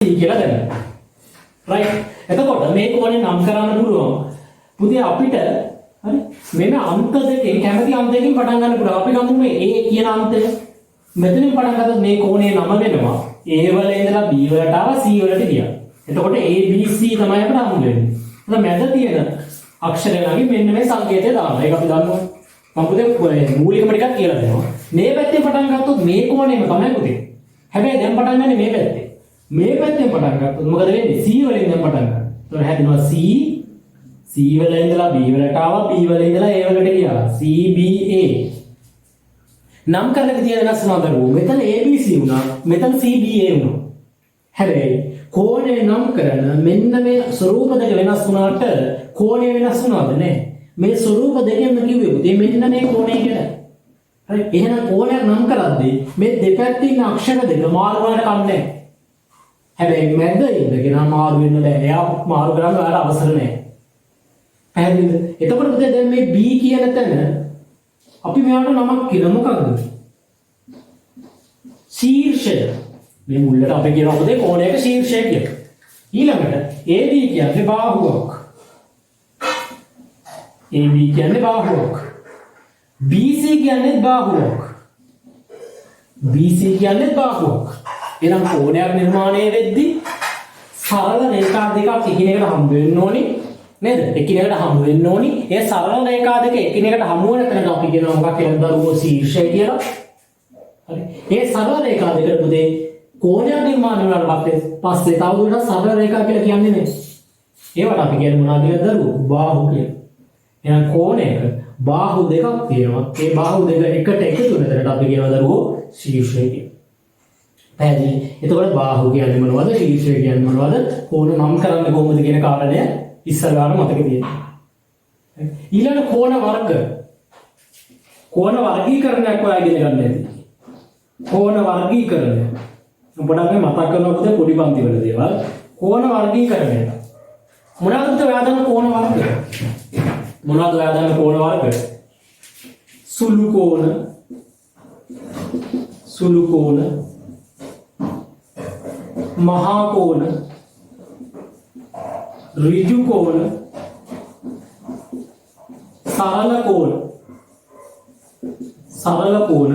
කියලා දැනගන්න. රයිට්. එතකොට මේ කෝණය නම් කරන්න පුළුවන්. පුතේ අපිට හරි මෙන්න අන්ත දෙකෙන් කැමති අන්තයකින් පටන් ගන්න පුළුවන්. අපි ගමු මේ A කියන අන්තය. මෙතනින් පටන් ගත්තොත් මේ කෝණයේ නම වෙනවා A වල ඉඳලා B වලට ආව C වලට ගියා. එතකොට A B C තමයි අපිට හම්බ වෙන්නේ. එතන මැද තියෙන අක්ෂරය ළඟින් මෙන්න මේ සංකේතය දානවා. ඒක අපි දන්නවා. මම පුතේ මූලිකම ටිකක් කියලා දෙනවා. මේ පැත්තෙන් පටන් ගත්තොත් මේ කෝණයම තමයි පුතේ. හැබැයි දැන් පටන් ගන්නේ මේ පැත්තේ. මේ පැත්තෙන් පටන් ගත්තොත් මොකද වෙන්නේ? C වලින් දැන් පටන් ගන්නවා. එතකොට හැදෙනවා C වල ඉඳලා B වලට ආවා, B වල ඉඳලා A වලට ගියා. CBA. නම් කරලා තියෙන වෙනස් නතරුව. මෙතන ABC වුණා, මෙතන CBA වුණා. හැබැයි කෝණය නම් කරන මෙන්න මේ ස්වරූප දෙක වෙනස් වුණාට කෝණය වෙනස් වුණාද නැහැ. මේ ස්වරූප දෙකෙන්ම කිව්වේ පුතේ මෙන්න මේ කෝණය කියලා. හරි. එහෙනම් කෝණයක් නම් කරද්දී මේ දෙපැත්තේ ඉන්න අක්ෂර දෙක මාරු වලට කන්නේ. හැබැයි මැද ඉඳගෙන මාරු වෙන්න බෑ. එයා මාරු කරන්න ඔයාලට අවසර නැහැ. පැහැදිලිද? එතකොට පුතේ දැන් මේ B කියන තැන අපි මෙයාට නමක් කියලා මොකක්ද? ශීර්ෂය. මේ මුල්ලට අපි කියනවා පුතේ කෝණයක ශීර්ෂය කියලා. ඊළඟට AB කියන්නේ බාහුවක්. AB කියන්නේ බාහුවක්. BC කියන්නේ බාහුවක්. BC කියන්නේ බාහුවක්. එහෙනම් කෝණයක් නිර්මාණය වෙද්දී සරල රේඛා දෙකක් එකිනෙකට හම්බ වෙන්න ඕනි නේද? එකිනෙකට හම්බ වෙන්න ඕනි. ඒ සරල රේඛා දෙක එකිනෙකට හමු වෙන තැනට අපි කියනවා මොකක් කියලාද? දරුවෝ ශීර්ෂය කියලා. හරි. ඒ සරල රේඛා දෙකට පුතේ කෝණයක් නිර්මාණය වුණාට පස්සේ තවදුරටත් සරල රේඛා කියලා කියන්නේ නේ. ඒවට අපි කියන්නේ මොනවද කියලා දරුවෝ? බාහු කියලා. එහෙනම් කෝණයක බාහු දෙකක් තියෙනවා. ඒ බාහු දෙක එකට එකතු වෙන තැනට අපි කියනවා දරුවෝ ශීර්ෂය කියලා. පැහැදිලි. එතකොට බාහු කියන්නේ මොනවද? ශීර්ෂය කියන්නේ මොනවද? කෝණ නම් කරන්නේ කොහොමද කියන කාරණය ඉස්සරහට මතක තියෙනවා. ඊළඟ කෝණ වර්ග. කෝණ වර්ගීකරණයක් ඔයා ඉගෙන ගන්න ඇති. කෝණ වර්ගීකරණය. ඔබට මතක් කරනකොට පොඩි පන්ති වල දේවල්. කෝණ වර්ගීකරණය. මොනවද ඔයා දන්න කෝණ වර්ග? මොනවද ඔයා දන්න කෝණ වර්ග? සුළු කෝණ, සුළු කෝණ, මහා කෝණ, ඍජු කෝණ, සරල කෝණ, සරල කෝණ,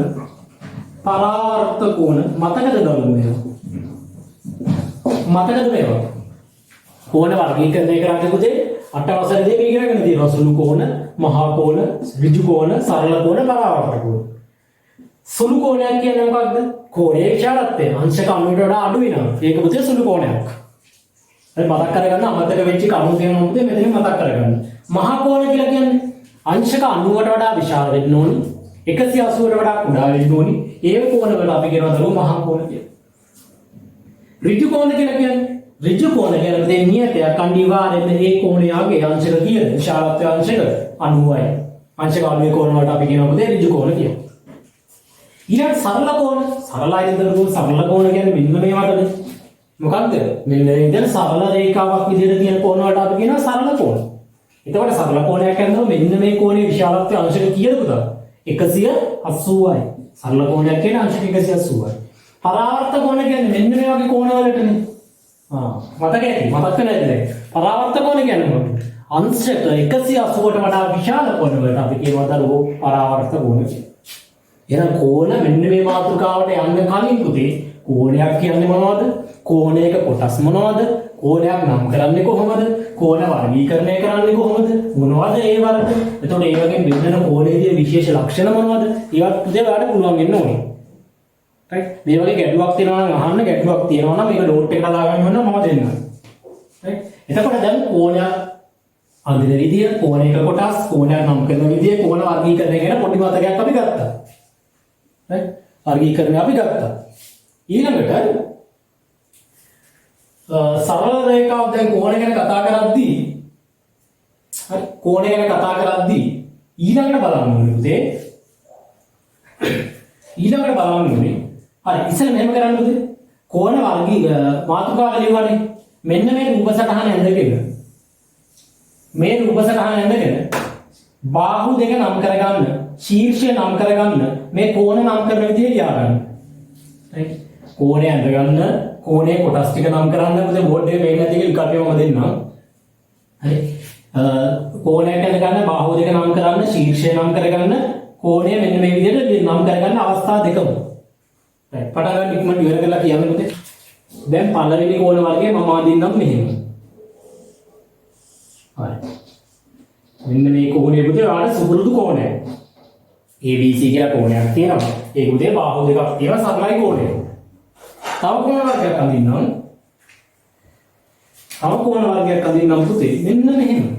පරාවර්ත කෝණ. මතකද දරුවෝ මේවා? මතකද මේවා? කෝණ වර්ගීකරණය කරන්නේ පුතේ අට වසරේදී මේ ඉගෙනගෙන තියෙනවා. සුළු කෝණ, මහා කෝණ, ඍජු කෝණ, සරල කෝණ, පරාවර්ත කෝණ. සුළු කෝණයක් කියන්නේ මොකක්ද? කෝණයේ විශාලත්වය අංශක 90ට වඩා අඩු වෙනවා. ඒක පුතේ සුළු කෝණයක්. හරි මතක් කරගන්න අමතක වෙච්ච කරුණු තියෙනවා පුතේ මෙතනින් මතක් කරගන්න. මහා කෝණ කියලා කියන්නේ අංශක 90ට වඩා විශාල වෙන්න ඕනි. 180ට වඩා කුඩා වෙන්න ඕනි. ඒ කෝණ වල අපි කියනවා දරුවෝ මහා කෝණ කියලා. ඍජු කෝණ කියලා කියන්නේ ඍජු කෝණ කියන්නේ මේ නියතයක් අනිවාර්යෙන්ම ඒ කෝණයාගේ අංශක කීයද? විශාලත්වය අංශක 90යි. අංශක 90 කෝණ වලට අපි කියනවා පුතේ ඍජු කෝණ කියලා. ඊළඟ සරල කෝණ. සරලයි දරුවෝ සරල කෝණ කියන්නේ මෙන්න මේවටද? මොකක්ද? මෙන්න මේ විදිහට සරල රේඛාවක් විදිහට තියෙන කෝණ වලට අපි කියනවා සරල කෝණ. එතකොට සරල කෝණයක් කියනවා මෙන්න මේ කෝණයේ විශාලත්වය අංශක කීයද පුතා? 180යි. සරල කෝණයක් කියන්නේ අංශක 180යි. පරාවර්ත කෝණ කියන්නේ මෙන්න මේ වගේ කෝණ වලටනේ. මතක ඇති. මතක නැද්ද? පරාවර්ත කෝණ කියන්නේ මොකක්ද? අංශක 180ට වඩා විශාල කෝණ වලට අපි කියනවා දරුවෝ පරාවර්ත කෝණ කියලා. එහෙනම් කෝණ මෙන්න මේ මාතෘකාවට යන්න කලින් පුතේ කෝණයක් කියන්නේ මොනවද? කෝණයක කොටස් මොනවද? කෝණයක් නම් කරන්නේ කොහොමද? කෝණ වර්ගීකරණය කරන්නේ කොහොමද? මොනවද ඒ වර්ග? එතකොට ඒ වගේ මෙන්න කෝණයේදී විශේෂ ලක්ෂණ මොනවද? ඒවත් පුතේ ඔයාලට පුළුවන් වෙන්න ඕනේ. රයිට්? මේ වගේ ගැටලුවක් තියෙනවා නම් අහන්න. ගැටලුවක් තියෙනවා නම් මේක නෝට් එකට දාගන්න ඕන මම දෙන්නම්. රයිට්? එතකොට දැන් කෝණයක් අඳින විදිය, කෝණයක කොටස්, කෝණයක් නම් කරන විදිය, කෝණ වර්ගීකරණය ගැන පොඩි මතකයක් අපි ගත්තා. රයිට්? වර්ගීකරණය අපි ගත්තා. ඊළඟට සරල රේඛාව දැන් කෝණ ගැන කතා කරද්දී හරි කෝණ ගැන කතා කරද්දී ඊළඟට බලන්න ඕනේ පුතේ. ඊළඟට බලන්න ඕනේ. හරි ඉතින් මෙහෙම කරන්න පුතේ. කෝණ වර්ගී මාතෘකාව ලියවන්නේ මෙන්න මේ රූප සටහන ඇඳගෙන. මේ රූප සටහන ඇඳගෙන බාහුව දෙක නම් කරගන්න, ශීර්ෂය නම් කරගන්න, මේ කෝණ නම් කරන විදිහ ලියා ගන්න. right? කෝණය ඇඳගන්න, කෝණයේ කොටස් ටික නම් කරන්න පුතේ බෝඩ් එකේ පේන්නේ නැති විකල්පය මම දෙන්නම්. හරි. කෝණයක් ගන්න බාහුව දෙක නම් කරන්න, ශීර්ෂය නම් කරගන්න, කෝණය මෙන්න මේ විදිහට නම් කරගන්න අවස්ථා දෙකම. right. පටන් ගන්න ඉක්මනට ඉවර කරලා කියන්න පුතේ. දැන් පළවෙනි කෝණ වර්ගය මම අඳින්නම් මෙහෙම. හරි. මෙන්න මේ කෝණය පුතේ ඔයාලට සුපුරුදු කෝණයක්. ABC කියලා කෝණයක් තියෙනවා. ඒක පුතේ බාහුව දෙකක් තියෙනවා සරලයි කෝණය. තව කෝණ වර්ගයක් අඳින්නම්. තව කෝණ වර්ගයක් අඳින්නම් පුතේ. මෙන්න මෙහෙම.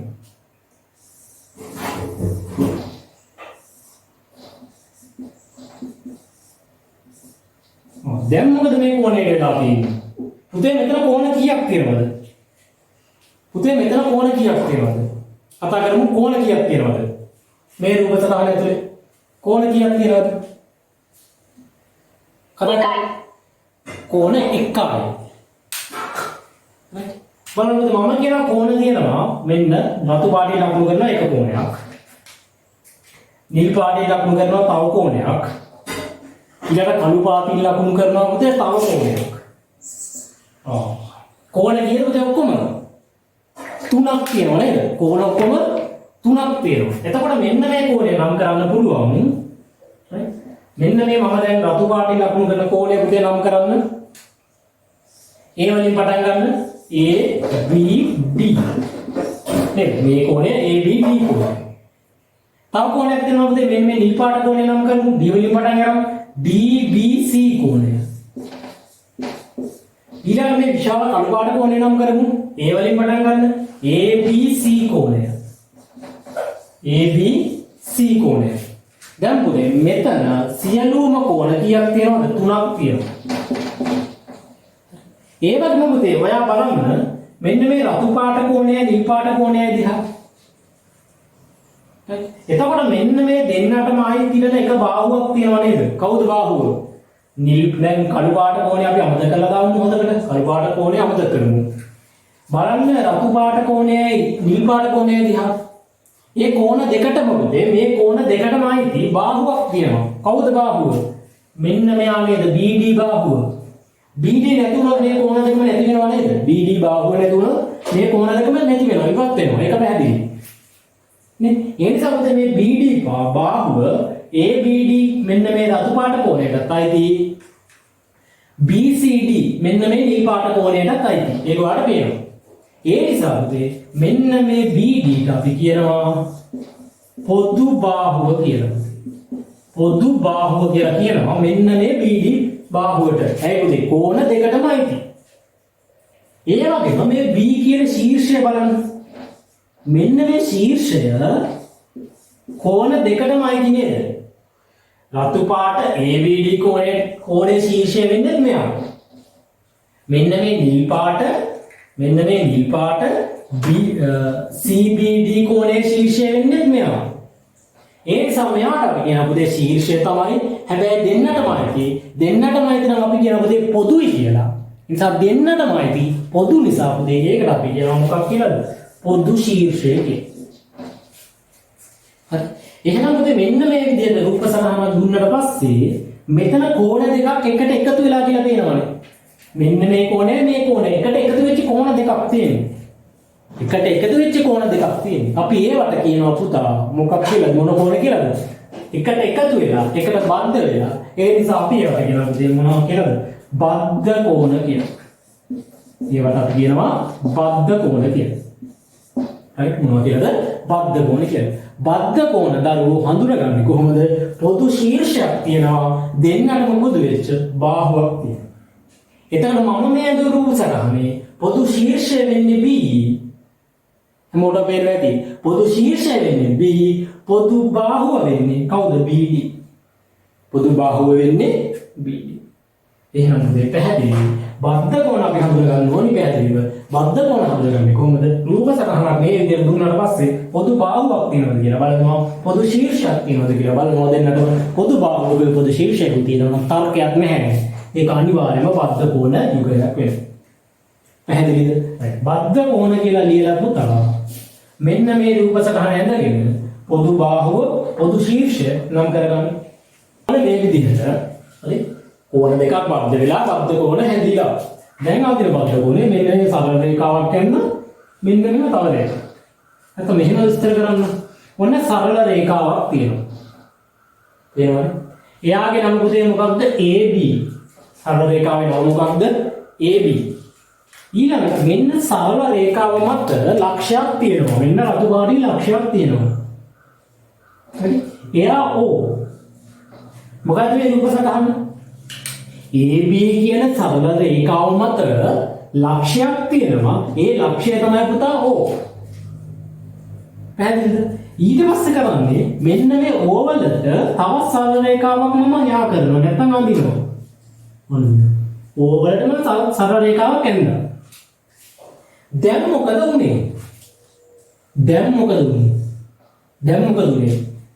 දැන් මොකද මේ කෝණයට වෙලා තියෙන්නේ? පුතේ මෙතන කෝණ කීයක් තියෙනවද? පුතේ මෙතන කෝණ කීයක් තියෙනවද? කතා කරමු කෝණ කීයක් තියෙනවද? මේ රූප සටහන ඇතුලේ කෝණ කීයක් තියෙනවද? කතා කෝණ එකයි. බලන්න මම කියන කෝණ තියෙනවා මෙන්න රතු පාටේ ලකුණු කරනවා එක කෝණයක්. නිල් පාටේ ලකුණු කරනවා තව කෝණයක්. ඊළඟ කළු පාටින් ලකුණු කරනවා පුතේ තව කෝණයක්. කෝණ කියන පුතේ ඔක්කොම තුනක් තියෙනවා නේද? කෝණ ඔක්කොම තුනක් තියෙනවා. එතකොට මෙන්න මේ කෝණය නම් කරන්න පුළුවන්. මෙන්න මේ මම දැන් රතු පාටින් ලකුණු කරන කෝණය පුතේ නම් කරන්න. A වලින් පටන් ගන්න. A B D. නේද? මේ කෝණය A B D කෝණය. තව කෝණයක් තියෙනවා පුතේ මෙන්න මේ නිල් පාට කෝණය නම් කරමු. D වලින් පටන් ගමු. DBC කෝණය. ඊළඟ මේ විශාල කළු පාට කෝණය නම් කරමු. A වලින් පටන් ගන්න. ABC කෝණය. ABC කෝණය. දැන් පුතේ මෙතන සියලුම කෝණ කීයක් තියෙනවද? 3ක් තියෙනවා. ඒ වගේම පුතේ ඔයා බලන්න මෙන්න මේ රතු පාට කෝණය, නිල් පාට කෝණය දිහා. එතකොට මෙන්න මේ දෙන්නටම ආයි තිරන එක බාහුවක් තියෙනව නේද? කවුද බාහුව? නිල් දැන් කළු පාට කෝණය අපි අමතක කරලා දාමු හොඳට. කළු පාට කෝණය අමතක කරමු. බලන්න රතු පාට කෝණයයි නිල් පාට කෝණයයි දිහා. මේ කෝණ දෙකටම පුතේ මේ කෝණ දෙකටම ආයි බාහුවක් තියෙනවා. කවුද බාහුව? මෙන්න මෙයා නේද? BD බාහුව. BD නැතුනොත් මේ කෝණ දෙකම නැති වෙනව නේද? BD බාහුව නැතුනොත් මේ කෝණ දෙකම නැති වෙනවා. ඉවත් වෙනවා. ඒක පැහැදිලි. නේ ඒ නිසා පුතේ මේ BD බාහුව ABD මෙන්න මේ රතු පාට කෝණයටත් අයිති BCD මෙන්න මේ නිල් පාට කෝණයටත් අයිති. ඒක ඔයාලට පේනවා. ඒ නිසා පුතේ මෙන්න මේ BD ට අපි කියනවා පොදු බාහුව කියලා. පොදු බාහුව කියලා කියනවා මෙන්න මේ BD බාහුවට. ඇයි පුතේ කෝණ දෙකටම අයිති. ඒ වගේම මේ B කියන ශීර්ෂය බලන්න. මෙන්න මේ ශීර්ෂය කෝණ දෙකටම අයිති නේද? රතු පාට ABD කෝණයේ ශීර්ෂය වෙන්නේ මෙයා. මෙන්න මේ නිල් පාට CBD කෝණයේ ශීර්ෂය වෙන්නේ මෙයා. ඒ නිසා මෙයාට අපි කියන පුතේ ශීර්ෂය තමයි. හැබැයි දෙන්නටම අයිති. දෙන්නටම අයිති නම් අපි කියන පුතේ පොදුයි කියලා. ඒ නිසා දෙන්නටම අයිති පොදු නිසා පුතේ ඒකට අපි කියනවා මොකක් කියලාද? පොදු ශීර්ෂය කියලා. හරි. එහෙනම් පුතේ මෙන්න මේ විදිහට රූප සටහනක් දුන්නට පස්සේ මෙතන කෝණ දෙකක් එකට එකතු වෙලා කියලා පේනවනේ. මෙන්න මේ කෝණය මේ කෝණය එකට එකතු වෙච්ච කෝණ දෙකක් තියෙනවා. එකට එකතු වෙච්ච කෝණ දෙකක් තියෙනවා. අපි ඒවට කියනවා පුතා මොකක් කියලාද? මොන කෝණ කියලාද? එකට එකතු වෙලා එකට බද්ධ වෙලා. ඒ නිසා අපි ඒවට කියනවා පුතේ මොනවා කියලාද? බද්ධ කෝණ කියලා. ඒවට අපි කියනවා බද්ධ කෝණ කියලා. හරි මොනවා කියලාද? බද්ධ කෝණ කියලා. බද්ධ කෝණ දරුවෝ හඳුනගන්නේ කොහොමද? පොදු ශීර්ෂයක් තියෙනවා දෙන්නටම පොදු වෙච්ච බාහුවක් තියෙනවා. එතකොට මම මේ රූප සටහනේ පොදු ශීර්ෂය වෙන්නේ B. මොඩ පෙරලා ඇති. පොදු ශීර්ෂය වෙන්නේ B. පොදු බාහුව වෙන්නේ කවුද? BD. පොදු බාහුව වෙන්නේ BD. එහෙනම් මේ පැහැදිලි. බද්ධ කෝණ අපි හඳුනගන්න ඕනි පැහැදිලිව. බද්ධ කෝණ හඳුනගන්නේ කොහොමද? රූප සටහනක් මේ විදිහට දුන්නාට පස්සේ පොදු බාහුවක් තියෙනවද කියලා බලනවා. පොදු ශීර්ෂයක් තියෙනවද කියලා බලනවා. දෙන්නටම පොදු බාහුවක පොදු ශීර්ෂයක් තියෙනවා. තර්කයක් නැහැ. ඒක අනිවාර්යයෙන්ම බද්ධ කෝණ යුගයක් වෙනවා. පැහැදිලිද? බද්ධ කෝණ කියලා ලියලා පුතා මෙන්න මේ රූප සටහන ඇඳගෙන පොදු බාහුව පොදු ශීර්ෂය නම් කරගන්න. මේ විදිහට හරි කෝණ දෙකක් බද්ධ වෙලා බද්ධ කෝණ හැදිලා දැන් අදින බද්ධ කෝණය මෙන්න මේ සරල රේඛාවක් යන මෙන්න මෙහෙම තව දෙයක්. නැත්නම් මෙහෙම විස්තර කරන්න. ඔන්න සරල රේඛාවක් තියෙනවා. තේරෙනවද? එයාගේ නම පුතේ මොකක්ද? AB. සරල රේඛාවේ නම මොකක්ද? AB. ඊළඟට මෙන්න සරල රේඛාව මත ලක්ෂයක් තියෙනවා. මෙන්න රතු පාටි ලක්ෂයක් තියෙනවා. හරි? එයා O. මොකද මේ රූප සටහන? AB කියන සරල රේඛාව මත ලක්ෂයක් තියෙනවා. ඒ ලක්ෂය තමයි පුතා O. පැහැදිලිද? ඊට පස්සේ කරන්නේ මෙන්න මේ O වලට තවත් සරල රේඛාවක් මම යා කරනවා. නැත්නම් අඳිනවා. ඔන්න. O වලටම සරල රේඛාවක් ඇඳලා. දැන් මොකද උනේ?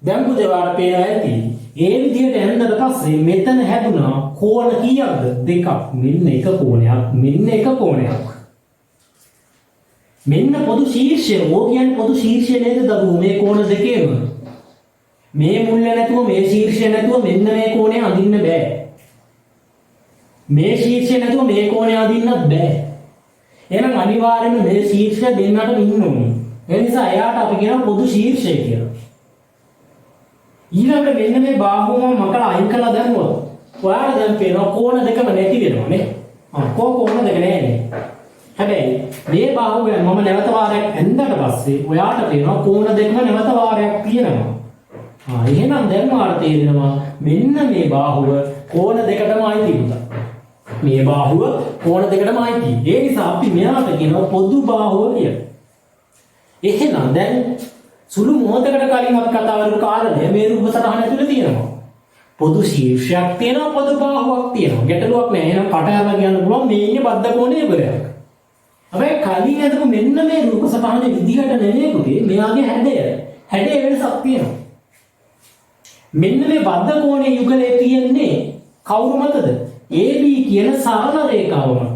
දැන් පුතේ වාට පේනවා ඇති. ඒ විදිහට ඇඳලා පස්සේ මෙතන හැදුනා කෝණ කීයක්ද? දෙකක්. මෙන්න එක කෝණයක්, මෙන්න එක කෝණයක්. මෙන්න පොදු ශීර්ෂය. ඕ කියන්නේ පොදු ශීර්ෂය නේද දරුවෝ? මේ කෝණ දෙකේම. මේ මුල්ල නැතුව මේ ශීර්ෂය නැතුව මෙන්න මේ කෝණය අඳින්න බෑ. මේ ශීර්ෂය නැතුව මේ කෝණය අඳින්නත් බෑ. එහෙනම් අනිවාර්යයෙන්ම මේ ශීර්ෂය දෙන්නට ඉන්න ඕනේ. ඒ නිසා එයාට අපි කියනවා පොදු ශීර්ෂය කියලා. ඊළඟට මෙන්න මේ බාහුවම මකලා අයින් කළා දැම්මොත් ඔයාලා දැන් පේනවා කෝණ දෙකම නැති වෙනවා නේ. කෝණ දෙක නෑනේ. හැබැයි මේ බාහුවය මම නැවත වාරයක් ඇඳලා පස්සේ ඔයාට පේනවා කෝණ දෙකම නැවත වාරයක් තියෙනවා. එහෙනම් දැන් ඔයාලට තේරෙනවා මෙන්න මේ බාහුව කෝණ දෙකටම අයිති පුතා. මේ බාහුව කෝණ දෙකටම අයිති. ඒ නිසා අපි මෙයාට කියනවා පොදු බාහුව කියලා. එහෙනම් දැන් සුළු මොහොතකට කලින් අපි කතා කරපු කාරණය මේ රූප සටහන ඇතුලේ තියෙනවා. පොදු ශීර්ෂයක් තියෙනවා, පොදු බාහුවක් තියෙනවා. ගැටලුවක් නෑ. එහෙනම් කටහඬ කියන්න පුළුවන් මේ ඉන්නේ බද්ධ කෝණයේ ඉවරයක්. හැබැයි කලින් අදපු මෙන්න මේ රූප සටහනේ විදිහට නෙමෙයි පුතේ මෙයාගේ හැඩය. හැඩේ වෙනසක් තියෙනවා. මෙන්න මේ බද්ධ කෝණයේ යුගලයේ තියෙන්නේ කවුරු මතද? AB කියන සරල රේඛාව මත.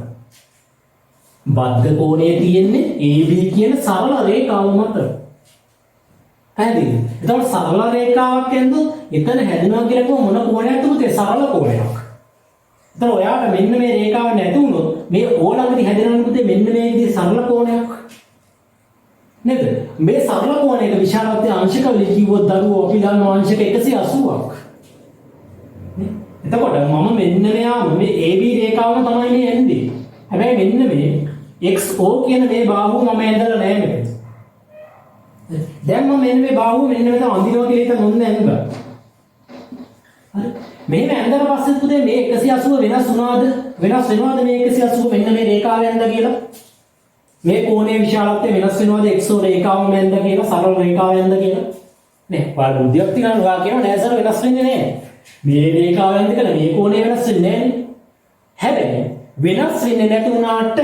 බද්ධ කෝණයේ තියෙන්නේ AB කියන සරල රේඛාව මත. පැහැදිලිද? එතකොට සරල රේඛාවක් ඇඳුත් එතන හැදෙනවා කියලා කිව්ව මොන කෝණයක්ද පුතේ? සරල කෝණයක්. එතන ඔයාට මෙන්න මේ රේඛාව නැති වුණොත් මේ ඕලඟදී හැදෙනවා පුතේ මෙන්න මේ විදිහේ සරල කෝණයක්. නේද? මේ සරල කෝණයක විශාලත්වය අංශක වලින් කිව්වොත් දරුවෝ අපි දන්නවා අංශක 180ක්. එතකොට මම මෙන්න මෙයාම මේ AB රේඛාවම තමයි මේ ඇඳේ. හැබැයි මෙන්න මේ XO කියන මේ බාහුව මම ඇඳලා නැහැ මෙතන. දැන් මම මෙන්න මේ බාහුව මෙන්න මෙතන අඳිනවා කියලා හිතන මොන්නේ ඇඳලා. හරි. මෙහෙම ඇඳලා පස්සේ පුතේ මේ 180 වෙනස් වුණාද? වෙනස් වෙනවද මේ 180 මෙන්න මේ රේඛාව ඇඳලා කියලා? මේ කෝණයේ විශාලත්වය වෙනස් වෙනවද XO රේඛාවම ඇඳලා කියලා? සරල රේඛාව ඇඳලා කියලා? නෑ. ඔයාලා බුද්ධියක් තියනවා ඔයා කියනවා නෑ සර් වෙනස් වෙන්නේ නෑ. මේ රේඛාව ඇඳගෙන මේ කෝණය වෙනස් වෙන්නේ නෑනේ. හැබැයි වෙනස් වෙන්නේ නැති වුණාට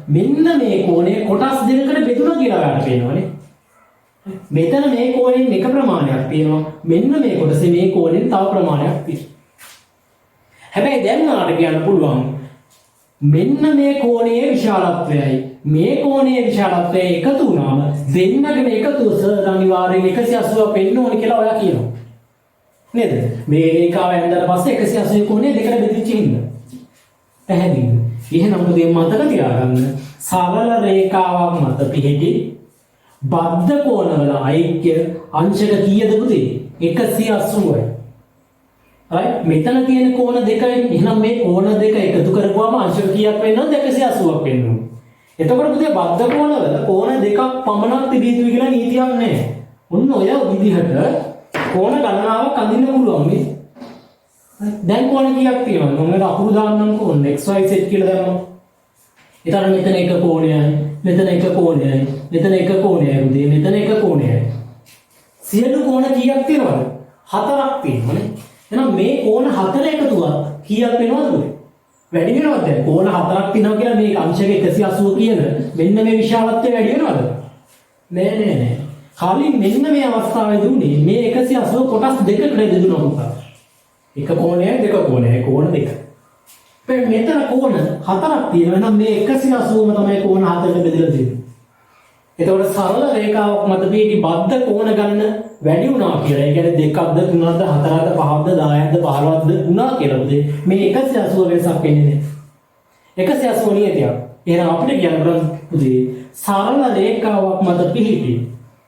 මෙන්න මේ කෝණය කොටස් දෙකකට බෙදුණා කියලා ඔයාලට පේනවනේ. මෙතන මේ කෝණයෙන් එක ප්‍රමාණයක් තියෙනවා. මෙන්න මේ කොටසේ මේ කෝණයෙන් තව ප්‍රමාණයක් තියෙනවා. හැබැයි දැන් ඔයාලට කියන්න පුළුවන් මෙන්න මේ කෝණයේ විශාලත්වයයි මේ කෝණයේ විශාලත්වය එකතු වුණාම දෙන්නගේ එකතුව සර් අනිවාර්යෙන් 180 වෙන්න ඕනේ කියලා ඔයා කියනවා. නේද? මේ රේඛාව ඇඳලා පස්සේ 180 කෝණය දෙකට බෙදිච්ච හින්දා. පැහැදිලිද? එහෙනම් පුතේ මතක තියාගන්න සරල රේඛාවක් මත පිහිටි බද්ධ කෝණවල අයික්‍ය අංශක කීයද පුතේ? 180යි. හරි? මෙතන තියෙන කෝණ දෙකයි. එහෙනම් මේ කෝණ දෙක එකතු කරපුවාම අංශක කීයක් වෙනවද? 180ක් වෙනවා. එතකොට පුතේ බද්ධ කෝණවල කෝණ දෙකක් පමණක් තිබිය යුතුයි කියලා නීතියක් නැහැ. ඔන්න ඔය විදිහට කෝණ ගණනාවක් අඳින්න පුළුවන් මේ. දැන් කෝණ කීයක් තියෙනවද? මම අකුරු දාන්නම්කෝ. ඔන්න XYZ කියලා දැම්මම. ඊතර මෙතන එක කෝණයයි, මෙතන එක කෝණයයි, මෙතන එක කෝණයයි උදේ, මෙතන එක කෝණයයි. සියලු කෝණ කීයක් තියෙනවද? 4ක් තියෙනවනේ. එහෙනම් මේ කෝණ 4 එකතුවක් කීයක් වෙනවද උදේ? වැඩි වෙනවද දැන්? කෝණ 4ක් තියෙනවා කියලා මේ අංශක 180 කියන මෙන්න මේ විශාලත්වය වැඩි වෙනවද? නෑ. කලින් මෙන්න මේ අවස්ථාවේදී උනේ මේ 180 කොටස් දෙකකට බෙදුණා පුතා. එක කෝණයයි දෙක කෝණයයි කෝණ දෙක. මෙතන කෝණ 4ක් තියෙනවා. නම් මේ 180ම තමයි කෝණ 4කට බෙදලා තියෙන්නේ. එතකොට සරල රේඛාවක් මත පිහිටි බද්ධ කෝණ ගන්න වැඩි වුණා කියලා. ඒ කියන්නේ 2ක්ද 3ක්ද 4ක්ද 5ක්ද 10ක්ද 15ක්ද වුණා කියලා. මේ 180 වෙනසක් වෙන්නේ නැහැ. 180 නියතියක්. එහෙනම් අපිට කියන්න පුළුවන් පුතේ සරල රේඛාවක් මත පිහිටි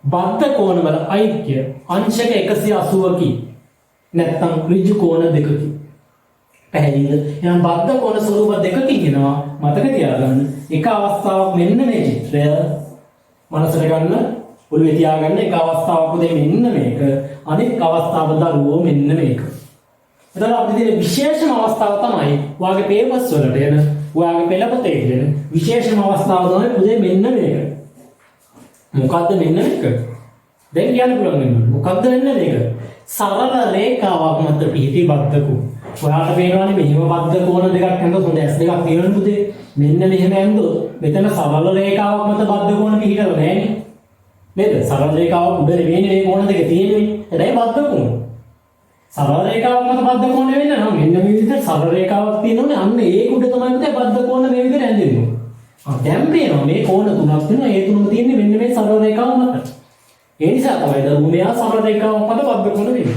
බද්ධ කෝණවල ඓක්‍ය අංශක 180කි. නැත්නම් ඍජු කෝණ දෙකකි. පැහැදිලිද? එහෙනම් බද්ධ කෝණ ස්වරූප දෙකකින් එනවා. මතක තියාගන්න. එක අවස්ථාවක් මෙන්න මේ චිත්‍රය මනසට ගන්න, ඔළුවේ තියාගන්න. එක අවස්ථාවක් උදේ මෙන්න මේක. අනිත් අවස්ථාව දරුවෝ මෙන්න මේක. එතකොට අපිට තියෙන විශේෂම අවස්ථාව තමයි ඔයාගේ පේපර්ස් වලට එන, ඔයාගේ පෙළපතේ දෙන විශේෂම අවස්ථාව තමයි පුතේ මෙන්න මේක. මොකද්ද මෙන්න මේක? දැන් කියන්න පුළුවන් වෙනවා. මොකද්ද මෙන්න මේක? සරල රේඛාවක් මත පිහිටි බද්ධ කෝණ. ඔයාලට පේනවානේ මෙහිම බද්ධ කෝණ දෙකක් ඇඳලා හොඳ S දෙකක් තියෙනවනේ පුතේ. මෙන්න මෙහෙම ඇඳුවොත් මෙතන සරල රේඛාවක් මත බද්ධ කෝණ පිහිටලා නැහැ නේද? සරල රේඛාවක් උඩ නෙවෙයි මේ කෝණ දෙක තියෙන්නේ. ඒකයි බද්ධ කෝණ. සරල රේඛාවක් මත බද්ධ කෝණ වෙන්න නම් මෙන්න මේ විදිහට සරල රේඛාවක් තියෙනවනේ. අන්න ඒක උඩ තමයි පුතේ බද්ධ කෝණ මේ විදිහට ඇඳෙන්නේ. දැන් පේනවා මේ කෝණ තුනක් තියෙනවා. ඒ තුනම තියෙන්නේ මෙන්න මේ සරල රේඛාව මත. ඒ නිසා තමයි දරුවෝ සරල රේඛාවක් මත බද්ධ කෝණ වෙන්නේ.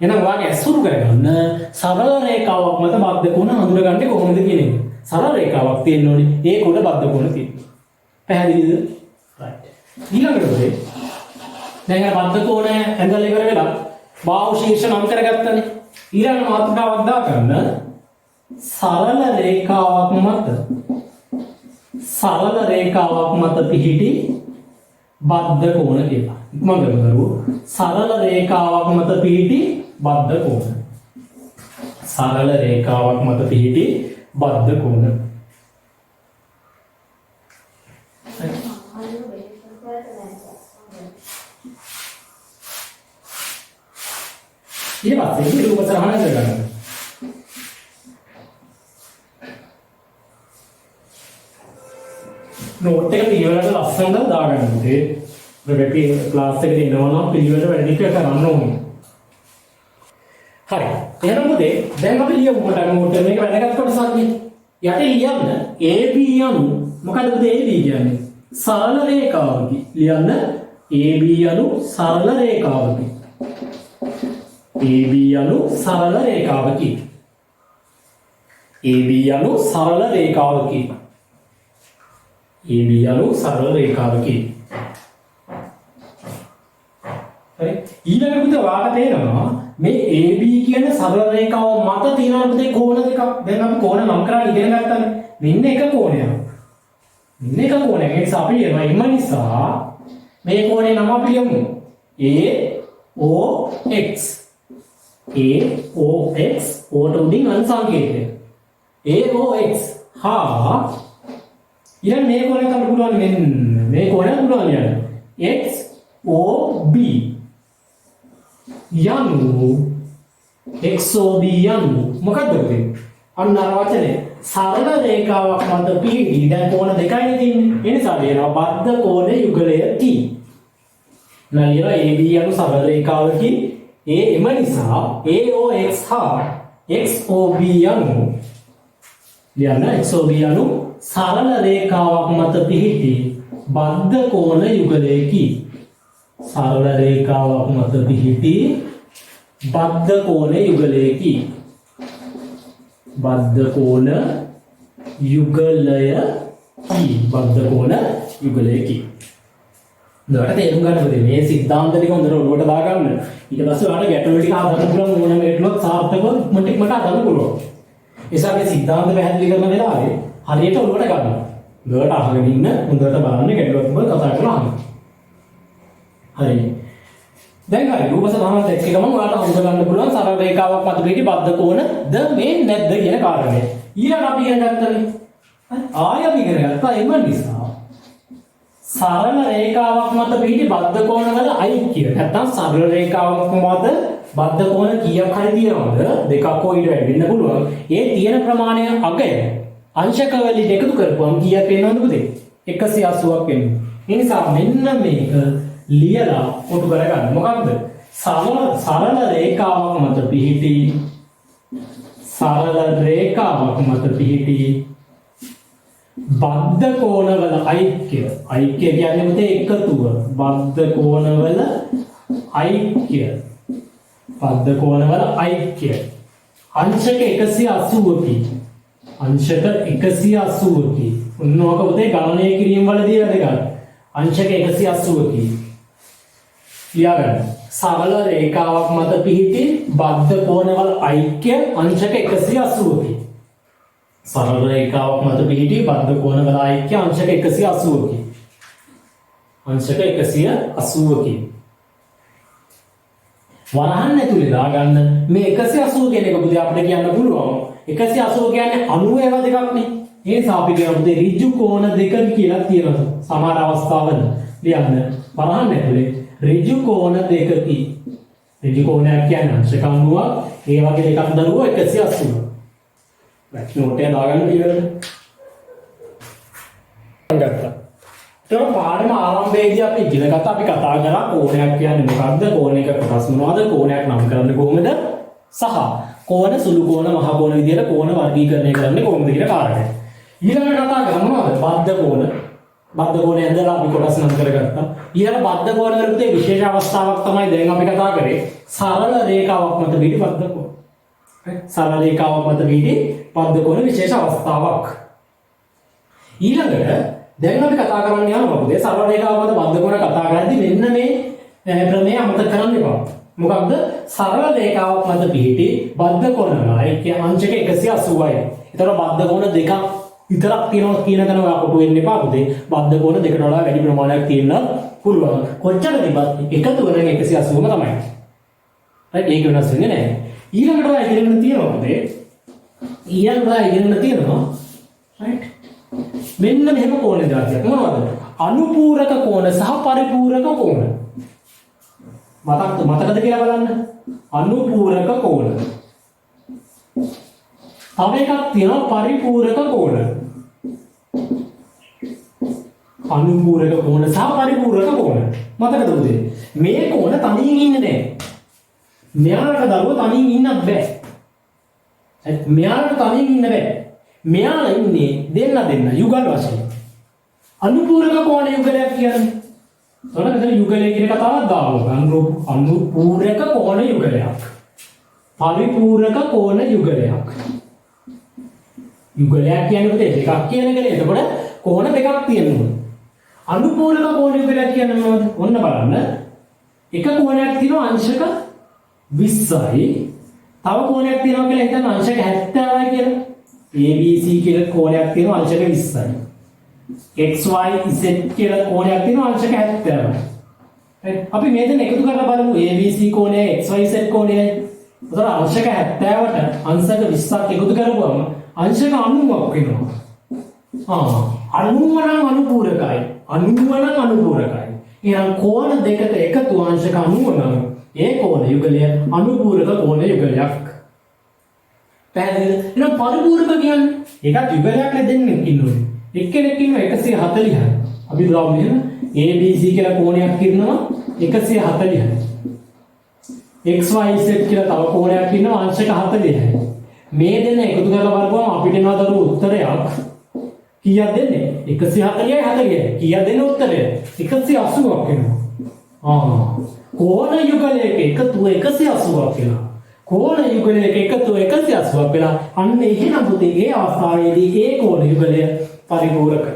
එහෙනම් ඔයාගේ ඇසුරු කරගන්න සරල රේඛාවක් මත බද්ධ කෝණ හඳුනගන්නේ කොහොමද කියන එක. සරල රේඛාවක් තියෙන්න ඕනේ. ඒක උඩ බද්ධ කෝණ තියෙනවා. පැහැදිලිද? රයිට්. ඊළඟට පුතේ දැන් අර බද්ධ කෝණ ඇඳලා ඉවර වෙලා බාහුව ශීර්ෂ නම් කරගත්තනේ. ඊළඟ මාතෘකාවක් දාගන්න සරල රේඛාවක් මත පිහිටි බද්ධ කෝණ කියලා. ඉක්මනට කරුවෝ සරල රේඛාවක් මත පිහිටි බද්ධ කෝණ. සරල රේඛාවක් මත පිහිටි බද්ධ කෝණ. ඊට පස්සේ රූප සරහන කරගන්න. නෝට් එක පිළිවෙලට ලස්සනට දාගන්න ඕනේ. ඔබේ ක්ලාස් එකේ එනවා නම් පිළිවෙලට වැඩි ටික කරන්න ඕනේ. හරි. එහෙනම් පුතේ දැන් අපි ලියමු නෝට් එක මේක වැදගත් කොටසක් නේ. යටේ ලියන්න AB යනු මොකද පුතේ AB කියන්නේ? සරල රේඛාවකි. ලියන්න AB යනු සරල රේඛාවකි. AB යනු සරල රේඛාවකි. AB යනු සරල රේඛාවකි. AB යනු සරල රේඛාවකි. හරි. ඊළඟට පුතේ ඔයාලට තේරෙනවා මේ AB කියන සරල රේඛාව මත තියෙන පුතේ කෝණ දෙකක්. දැන් අපි කෝණ නම් කරලා ඉගෙන ගත්තානේ. මෙන්න එක කෝණයක්. මෙන්න එක කෝණයක්. ඒ නිසා අපි කියනවා එම නිසා මේ කෝණේ නම අපි ලියමු. AOX. AOX ඕට උඩින් අන් සංකේතය. AOX හා ඊළඟ මේ කෝණයට අපිට පුළුවන් මෙන්න මේ කෝණයට පුළුවන් යන්න. XOB XOB යනු මොකක්ද පුතේ? අන්න අර වචනේ සරල රේඛාවක් මත පිහිටි දැන් කෝණ දෙකයි තියෙන්නේ. ඒ නිසා කියනවා බද්ධ කෝණ යුගලය T. නලියන AB යනු සරල රේඛාවකි. එම නිසා AOX හා XOB යනු ලියන්න XOB යනු සරල රේඛාවක් මත පිහිටි බද්ධ කෝණ යුගලයකි. සරල රේඛාවක් මත පිහිටි බද්ධ කෝණ යුගලයකි. බද්ධ කෝණ යුගලයකි. බද්ධ කෝණ යුගලයකි. දැන් තේරුම් ගන්න ඕනේ මේ සිද්ධාන්ත ටික හොඳට ඔලුවට දාගන්න. ඊට පස්සේ ඔයාලට ගැටලු ටික හදන්න පුළුවන් ඕනම ගැටලුවක් සාර්ථකව මට හදන්න පුළුවන්. එසා මේ සිද්ධාන්ත පැහැදිලි කරන වෙලාවේ හරියට ඔලුවට ගන්න. ඔයාලට අහගෙන ඉන්න හොඳට බලන්න ගැටලුවක් මොකද කතා කරලා අහන්න. හරි. දැන් හරි රූප සමහරත් එක්ක ගමන් ඔයාලට හඳුන ගන්න පුළුවන් සරල රේඛාවක් මත පිහිටි බද්ධ කෝණද මේ නැද්ද කියන කාරණය. ඊළඟ අපි ඉගෙන ගන්නනේ. ආය අපි ඉගෙන ගත්තා එම නිසා සරල රේඛාවක් මත පිහිටි බද්ධ කෝණවල ඓක්‍ය නැත්නම් සරල රේඛාවක් මත බද්ධ කෝණ කීයක් හරි තියෙනවද? දෙකක් හෝ ඊට වැඩි වෙන්න පුළුවන්. ඒ තියෙන ප්‍රමාණය අගය අංශක වලින් එකතු කරපුවම කීයක් වෙනවද පුතේ? 180ක් වෙනවා. ඒ නිසා මෙන්න මේක ලියලා කොටු කරගන්න. මොකක්ද? සරල රේඛාවක් මත පිහිටි බද්ධ කෝණවල ඓක්‍ය. ඓක්‍ය කියන්නේ මොකද? එකතුව. බද්ධ කෝණවල ඓක්‍ය. බද්ධ කෝණවල ඓක්‍ය. අංශක 180කි. අංශක 180කි. උන්නෝක පුතේ ගණනය කිරීම වලදී වැදගත්. අංශක 180කි. ලියාගන්න. සරල රේඛාවක් මත පිහිටි බද්ධ කෝණවල ඓක්‍ය අංශක 180කි. සරල රේඛාවක් මත පිහිටි බද්ධ කෝණවල ඓක්‍ය අංශක 180කි. අංශක 180කි. වරහන් ඇතුලේ දාගන්න මේ 180 කියන එක පුතේ අපිට කියන්න පුළුවන්. 180 කියන්නේ 90 දෙකක්නේ. ඒ නිසා අපි කියන පුතේ ඍජු කෝණ දෙක කියලා කියනවා. සමහර අවස්ථාවල ලියන්න වරහන් ඇතුලේ ඍජු කෝණ දෙකකි. ඍජු කෝණයක් කියන්නේ අංශක 90ක්. ඒ වගේ දෙකක් දරුවෝ 180. බැක් නෝට් එක දාගන්න කියලා. ගත්තා. तो पाठ में ආරම්භයේදී අපි ඉගෙන ගත්ත අපි කතා කරා කෝණයක් කියන්නේ මොකක්ද කෝණයක කොටස් මොනවද කෝණයක් නම් කරන්නේ කොහොමද සහ කෝණ සුළු කෝණ මහ කෝණ විදියට කෝණ වර්ගීකරණය කරන්නේ කොහොමද කියන කාරණය. ඊළඟට කතා කරනවා බද්ධ කෝණ. බද්ධ කෝණය ඇඳලා අපි කොටස් නම් කරගත්තා. ඊළඟ බද්ධ කෝණ වලට විශේෂ අවස්ථාවක් තමයි දැන් අපි කතා කරේ සරල රේඛාවක් මත පිටි බද්ධ කෝණ. සරල රේඛාවක් මත පිටි බද්ධ කෝණ විශේෂ අවස්ථාවක්. ඊළඟට දැන් අපි කතා කරන්න යනවා මොකද සරල රේඛාව මත බද්ධ කෝණ කතා කරද්දී මෙන්න මේ ප්‍රමේය අමතක කරන්න එපා. මොකක්ද සරල රේඛාවක් මත පිහිටි බද්ධ කෝණ ඓක්‍ය අංශක 180යි. ඒතර බද්ධ කෝණ දෙකක් විතරක් තියෙනවා කියන තැන ඔයා කොටු වෙන්න එපා පුතේ. බද්ධ කෝණ දෙකට වඩා වැඩි ප්‍රමාණයක් තියෙන්න පුළුවන්. කොච්චර තිබත් එකතු වෙන 180ම තමයි. right ඒක වෙනස් වෙන්නේ නැහැ. ඊළඟට ඔයා ඉගෙනගෙන තියෙනවා පුතේ. ඊළඟට ඔයා ඉගෙනගෙන තියෙනවා right මෙන්න මෙහෙම කෝණ જાතියක් මොනවද? අනුපූරක කෝණ සහ පරිපූරක කෝණ. මතකද කියලා බලන්න. අනුපූරක කෝණ. තව එකක් තියෙනවා පරිපූරක කෝණ. අනුපූරක කෝණ සහ පරිපූරක කෝණ. මතකද පුතේ? මේ කෝණ තනියෙන් ඉන්නේ නැහැ. මෙයාලට දරුවෝ තනියෙන් ඉන්නත් බෑ. මෙයාලට තනියෙන් ඉන්න බෑ. මෙයාලා ඉන්නේ දෙන්න යුගල වශයෙන්. අනුපූරක කෝණ යුගලයක් කියන්නේ. එතකොට මෙතන යුගලය කියන කතාවක් දානවා. අනුපූරක කෝණ යුගලයක්. පරිපූරක කෝණ යුගලයක්. යුගලයක් කියන්නේ මොකද? දෙකක් කියන එකනේ. එතකොට කෝණ දෙකක් තියෙනවා. අනුපූරක කෝණ යුගලයක් කියන්නේ මොනවද? ඔන්න බලන්න. එක කෝණයක් තියෙනවා අංශක 20යි. තව කෝණයක් තියෙනවා කියලා හිතන්න අංශක 70යි කියලා. ABC කියලා කෝණයක් තියෙනවා අංශක 20යි. XYZ කියලා කෝණයක් තියෙනවා අංශක 70යි. right අපි මේ දෙන්න එකතු කරලා බලමු ABC කෝණය XYZ කෝණය. උතර අංශක 70ට අංශක 20ක් එකතු කරපුවම අංශක 90ක් වෙනවා. 90 නම් අනුපූරකයි. 90 නම් අනුපූරකයි. එහෙනම් කෝණ දෙකට එකතු අංශක 90 නම් ඒ කෝණ යුගලය අනුපූරක කෝණ යුගලයක්. පැහැදිලිද? එහෙනම් පරිපූර්ණක කියන්නේ ඒකත් යුගලයක් දෙන්නෙක් ඉන්නවා. එක්කෙනෙක් ඉන්නවා 140යි. අපි දාමු මෙහෙම ABC කියලා කෝණයක් ඉන්නවා 140යි. XYZ කියලා තව කෝණයක් ඉන්නවා අංශක 40යි. මේ දෙන්න එකතු කරලා බලපුවම අපිට එනවා දරුවෝ උත්තරයක් කීයක් දෙන්නේ? 140යි 40යි. කීයක් දෙන්නේ උත්තරය? 180ක් වෙනවා. කෝණ යුගලයක එකතුව 180ක් වෙනවා. කෝණ යුගලයක එකතුව 180ක් වෙලා අන්න එහෙනම් පුතේ ඒ අවස්ථාවේදී ඒ කෝණ යුගලය පරිපූර්ණක.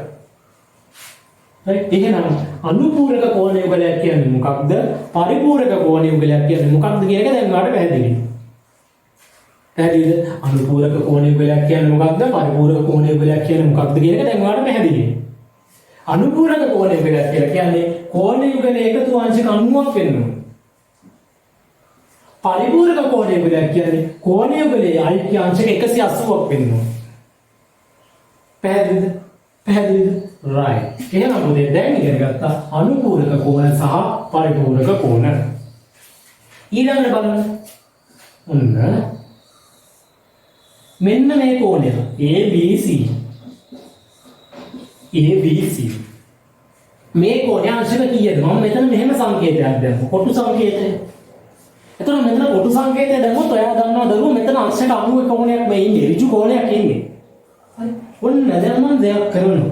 right එහෙනම් අනුපූරක කෝණ යුගලයක් කියන්නේ මොකක්ද? පරිපූර්ණක කෝණ යුගලයක් කියන්නේ මොකක්ද කියන එක දැන් ඔයාලට පැහැදිලිද? පැහැදිලිද? අනුපූරක කෝණ යුගලයක් කියන්නේ මොකක්ද? පරිපූර්ණක කෝණ යුගලයක් කියන්නේ මොකක්ද කියන එක දැන් ඔයාලට පැහැදිලිද? අනුපූරක කෝණ යුගලයක් කියලා කියන්නේ කෝණ යුගලයේ එකතු අංශක 90ක් වෙනවා. පරිපූර්ණක කෝණ යුගලයක් කියන්නේ කෝණ යුගලයේ ඓක්‍ය අංශක 180ක් වෙනවා. පැහැදිලිද? පැහැදිලිද? right. එහෙනම් පුතේ දැන් ඉගෙන ගත්තා අනුපූරක කෝණ සහ පරිපූර්ණක කෝණ. ඊළඟට බලන්න. ඔන්න මෙන්න මේ කෝණය ABC. ABC. මේ කෝණය අංශක කීයද? මම මෙතන මෙහෙම සංකේතයක් දැම්මා. කොටු සංකේතය. එතකොට මෙතන කොටු සංකේතය දැම්මොත් ඔයා දන්නවා දරුවෝ මෙතන අංශක 90 කෝණයක් මේ ඉන්නේ. ඍජු කෝණයක් ඉන්නේ. හරි. ඔන්න දැන් මම දෙයක් කරනවා.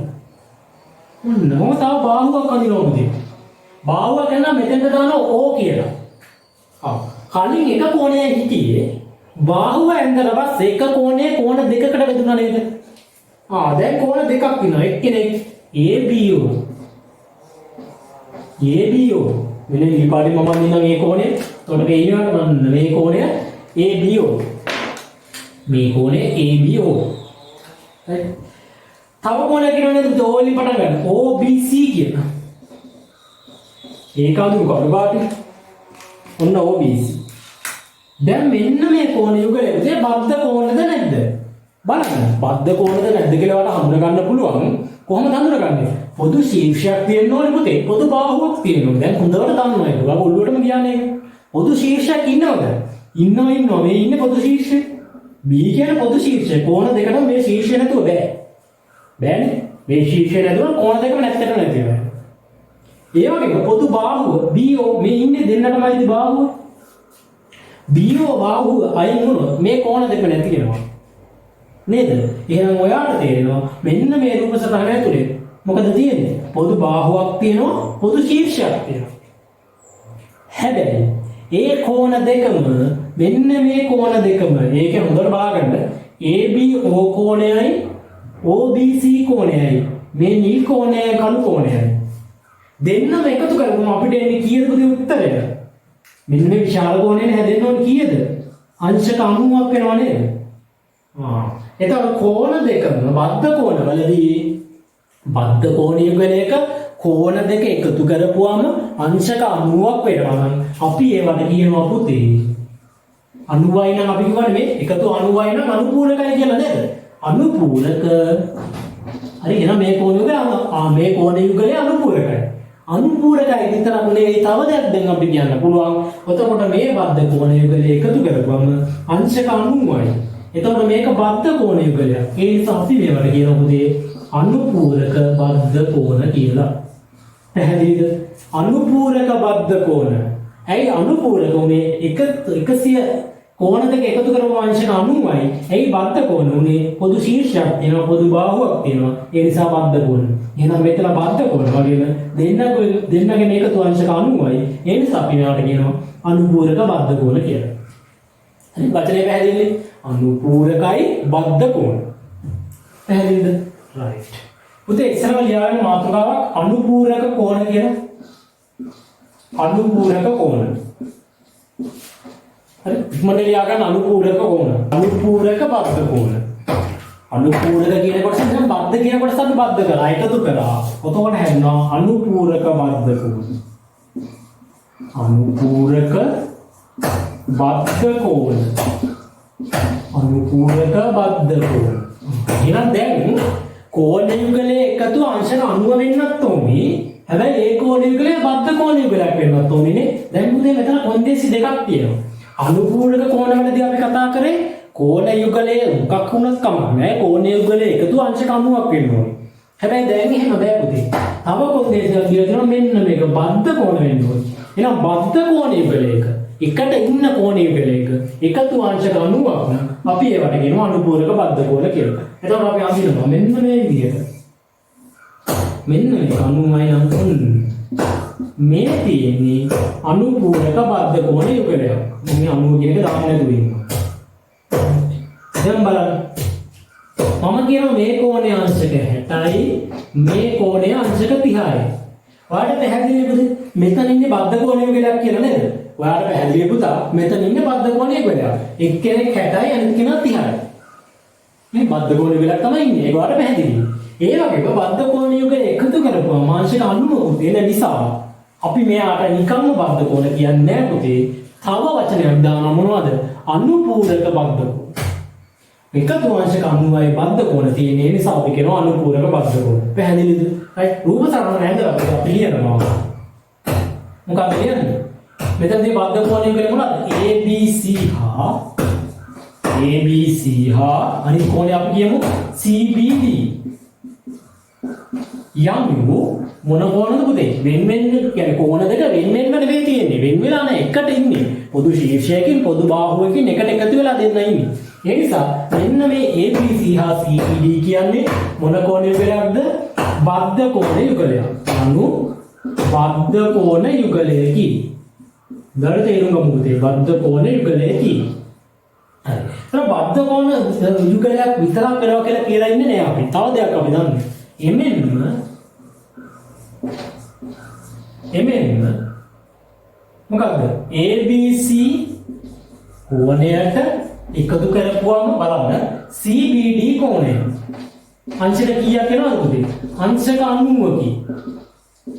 ඔන්න මම තව බාහුවක් අඳිනවා පුතේ. බාහුව ගන්න මෙතෙන්ට දානවා O කියලා. කලින් එක කෝණයක් හිටියේ බාහුව ඇන්දට පස්සේ එක කෝණය කෝණ දෙකකට බෙදුණා නේද? දැන් කෝණ දෙකක් ඉන්නවා. එක්කෙනෙක් ABO. මෙන්න මේ පාඩේ මම දෙනවා මේ කෝණය. එතකොට පේනවා මම මේ කෝණය ABO. මේ කෝණය ABO. හරි. තව කෝණයක් ඉන්නවනේ දෝලි පටන් ගන්න. OBC කියන. ඒක අඳුරු කවුරු බාටි? ඔන්න OBC. දැන් මෙන්න මේ කෝණ යුගලයේ බද්ධ කෝණද නැද්ද? බලන්න. බද්ධ කෝණද නැද්ද කියලා වට හඳුනා ගන්න පුළුවන්. කොහොමද හඳුනගන්නේ? පොදු ශීර්ෂයක් තියෙන්න ඕනේ පුතේ. පොදු බාහුවක් තියෙන්න ඕනේ. දැන් හොඳට දන්නවා ඒක. ඔයා ඔළුවටම කියන්නේ. පොදු ශීර්ෂයක් ඉන්නවද? ඉන්නවා. මේ ඉන්නේ පොදු ශීර්ෂය. B කියන්නේ පොදු ශීර්ෂය. කෝණ දෙකටම මේ ශීර්ෂය නැතුව බෑ. බෑනේ. මේ ශීර්ෂය නැතුව කෝණ දෙකම නැත්තට නැති වෙනවා. ඒ වගේම පොදු බාහුව BO මේ ඉන්නේ දෙන්නටමයි බාහුව. BO බාහුව අයින් වුණොත් මේ කෝණ දෙක නැති වෙනවා. නේද? එහෙනම් ඔයාලට තේරෙනවා මෙන්න මේ රූප සටහන ඇතුලේ මොකද තියෙන්නේ? පොදු බාහුවක් තියෙනවා, පොදු ශීර්ෂයක් තියෙනවා. හැබැයි ඒ කෝණ දෙකම මෙන්න මේ කෝණ දෙකම ඒක හොඳට බලගන්න. ABO කෝණයයි OBC කෝණයයි මේ නිල් කෝණයයි කළු කෝණයයි දෙන්නම එකතු කරගමු අපිට එන්නේ කීයද පුතේ උත්තරය? මෙන්න මේ විශාල කෝණයෙන් හැදෙන්න ඕන කීයද? අංශක 90ක් වෙනවා නේද? එතකොට කෝණ දෙකම බද්ධ කෝණවලදී බද්ධ කෝණ යුගලයක කෝණ දෙක එකතු කරපුවාම අංශක 90ක් වෙනවා නම් අපි ඒවට කියනවා පුතේ 90යි නම් අපි කියවනේ මේ එකතු 90යි නම් අනුපූරකයි කියලා නේද? අනුපූරක. හරි එහෙනම් මේ කෝණ යුගල මේ කෝණ යුගලේ අනුපූරකයි. අනුපූරකයි විතරක් නෙවෙයි තව දෙයක් දැන් අපි කියන්න පුළුවන්. එතකොට මේ බද්ධ කෝණ යුගලේ එකතු කරපුවම අංශක 90යි. එතකොට මේක බද්ධ කෝණ යුගලයක්. ඒ නිසා අපි මේවට කියනවා පුතේ අනුපූරක බද්ධ කෝණ කියලා. පැහැදිලිද? අනුපූරක බද්ධ කෝණ. ඇයි අනුපූරක උනේ? 100 කෝණ දෙක එකතු කරපුවම අංශක 90යි. ඇයි බද්ධ කෝණ උනේ? පොදු ශීර්ෂයක් තියෙනවා, පොදු බාහුවක් තියෙනවා. ඒ නිසා බද්ධ කෝණ. එහෙනම් මෙතන බද්ධ කෝණ වගේම දෙන්නගෙන එකතු අංශක 90යි. ඒ නිසා අපි මේවට කියනවා අනුපූරක බද්ධ කෝණ කියලා. හරි වචනේ පැහැදිලිද? අනුපූරකයි බද්ධ කෝණ. පැහැදිලිද? රයිට්. පුතේ ඉස්සරම ලියාගෙන මාතෘකාවක් අනුපූරක කෝණ කියලා. අනුපූරක කෝණ. හරි ඉක්මනට ලියාගන්න අනුපූරක කෝණ. අනුපූරක බද්ධ කෝණ. අනුපූරක කියන කොටස දැන් බද්ධ කියන කොටස අපි බද්ධ කරා එකතු කරා. ඔතකොට හැදෙනවා අනුපූරක බද්ධ කෝණ. අනුපූරක බද්ධ කෝණ. අනුපූරක බද්ධ කෝණ. එහෙනම් දැන් කෝණ යුගලයේ එකතු අංශක 90 වෙන්නත් ඕනේ. හැබැයි ඒ කෝණ යුගලයේ බද්ධ කෝණ යුගලයක් වෙන්නත් ඕනේ. දැන් මුදේ මෙතන කොන්දේසි දෙකක් තියෙනවා. අනුපූරක කෝණවලදී අපි කතා කරේ කෝණ යුගලයේ මොකක් වුණත් කමක් නැහැ. කෝණ යුගලයේ එකතු අංශක 90ක් වෙන්න ඕනේ. හැබැයි දැන් එහෙම බෑ පුතේ. තව කොන්දේසියක් කියලා තියෙනවා මෙන්න මේක බද්ධ කෝණ වෙන්න ඕනේ. එහෙනම් බද්ධ කෝණ යුගලයක එකට ඉන්න කෝණ යුගලයක එකතු අංශක 90ක් නම් අපි ඒවට කියනවා අනුපූරක බද්ධ කෝණ කියලා. එතකොට අපි අඳිනවා මෙන්න මේ විදිහට. මෙන්න මේ 90යි නම් මේ තියෙන්නේ අනුපූරක බද්ධ කෝණ යුගලයක්. මේ 90 කියන එක දාන්න නැතුව ඉන්නවා. දැන් බලන්න. මම කියනවා මේ කෝණයේ අංශක 60යි මේ කෝණයේ අංශක 30යි. ඔයාලට පැහැදිලිද? මෙතන ඉන්නේ බද්ධ කෝණ යුගලයක් කියලා නේද? ඔයාලට පැහැදිලි පුතා මෙතන ඉන්නේ බද්ධ කෝණ යුගලයක්. එක්කෙනෙක් 60යි අනිත් කෙනා 30යි. මේ බද්ධ කෝණ යුගලයක් තමයි ඉන්නේ. ඒක ඔයාලට පැහැදිලි. ඒ වගේම බද්ධ කෝණ යුගල එකතු කරපුවම අංශක 90 වෙන නිසා අපි මෙයාට නිකම්ම බද්ධ කෝණ කියන්නේ නැහැ පුතේ. තව වචනයක් දානවා මොනවද? අනුපූරක බද්ධ කෝණ. එකතු අංශක 90යි බද්ධ කෝණ තියෙන නිසා අපි කියනවා අනුපූරක බද්ධ කෝණ. පැහැදිලිද? රයිට්. රූප සටහන ඇඳලා අපි ලියනවා. මොකක්ද ලියන්නේ? මෙතනදී බද්ධ කෝණ යුගල මොනවද? ABC හා අනිත් කෝණය අපි කියමු CBD. යම් මොන කෝණද පුතේ? වෙන කියන්නේ කෝණ දෙක වෙන නෙවෙයි තියෙන්නේ. වෙන වෙලා නැහැ එකට ඉන්නේ. පොදු ශීර්ෂයකින් පොදු බාහුවකින් එකට එකතු වෙලා දෙන්න ඉන්නේ. ඒ නිසා මෙන්න මේ ABC හා CBD කියන්නේ මොන කෝණ යුගලයක්ද? බද්ධ කෝණ යුගලයක්. බද්ධ කෝණ යුගලයකි. දර තේරුම් ගමු පුතේ. බද්ධ කෝණ යුගලයකි. බද්ධ කෝණ යුගලයක් විතරක් වෙනවා කියලා ඉන්නේ නෑ අපි. තව දෙයක් අපි දන්නේ. එමෙන්න මොකක්ද? ABC කෝණයට එකතු කරපුවම බලන්න CBD කෝණය. අංශක කීයක් වෙනවද පුතේ? අංශක 90කි.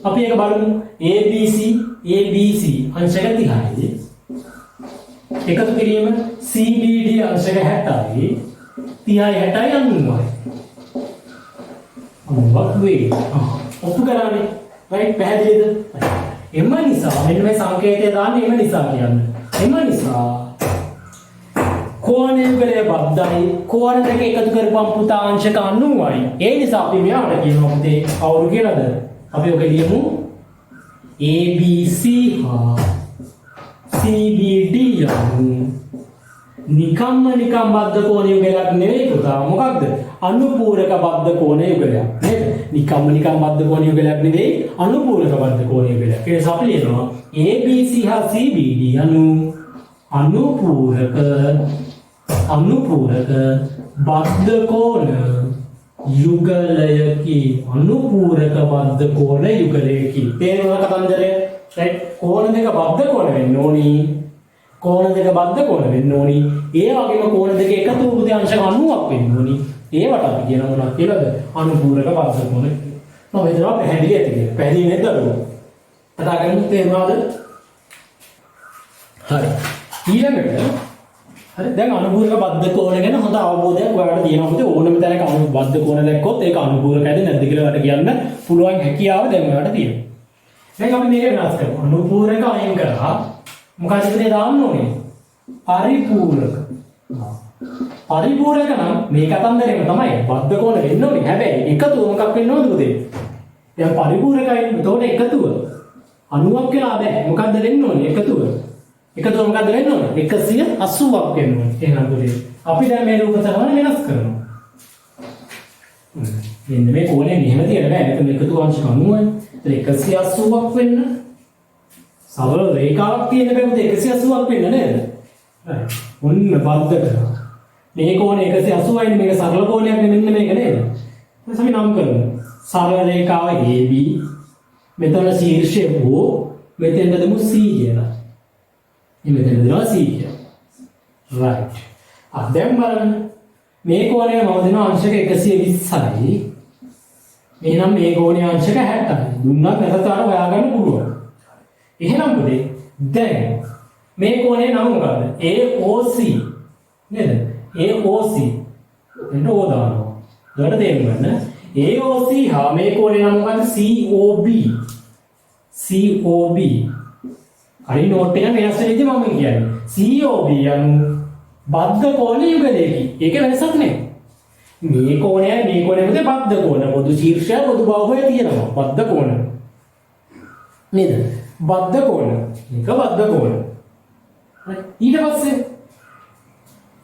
අපි ඒක බලමු. ABC අංශක 30යි. එකතු කිරීම CBD අංශක 60යි. 30යි 60යි 90යි. මොකක්ද වෙන්නේ? ඔප්පු කරන්නේ. රයිට් පැහැදිලිද? එම නිසා මෙන්න මේ සංකේතය දාන්නේ එම නිසා කියන්නේ. එම නිසා කෝණ යුගලය බද්ධයි කෝණ දෙක එකතු කරපුවම පුතා අංශක 90යි. ඒ නිසා අපි මෙයාට කියනවා පුතේ කවුරු කියලාද? අපි ඔක ලියමු ABC හා CBD යනු නිකම් බද්ධ කෝණ යුගලයක් නෙවෙයි පුතා. මොකක්ද? අනුපූරක බද්ධ කෝණ යුගලයක් නේද? නිකම් බද්ධ කෝණ යුගලයක් නෙවෙයි අනුපූරක බද්ධ කෝණ යුගලයක්. ඒ නිසා අපි ලියනවා ABC හා CBD යනු අනුපූරක බද්ධ කෝණ යුගලයකි. අනුපූරක බද්ධ කෝණ යුගලයකි. තේරුණා කතන්දරය? රයිට්. කෝණ දෙක බද්ධ කෝණ වෙන්න ඕනි. ඒ වගේම කෝණ දෙක එකතු වූ අංශක 90ක් වෙන්න ඕනි. ඒවට අපි කියන මොනවද කියලාද? අනුපූරක බද්ධ කෝණ. මම හිතනවා පැහැදිලි ඇති කියලා. පැහැදිලි නැද්ද අර? කතා කරන්නේ තේරුණාද? හරි. ඊළඟට හරි දැන් අනුපූරක බද්ධ කෝණ ගැන හොඳ අවබෝධයක් ඔයාලට තියෙනවා. මොකද ඕනම තැනක බද්ධ කෝණ දැක්කොත් ඒක අනුපූරකයිද නැද්ද කියලා ඔයාලට කියන්න පුළුවන් හැකියාව දැන් ඔයාලට තියෙනවා. දැන් අපි මේක වෙනස් කරමු. අනුපූරක අයින් කරලා මොකද ඉතින් දාන්න ඕනේ? පරිපූරක. පරිපූරක නම් මේ කතන්දරේම තමයි බද්ධ කෝණ වෙන්න ඕනේ. හැබැයි එකතුව මොකක් වෙන්න ඕනද පුතේ? දැන් පරිපූරකයි එතකොට එකතුව 90ක් වෙලා බෑ. මොකද්ද වෙන්න ඕනේ එකතුව? එකතුව මොකද්ද වෙන්න ඕනේ? 180ක් වෙන්න ඕනේ. එහෙනම් පුතේ අපි දැන් මේ රූප සමන වෙනස් කරනවා. මෙන්න මේ කෝණය මෙහෙම තියන්න බෑ. මෙතන එකතුව අංශක 90යි. ඒත් 180ක් වෙන්න සරල රේඛාවක් තියෙන බෑමද 180ක් වෙන්න නේද? ඔන්න බද්ධ කරනවා. මේ කෝණය 180යිනේ මේක සරල කෝණයක් මෙන්න මේක නේද? ඊට අපි නම් කරමු. සරල රේඛාව AB මෙතන ශීර්ෂය O මෙතෙන් දෙමු C කියලා. මෙතන දෙනවා C කියලා. right. දැන් බලන්න මේ කෝණය මම දෙනවා අංශක 120යි. එහෙනම් මේ කෝණය අංශක 60යි. දුන්නත් නැතත් හොයාගන්න පුළුවන්. එහෙනම් පුතේ දැන් මේ කෝණේ නම මොකද්ද? AOC නේද? AOC එන්න ඕදානවා. දෙකට තේරුම් ගන්න. AOC හා මේ කෝණේ නම මොකද්ද? COB. COB. හරි නෝට් එක වෙනස් වෙන්නේ මම කියන්නේ. COB යනු බද්ධ කෝණ යුගලයකි. ඒක වෙනසක් නෙමෙයි. මේ කෝණයයි පුතේ බද්ධ කෝණ. පොදු ශීර්ෂය පොදු බාහුවය තියෙනවා. බද්ධ කෝණ. නේද? බද්ධ කෝණ. එක බද්ධ කෝණ. ඊට පස්සේ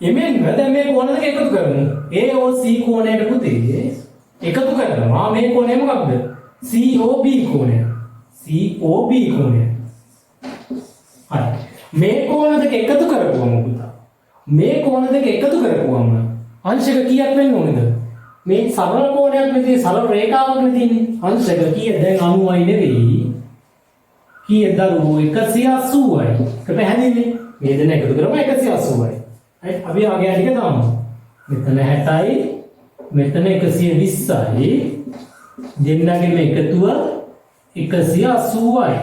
එමෙන්න දැන් මේ කෝණ දෙක එකතු කරමු. AOC කෝණයට පුතේ එකතු කරනවා. මේ කෝණය මොකක්ද? COB කෝණය. COB කෝණය. හරි. මේ කෝණ දෙක එකතු කරපුවම පුතා. මේ කෝණ දෙක එකතු කරපුවම අංශක කීයක් වෙන්න ඕනේද? මේ සරල කෝණයක් නෙදී සරල රේඛාවක් නෙදීනේ. අංශක කීයද? දැන් 90යි නෙවෙයි. කීයද දරුවෝ 180යි. ඒක පැහැදිලිනේ. මේ දෙන එකතු කරම 180යි. හරි අපි ආගේ ටික දාමු. මෙතන 60යි මෙතන 120යි. දෙන්නගේ මේ එකතුව 180යි.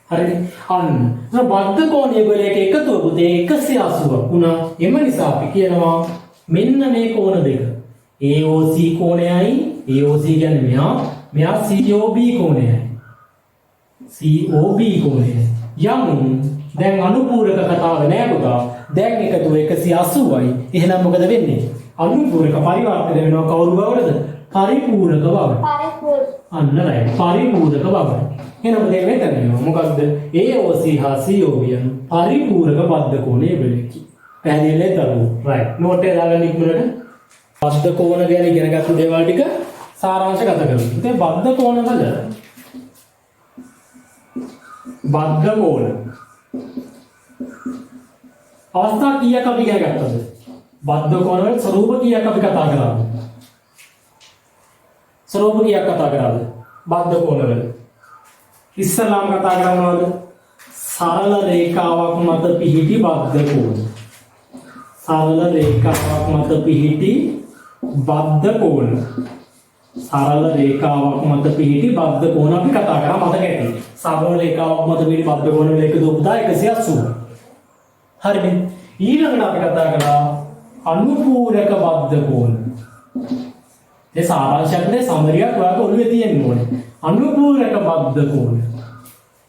හරිද? අන්න. බද්ධ කෝණ යුගලයක එකතුව පුතේ 180ක් වුණා. එම නිසා අපි කියනවා මෙන්න මේ කෝණ දෙක. AOC කෝණයයි AOC කියන්නේ මෙයා COB කෝණයයි. COB කෝණය. යමු දැන් අනුපූරක කතාව නෑ පුතා. දැන් එකතුව 180යි. එහෙනම් මොකද වෙන්නේ? අනුපූරක පරිවර්තනය වෙනවා කවුරු බවටද? පරිපූරක බවට. අන්න right. පරිපූරක බවට. එහෙනම් දැන් මෙතන මොකක්ද? AOC හා COB යන පරිපූරක බද්ධ කෝණය වෙලකි. පැහැදිලි නේද? right. නෝට් එක දාගන්න ඉක්මනට. බද්ධ කෝණ ගැන ඉගෙන ගත්ත දේවල් ටික සාරාංශගත කරමු. ඉතින් බද්ධ කෝණවල බද්ධ කෝණ අවස්ථා කීයක් අපි ඉගෙන ගත්තද? බද්ධ කෝණ වල ස්වරූප කීයක් අපි කතා කරාද? ස්වරූප කීයක් කතා කරාද? බද්ධ කෝණ වල ඉස්සලාම කතා කරනවද? සරල රේඛාවක් මත පිහිටි බද්ධ කෝණ. සරල රේඛාවක් මත පිහිටි බද්ධ කෝණ. සරල රේඛාවක් මත පිහිටි බද්ධ කෝණ අපි කතා කරා මතක ඇති. සරල රේඛාවක් මත පිහිටි බද්ධ කෝණ වල 1 2 180. හරිනේ. ඊළඟට අපි කතා කරා අනුපූරක බද්ධ කෝණ. ඒ සාරාංශයක්නේ සමරියක් ඔයාලට ඔළුවේ තියෙන්න ඕනේ. අනුපූරක බද්ධ කෝණ.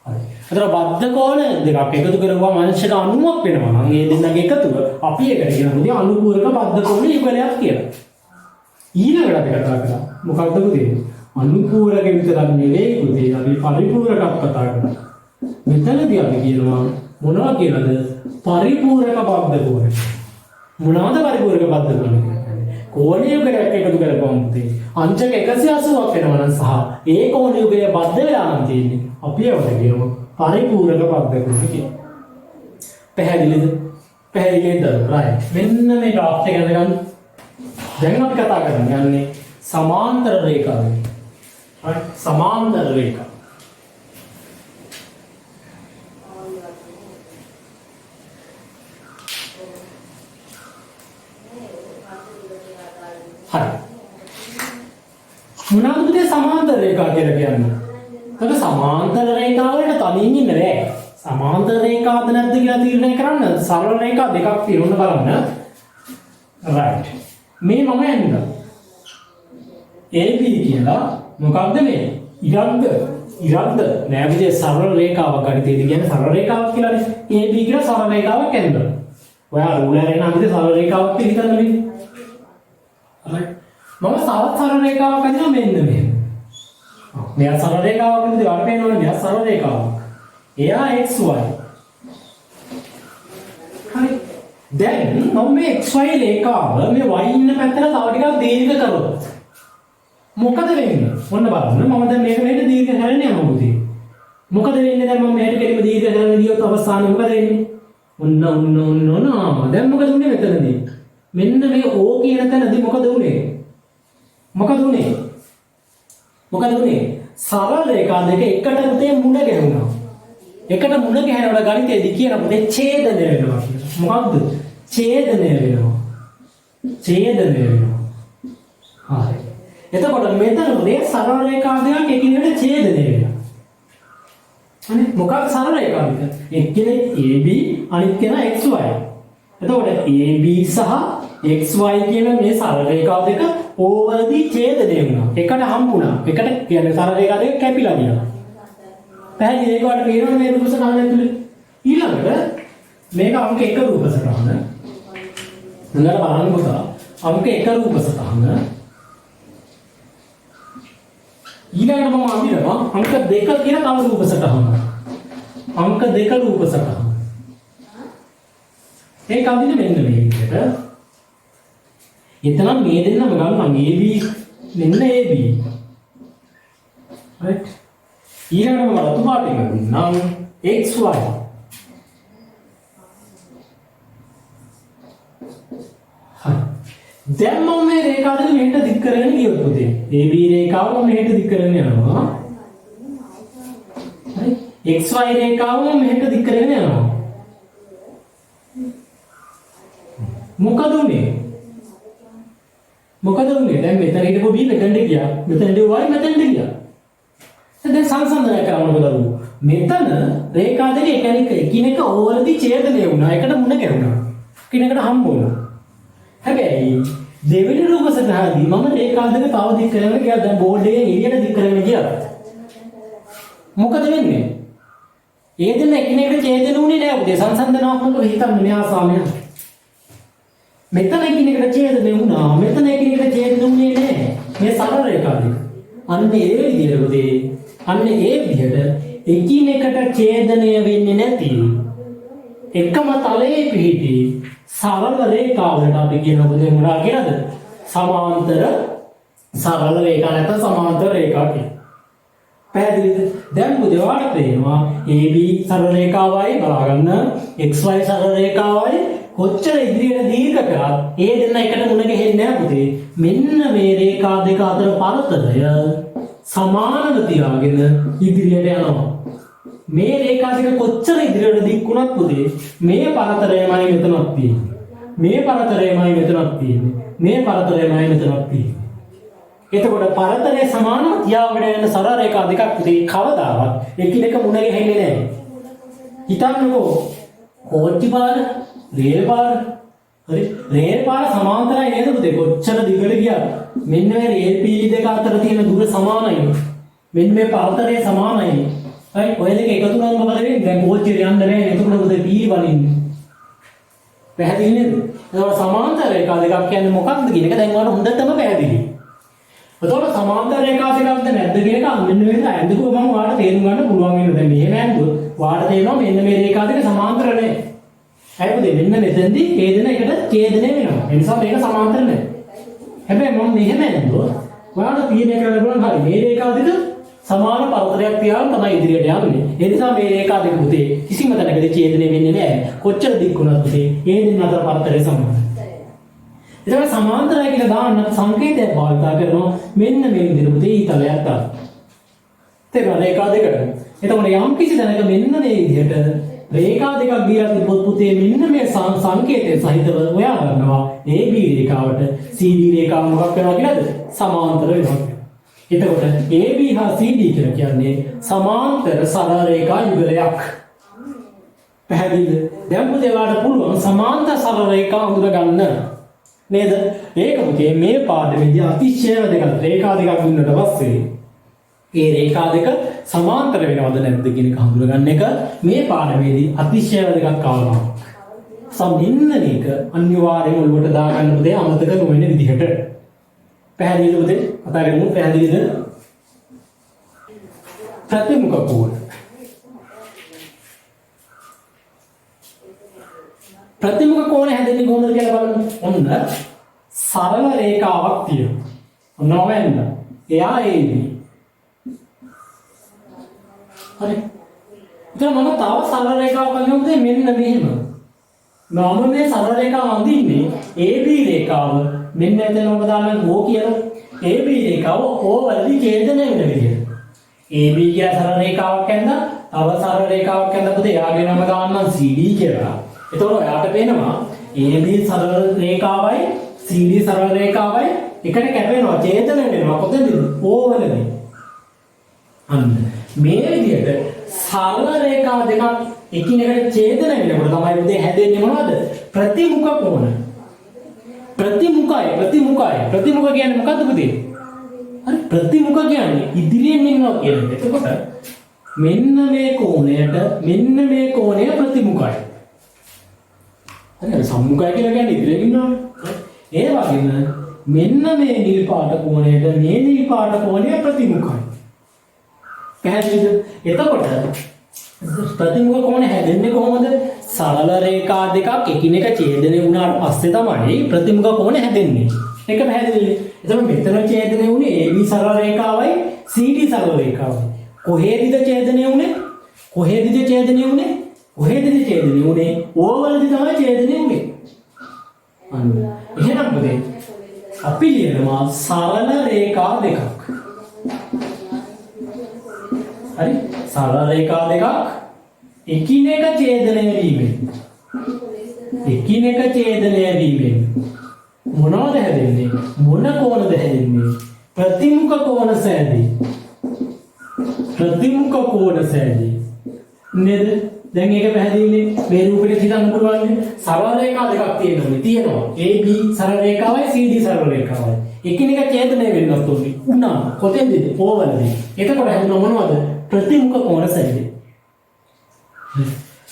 හරි. අතන බද්ධ කෝණ දෙකක් එකතු කරගුවම අංශක 90ක් වෙනවා නම් ඒ දෙන්නගේ එකතුව අපි එකට කියනවා අනුපූරක බද්ධ කෝණ යුගලයක් කියලා. ඊළඟට අපි කතා කරා මොකක්ද පුතේ? අනුපූරක විතරක් නෙවෙයි පුතේ අපි පරිපූරකක් කතා කරා. මෙතනදී අපි කියනවා මොනවා කියලාද? පරිපූරක බද්ධ කෝණ. මොනවාද පරිපූරක බද්ධ කෝණ කියන්නේ? කෝණ යුගලයක් එකතු කරපුවම පුතේ අංශක 180ක් වෙනවා නම් සහ ඒ කෝණ යුගය බද්ධ වෙලා නම් තියෙන්නේ අපි ඒවට කියනවා පරිපූරක බද්ධ කෝණ කියලා. පැහැදිලිද? පැහැදිලිද? right. මෙන්න මේ graph එක ගන්න. දැන් අපි කතා කරන්නේ සමාන්තර රේඛාව. right? සමාන්තර රේඛා. හරි. මොනවාද සමාන්තර රේඛා කියලා කියන්නේ? ඒක සමාන්තර රේඛාවකට තනියෙන් ඉන්න බෑ. සමාන්තර රේඛාවද නැද්ද කියලා තීරණය කරන්න සරල රේඛා දෙකක් තියෙනවා බලන්න. right. මේ මම යන්නේ AB කියලා මොකක්ද මේ? ඉරක්ද නෑ විදිහේ සරල රේඛාවක් ගණිතයේදී කියන්නේ සරල රේඛාවක් කියලානේ. AB කියලා සරල රේඛාවක් ඇඳලා. ඔයා රූලර් එක නම් විදිහේ සරල රේඛාවක් පිළිගන්න මේ. right. මම සරල රේඛාවක් අදිනවා මෙන්න මෙහෙම. මෙයා සරල රේඛාවක් නෙවෙයි ඔයාලට පේනවනේ මෙයා සරල රේඛාවක්. එයා XY. හරි. දැන් මම මේ XY රේඛාව මේ y ඉන්න පැත්තට තව ටිකක් දීර්ඝ කරොත් මොකද වෙන්නේ? ඔන්න බලන්න මම දැන් මේක මෙහෙට දීර්ඝ කරන්න යනවා පුතේ. මොකද වෙන්නේ දැන් මම මෙහෙට කෙලිම දීර්ඝ කරන්න ගියොත් අවසානයේ මොකද වෙන්නේ? ඔන්න දැන් මොකද උනේ මෙතනදී? මෙන්න මේ O කියන තැනදී මොකද උනේ? සරල රේඛා දෙක එකට පුතේ මුණ ගැහුණා. එකට මුණ ගැහෙනකොට ගණිතයේදී කියන පුතේ ඡේදනය වෙනවා කියලා. මොකක්ද? ඡේදනය වෙනවා. හරි. එතකොට මෙතන මේ සරල රේඛා දෙකක් එකිනෙකට ඡේදනය වෙනවා. අනේ මොකක්ද සරල රේඛා දෙක? එක්කෙනෙක් AB අනිත් කෙනා XY. එතකොට AB සහ XY කියන මේ සරල රේඛා දෙක ඕවර්දී ඡේදනය වෙනවා. එකට හම්බුණා. එකට කියන්නේ සරල රේඛා දෙක කැපිලා ගියා. පැහැදිලි ඒකට පේනවනේ මේ රූප සටහන ඇතුලේ. ඊළඟට මේක අංක 1 රූප සටහන. හොඳට බලන්න පුතා. අංක 1 රූප සටහන. ඊළඟට මම අඳිනවා අංක 2 කියන තව රූප සටහන. අංක 2 රූප සටහන. ඒක අඳින්න මෙන්න මේ විදිහට. එතන මේ දෙන්නම ගන්නම් AB මෙන්න AB. right. ඊළඟට මම රතු පාටින් අඳින්නම් XY. දැන් මම මේ රේඛාව දෙක මෙහෙට දික් කරගෙන ගියොත් පුතේ AB රේඛාව මම මෙහෙට දික් කරගෙන යනවා. හරි. XY රේඛාව මම මෙහෙට දික් කරගෙන යනවා. මොකද උනේ? දැන් මෙතන හිටපු B මෙතනට ගියා. මෙතන හිටපු Y මෙතනට ගියා. දැන් සංසන්දනය කරන්න මොකද? මෙතන රේඛා දෙක එකිනෙක ඕවර්දී ඡේදනය වුණා. එකට මුණ ගැහුණා. එකිනෙකට හම්බ වුණා. හැබැයි දෙවෙනි රූප සටහනදී මම රේඛා දෙක තව දික් කරගෙන ගියා. දැන් බෝඩ් එකේ එළියට දික් කරගෙන ගියා. මොකද වෙන්නේ? ඒ දෙන්න එකිනෙකට ඡේදන උනේ නෑ පුතේ. සංසන්දනාත්මකව හිතන්න මෙහා සාමය. මෙතන එකිනෙකට ඡේදනය වුණා. මෙතන එකිනෙකට ඡේදන උනේ නෑ. මේ සරල රේඛා දෙක. අන්න ඒ විදිහට පුතේ. අන්න ඒ විදිහට එකිනෙකට ඡේදනය වෙන්නේ නැති එකම තලයේ පිහිටි සරල රේඛාවකට අපි කියන පුතේ මොනවා කියලාද? සමාන්තර සරල රේඛා නැත්නම් සමාන්තර රේඛා කියලා. පැහැදිලිද? දැන් පුතේ ඔයාලට පේනවා AB සරල රේඛාවයි බලාගන්න XY සරල රේඛාවයි කොච්චර ඉදිරියට දීර්ඝ කරත් ඒ දෙන්න එකට මුණ ගැහෙන්නේ නැහැ පුතේ. මෙන්න මේ රේඛා දෙක අතර පරතරය සමානව තියාගෙන ඉදිරියට යනවා. මේ රේඛා දෙක කොච්චර ඉදිරියට දික් වුණත් පුතේ මේ පරතරයමයි මෙතනක් තියෙන්නේ. මේ පරතරයමයි මෙතනක් තියෙන්නේ. මේ පරතරයමයි මෙතනක් තියෙන්නේ. එතකොට පරතරය සමානව තියාගෙන යන සරල රේඛා දෙකක් පුතේ කවදාවත් එකිනෙක මුණ ගැහෙන්නේ නැහැ. හිතන්නකෝ කෝච්චි පාර, රේල් පාර. හරි. රේල් පාර සමාන්තරයි නේද පුතේ? කොච්චර දිගට ගියත් මෙන්න මේ රේල් පීලි දෙක අතර තියෙන දුර සමානයි. මෙන්න මේ පරතරය සමානයි. හරි. ඔය දෙක එකතු වුණාම මොකද වෙන්නේ? දැන් කෝච්චියට යන්න බැහැ. එතකොට පුතේ පීලි වලින්නේ. පැහැදිලි නේද? ඒතකොට සමාන්තර රේඛා දෙකක් කියන්නේ මොකක්ද කියන එක දැන් ඔයාලට හොඳටම පැහැදිලි. එතකොට සමාන්තර රේඛා දෙකක්ද නැද්ද කියන එක මෙන්න මෙහෙම ඇඳුව මම ඔයාලට තේරුම් ගන්න පුළුවන් වෙනවා. දැන් මෙහෙම ඇඳුව ඔයාලට තේරෙනවා මෙන්න මේ රේඛා දෙක සමාන්තර නැහැ. හරිද? මෙන්න මෙතෙන්දී ඡේදන එකට ඡේදනය වෙනවා. ඒ නිසා මේක සමාන්තර නැහැ. හැබැයි මම මෙහෙම ඇඳුව ඔයාලට තීරණය කරන්න පුළුවන් හරි මේ රේඛා දෙක සමාන පරතරයක් තියාගෙන තමයි ඉදිරියට යන්නේ. ඒ නිසා මේ රේඛා දෙක පුතේ කිසිම තැනකදී ඡේදනය වෙන්නේ නැහැ. කොච්චර දික් වුණත් පුතේ ඒ දෙන්න අතර පරතරය සමානයි. ඒකට සමාන්තරය කියලා දාන්න සංකේතයක් භාවිත කරනවා මෙන්න මේ විදිහට පුතේ ඊතලයක් ගන්න. තේරුණා රේඛා දෙකට. එතකොට යම් කිසි තැනක මෙන්න මේ විදිහට රේඛා දෙකක් දීලා තිබ්බොත් පුතේ මෙන්න මේ සංකේතය සහිතව හොයා ගන්නවා AB රේඛාවට CD රේඛාව මොකක් වෙනවා කියලාද? සමාන්තර වෙනවා. එතකොට AB හා CD කියලා කියන්නේ සමාන්තර සරල රේඛා යුගලයක්. පැහැදිලිද? දැන් පුතේ ඔයාලට පුළුවන් සමාන්තර සරල රේඛා හඳුනා ගන්න. නේද? ඒක පුතේ මේ පාඩමේදී අතිශය වැදගත් රේඛා දෙකක් දුන්නට පස්සේ ඒ රේඛා දෙක සමාන්තර වෙනවද නැද්ද කියන එක හඳුනගන්න එක මේ පාඩමේදී අතිශය වැදගත් කාරණාවක්. සම්මින්න මේක අනිවාර්යයෙන්ම ඔළුවට දාගන්න පුතේ අමතක නොවෙන විදිහට. පැහැදිලිද පුතේ? කතා කරමු පැහැදිලිද? ප්‍රතිමුඛ කෝණ. ප්‍රතිමුඛ කෝණ හැදෙන්නේ කොහොමද කියලා බලමු. ඔන්න සරල රේඛාවක් තියෙනවා. ඔන්න ඔවෙන්න. එයා AB. හරි. ඉතින් මම තව සරල රේඛාවක් අඳිනොත් මෙන්න මෙහෙම. මම මේ සරල රේඛාව අඳින්නේ AB රේඛාව. මෙන්න එතන ඔබ දාන්න O කියලා. AB රේඛාව O වලදී ඡේදනය වෙන විදිහට. AB කියන සරල රේඛාවක් ඇඳ තව සරල රේඛාවක් ඇඳ පුතේ එයාගේ නම දාන්නම් CD කියලා. එතකොට ඔයාට පේනවා AB සරල රේඛාවයි CD සරල රේඛාවයි එකට කැපෙනවා ඡේදනය වෙනවා කොතනද? O වලදී. අන්න මේ විදිහට සරල රේඛා දෙකක් එකිනෙකට ඡේදනය වෙනකොට තමයි පුතේ හැදෙන්නේ මොනවද? ප්‍රතිමුඛ කෝණ. ප්‍රතිමුඛ කියන්නේ මොකද්ද පුතේ? හරි ප්‍රතිමුඛ කියන්නේ ඉදිරියෙන් ඉන්නවා කියන්නේ. එතකොට මෙන්න මේ කෝණයට මෙන්න මේ කෝණය ප්‍රතිමුඛයි. හරි සම්මුඛය කියලා කියන්නේ ඉදිරියෙන් ඉන්නවනේ. ඒ වගේම මෙන්න මේ නිල් පාට කෝණයට මේ නිල් පාට කෝණය ප්‍රතිමුඛයි. පැහැදිලිද? එතකොට ප්‍රතිමුඛ කෝණ හැදෙන්නේ කොහොමද? සරල රේඛා දෙකක් එකිනෙක ඡේදනය වුණාට පස්සේ තමයි ප්‍රතිමුඛ කෝණ හැදෙන්නේ. ඒක පැහැදිලිද? එතකොට මෙතන ඡේදනය වුණේ AB සරල රේඛාවයි CD සරල රේඛාවයි. කොහේදද ඡේදනය වුණේ? O වලදී තමයි ඡේදනය වුණේ. අන්න එහෙනම් පුතේ අපි ලියනවා සරල රේඛා දෙකක්. හරි සරල රේඛා දෙකක් එකිනෙක ඡේදනය වීමෙන් මොනවද හැදෙන්නේ? මොන කෝණද හැදෙන්නේ? ප්‍රතිමුඛ කෝණ සෑදී. නේද? දැන් මේක පැහැදිලිනේ. මේ රූපෙට හිතන්න පුළුවන් සරල රේඛා දෙකක් තියෙනවා. AB සරල රේඛාවයි CD සරල රේඛාවයි. එකිනෙක ඡේදනය වෙන්නත් ඕනේ. උනා කොතෙන්ද? O වලදී. එතකොට හැදෙන මොනවද? ප්‍රතිමුඛ කෝණ සෑදී.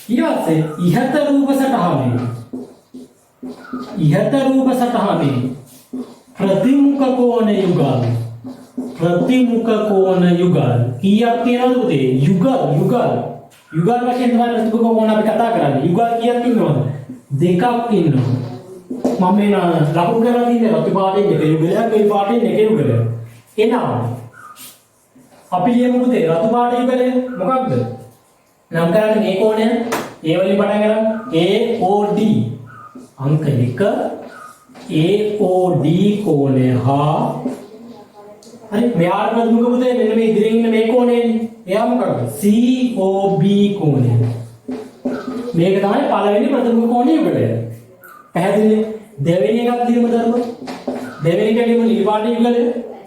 ඊළඟට ඉහත රූප සටහනේ ප්‍රතිමුඛ කෝණ යුගල් කීයක් තියෙනවද පුතේ? යුගල් වශයෙන් තමයි ප්‍රතිමුඛ කෝණ අපි කතා කරන්නේ. යුගල් කීයක් ඉන්නවද? දෙකක් ඉන්නවා. මම මේ ලකුණු කරලා තියෙන්නේ රතු පාටෙන් එක යුගලයක්, මේ පාටෙන් එක යුගලයක්. එනවා අපි ලියමු පුතේ රතු පාට යුගලය මොකක්ද? නම් කරන්නේ මේ කෝණය A වලින් පටන් ගන්න AOD අංක 1 AOD කෝණය හා හරි මෙයාට මොකද පුතේ මෙන්න මේ ඉදිරියෙන් ඉන්න මේ කෝණයනේ. එයා මොකක්ද? COB කෝණය. මේක තමයි පළවෙනි ප්‍රතිමුඛ කෝණය උඩට. පැහැදිලිද? දෙවෙනි එකක් දිනමු දරුවෝ. දෙවෙනි කැඩීම නිර්වාණය යුගල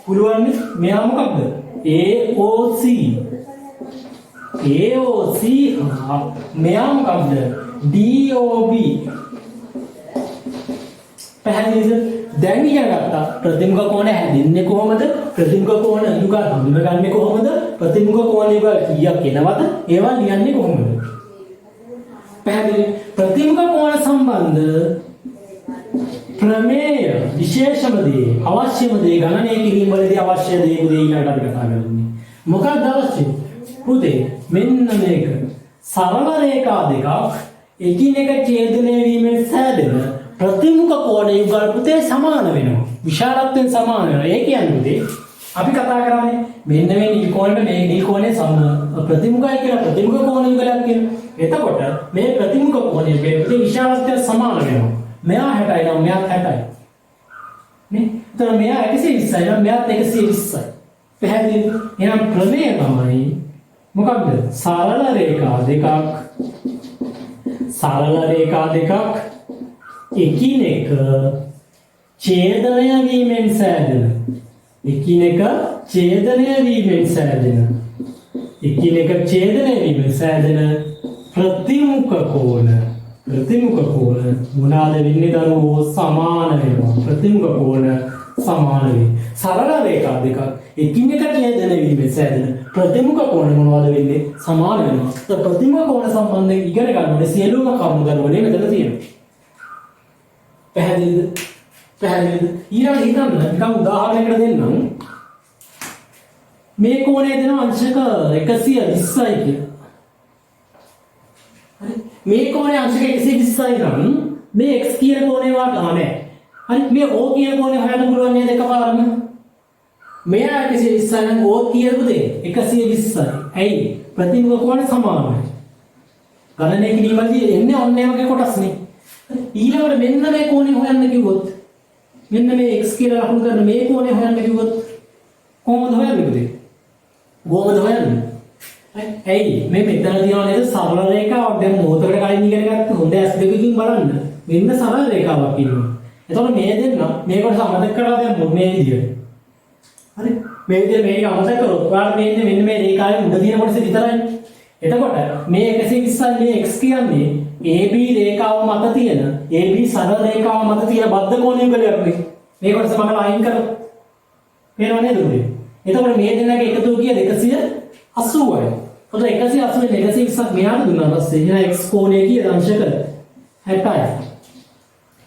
පුළුවන් නේ. මෙයා මොකක්ද? AOC. AOC මෙයා මොකක්ද? DOB. පැහැදිලිද? දැන් ඉගෙන ගත්තා ප්‍රතිමුඛ කෝණ හැදින්නේ කොහොමද? ප්‍රතිමුඛ කෝණ යුගල් හඳුනගන්නේ කොහොමද? ප්‍රතිමුඛ කෝණ යුගල් කීයක් එනවද? ඒවා ලියන්නේ කොහොමද? පැහැදිලි? ප්‍රතිමුඛ කෝණ සම්බන්ධ ප්‍රමේය විශේෂම දේ අවශ්‍යම දේ ගණනය කිරීම වලදී අවශ්‍ය දේ ඊළඟට අපි කතා කරන්නේ. මොකක්ද අවශ්‍ය? පුතේ මෙන්න මේක සරල රේඛා දෙකක් එකිනෙක ඡේදනය වීමෙන් සෑදෙන ප්‍රතිමුඛ කෝණ යුගල් පුතේ සමාන වෙනවා. විශාලත්වයෙන් සමාන වෙනවා. ඒ කියන්නේ පුතේ අපි කතා කරන්නේ මෙන්න මේ නිල් කෝණයට මේ නිල් කෝණය ප්‍රතිමුඛයි කියලා ප්‍රතිමුඛ කෝණ යුගලයක් කියනවා. එතකොට මේ ප්‍රතිමුඛ කෝණ යුගයේ පුතේ විශාලත්වය සමාන වෙනවා. මෙයා 60යි නම් මෙයාත් 60යි. නේ? එතන මෙයා 120යි නම් මෙයාත් 120යි. පැහැදිලිද? එහෙනම් ප්‍රමේය තමයි මොකක්ද? සරල රේඛා දෙකක් එකිනෙක ඡේදනය වීමෙන් සෑදෙන ප්‍රතිමුඛ කෝණ මොනවාද වෙන්නේ දරුවෝ? සමාන වෙනවා. ප්‍රතිමුඛ කෝණ සමාන වෙයි. සරල රේඛා දෙකක් එකිනෙක ඡේදනය වීමෙන් සෑදෙන ප්‍රතිමුඛ කෝණ මොනවාද වෙන්නේ? සමාන වෙනවා. ඒ ප්‍රතිමුඛ කෝණ සම්බන්ධයෙන් ඉගෙන ගන්න ඕනේ සියලුම කරුණු දරුවනේ මෙතන තියෙනවා. පැහැදිලිද? ඊළඟ හිතන්න නිකන් උදාහරණයකට දෙන්නම්. මේ කෝණය දෙනවා අංශක 120යි කියලා. හරි. මේ කෝණය අංශක 120යි නම් මේ x කියන කෝණය වාට නැහැ. හරි. මේ o කියන කෝණය හොයන්න පුළුවන් නේද එකපාරම? මෙයා 120යි නම් o කියන පුතේ 120යි. ඇයි? ප්‍රතිමුඛ කෝණ සමානයි. ගණනය කිරීමේදී එන්නේ ඔන්න ඒ වගේ කොටස්නේ. ඊළඟට මෙන්න මේ කෝණය හොයන්න කිව්වොත් මෙන්න මේ x කියලා ලකුණු කරන මේ කෝණය හොයන්න කිව්වොත් කොහොමද හොයන්නේ පුතේ? කොහොමද හොයන්නේ? ඇයි මේ මෙතන තියනවා නේද සරල රේඛාවක්. දැන් මොහොතකට කලින් ඉගෙන ගත්ත හොඳ S දෙකකින් බලන්න මෙන්න සරල රේඛාවක් ඉන්නවා. එතකොට මේ දෙන්න මේ කොටස අමතක කරලා දැන් මේ විදියට. හරි. මේ විදියට මේක අමතක කරොත් ඔයාලට මේන්නේ මෙන්න මේ රේඛාවේ උඩ තියෙන කොටස විතරයි. එතකොට මේ 120 මේ x කියන්නේ AB රේඛාව මත තියෙන AB සරල රේඛාව මත තියෙන බද්ධ කෝණ යුගලයක් නේ. මේ කොටස මම අයින් කරලා පේනව නේද උදේ? එතකොට මේ දෙන්නගේ එකතුව කීයද? 180යි. එතකොට 180 120ක් මෙයාට දුන්නා පස්සේ එහෙනම් x කෝණය කීයද? අංශක 60යි.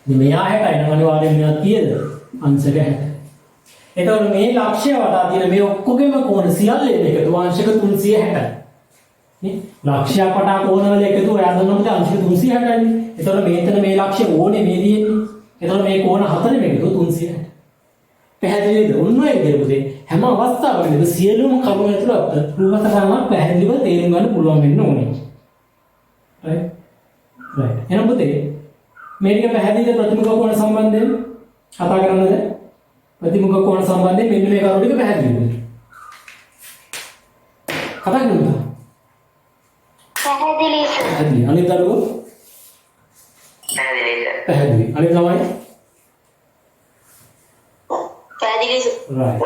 ඉතින් මෙයා 60යි නම් අනිවාර්යෙන් මෙයා කීයද? අංශක 60. එතකොට මේ ලක්ෂ්‍ය වටා තියෙන මේ ඔක්කොගෙම කෝණ සියල්ලේ එකතුව අංශක 360යි. නේ ලක්ෂ්‍යයක් වටා කෝණවල එකතු ඔයා දන්නවද අංශක 360යි. එතකොට මේතන මේ ලක්ෂ්‍ය ඕනේ මේ දින්නේ. එතකොට මේ කෝණ හතරෙම එකතු 360. පැහැදිලිද? ඔන්න ඔය විදිහට පුතේ හැම අවස්ථාවකදීම සියලුම කරුණු ඇතුළත් රූපතරංගයක් පැහැදිලිව තේරුම් ගන්න පුළුවන් වෙන්න ඕනේ. right එහෙනම් පුතේ මේ ටික පැහැදිලිද ප්‍රතිමුඛ කෝණ සම්බන්ධයෙන් කතා කරන්නද? ප්‍රතිමුඛ කෝණ සම්බන්ධයෙන් මෙන්න මේ කරුණු ටික පැහැදිලිද? කතා කරමුද? පැහැදිලි. අනිත් දරුවෝ පැහැදිලි. අනිත් ළමයි පැහැදිලි. right.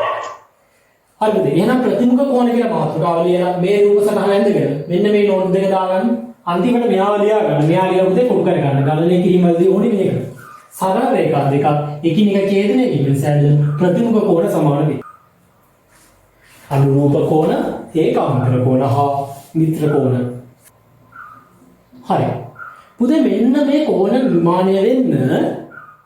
හරිද? එහෙනම් ප්‍රතිමුඛ කෝණ කියලා මාතෘකාව ලියලා මේ රූප සටහන ඇඳගෙන මෙන්න මේ නෝට් දෙක දාගන්න. අන්තිමට මෙයාව ලියා ගන්න. මෙයා ලියලා පුතේ පොඩු කර ගන්න. ගණනය කිරීමේදී ඕනේ මේක. සරල රේඛා දෙකක් එකිනෙක ඡේදනය වීමෙන් සෑදෙන ප්‍රතිමුඛ කෝණ සමාන වේ. අනුරූප කෝණ, ඒකාන්තර කෝණ හා මිත්‍ර කෝණ. හරි. පුතේ මෙන්න මේ කෝණ නිර්මාණය වෙන්න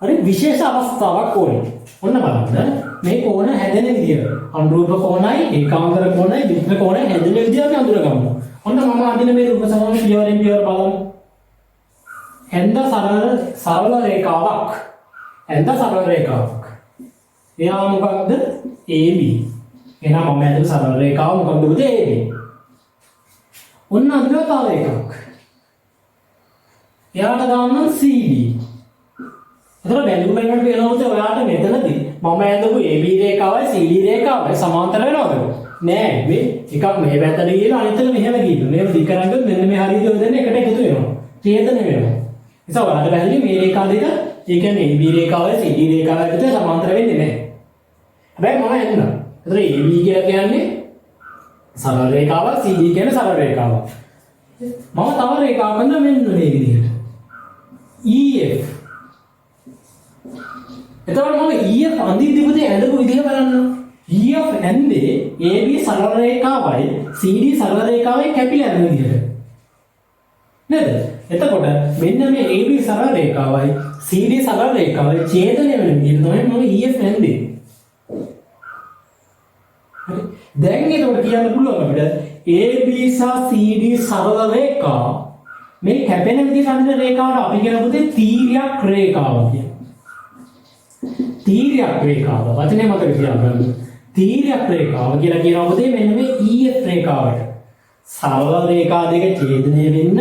හරි විශේෂ අවස්ථාවක් ඕනේ. ඔන්න බලන්න මේ කෝණ හැදෙන විදිය. අනුරූප කෝණයි, ඒකාන්තර කෝණයි, මිත්‍ර කෝණයි හැදෙන විදිය අපි අඳුරගමු. ඔන්න මම අදින මේ රූප සමග පියවරෙන් පියවර බලමු. හැන්ද සරල රේඛාවක්. එයා මොකක්ද? AB. එහෙනම් මම ඇතුළේ සරල රේඛාව මොකක්ද පුතේ? AB. ඔන්න අදිනවා තව එකක්. එයාට දාන්න CD. එතකොට බැලුම් බැලමට පේනවද ඔයාලට මෙතනදී මම ඇඳපු AB රේඛාවයි CD රේඛාවයි සමාන්තර වෙනවද? නෑ. මේ එකක් මේ පැත්තට ගිහලා අනිත් එක මෙහෙම ගිහින්. මේක දික් කරන්නේ මෙන්න මේ හරියට ඔය දෙන්න එකට එකතු වෙනවා. ඡේදනය වෙනවා. නිසා ඔයාලට බැලුවේ මේ රේඛා දෙක ඒ කියන්නේ AB රේඛාවයි CD රේඛාවයි අතර සමාන්තර වෙන්නේ නෑ. හැබැයි මම එන්න. ඒතර AB කියලා කියන්නේ සරල රේඛාවක්, CD කියන්නේ සරල රේඛාවක්. මම තව රේඛාවක් ගන්න මෙන්න මේ විදිහට. EF. එතකොට මම EF අඳිද්දි පුතේ ඇඳපු විදිහ බලන්න. EF ඇඳේ AB සරල රේඛාවයි CD සරල රේඛාවයි කැපිලා යන විදිහට. නේද? එතකොට මෙන්න මේ AB සරල රේඛාවයි CD සරල රේඛාවයි ඡේදනය වෙන විදිහට තමයි මම EF ඇඳේ. හරි. දැන් එතකොට කියන්න පුළුවන් අපිට AB සහ CD සරල රේඛා මේ කැපෙන විදිහට අඳින රේඛාවට අපි කියන පුතේ තීර්යක් රේඛාව කියලා. තීර්යක් රේඛාව වචනේ මතක තියාගන්න. තීර්යක් රේඛාව කියලා කියනවා පුතේ මෙන්න මේ EF රේඛාවට. සරල රේඛා දෙක ඡේදනය වෙන්න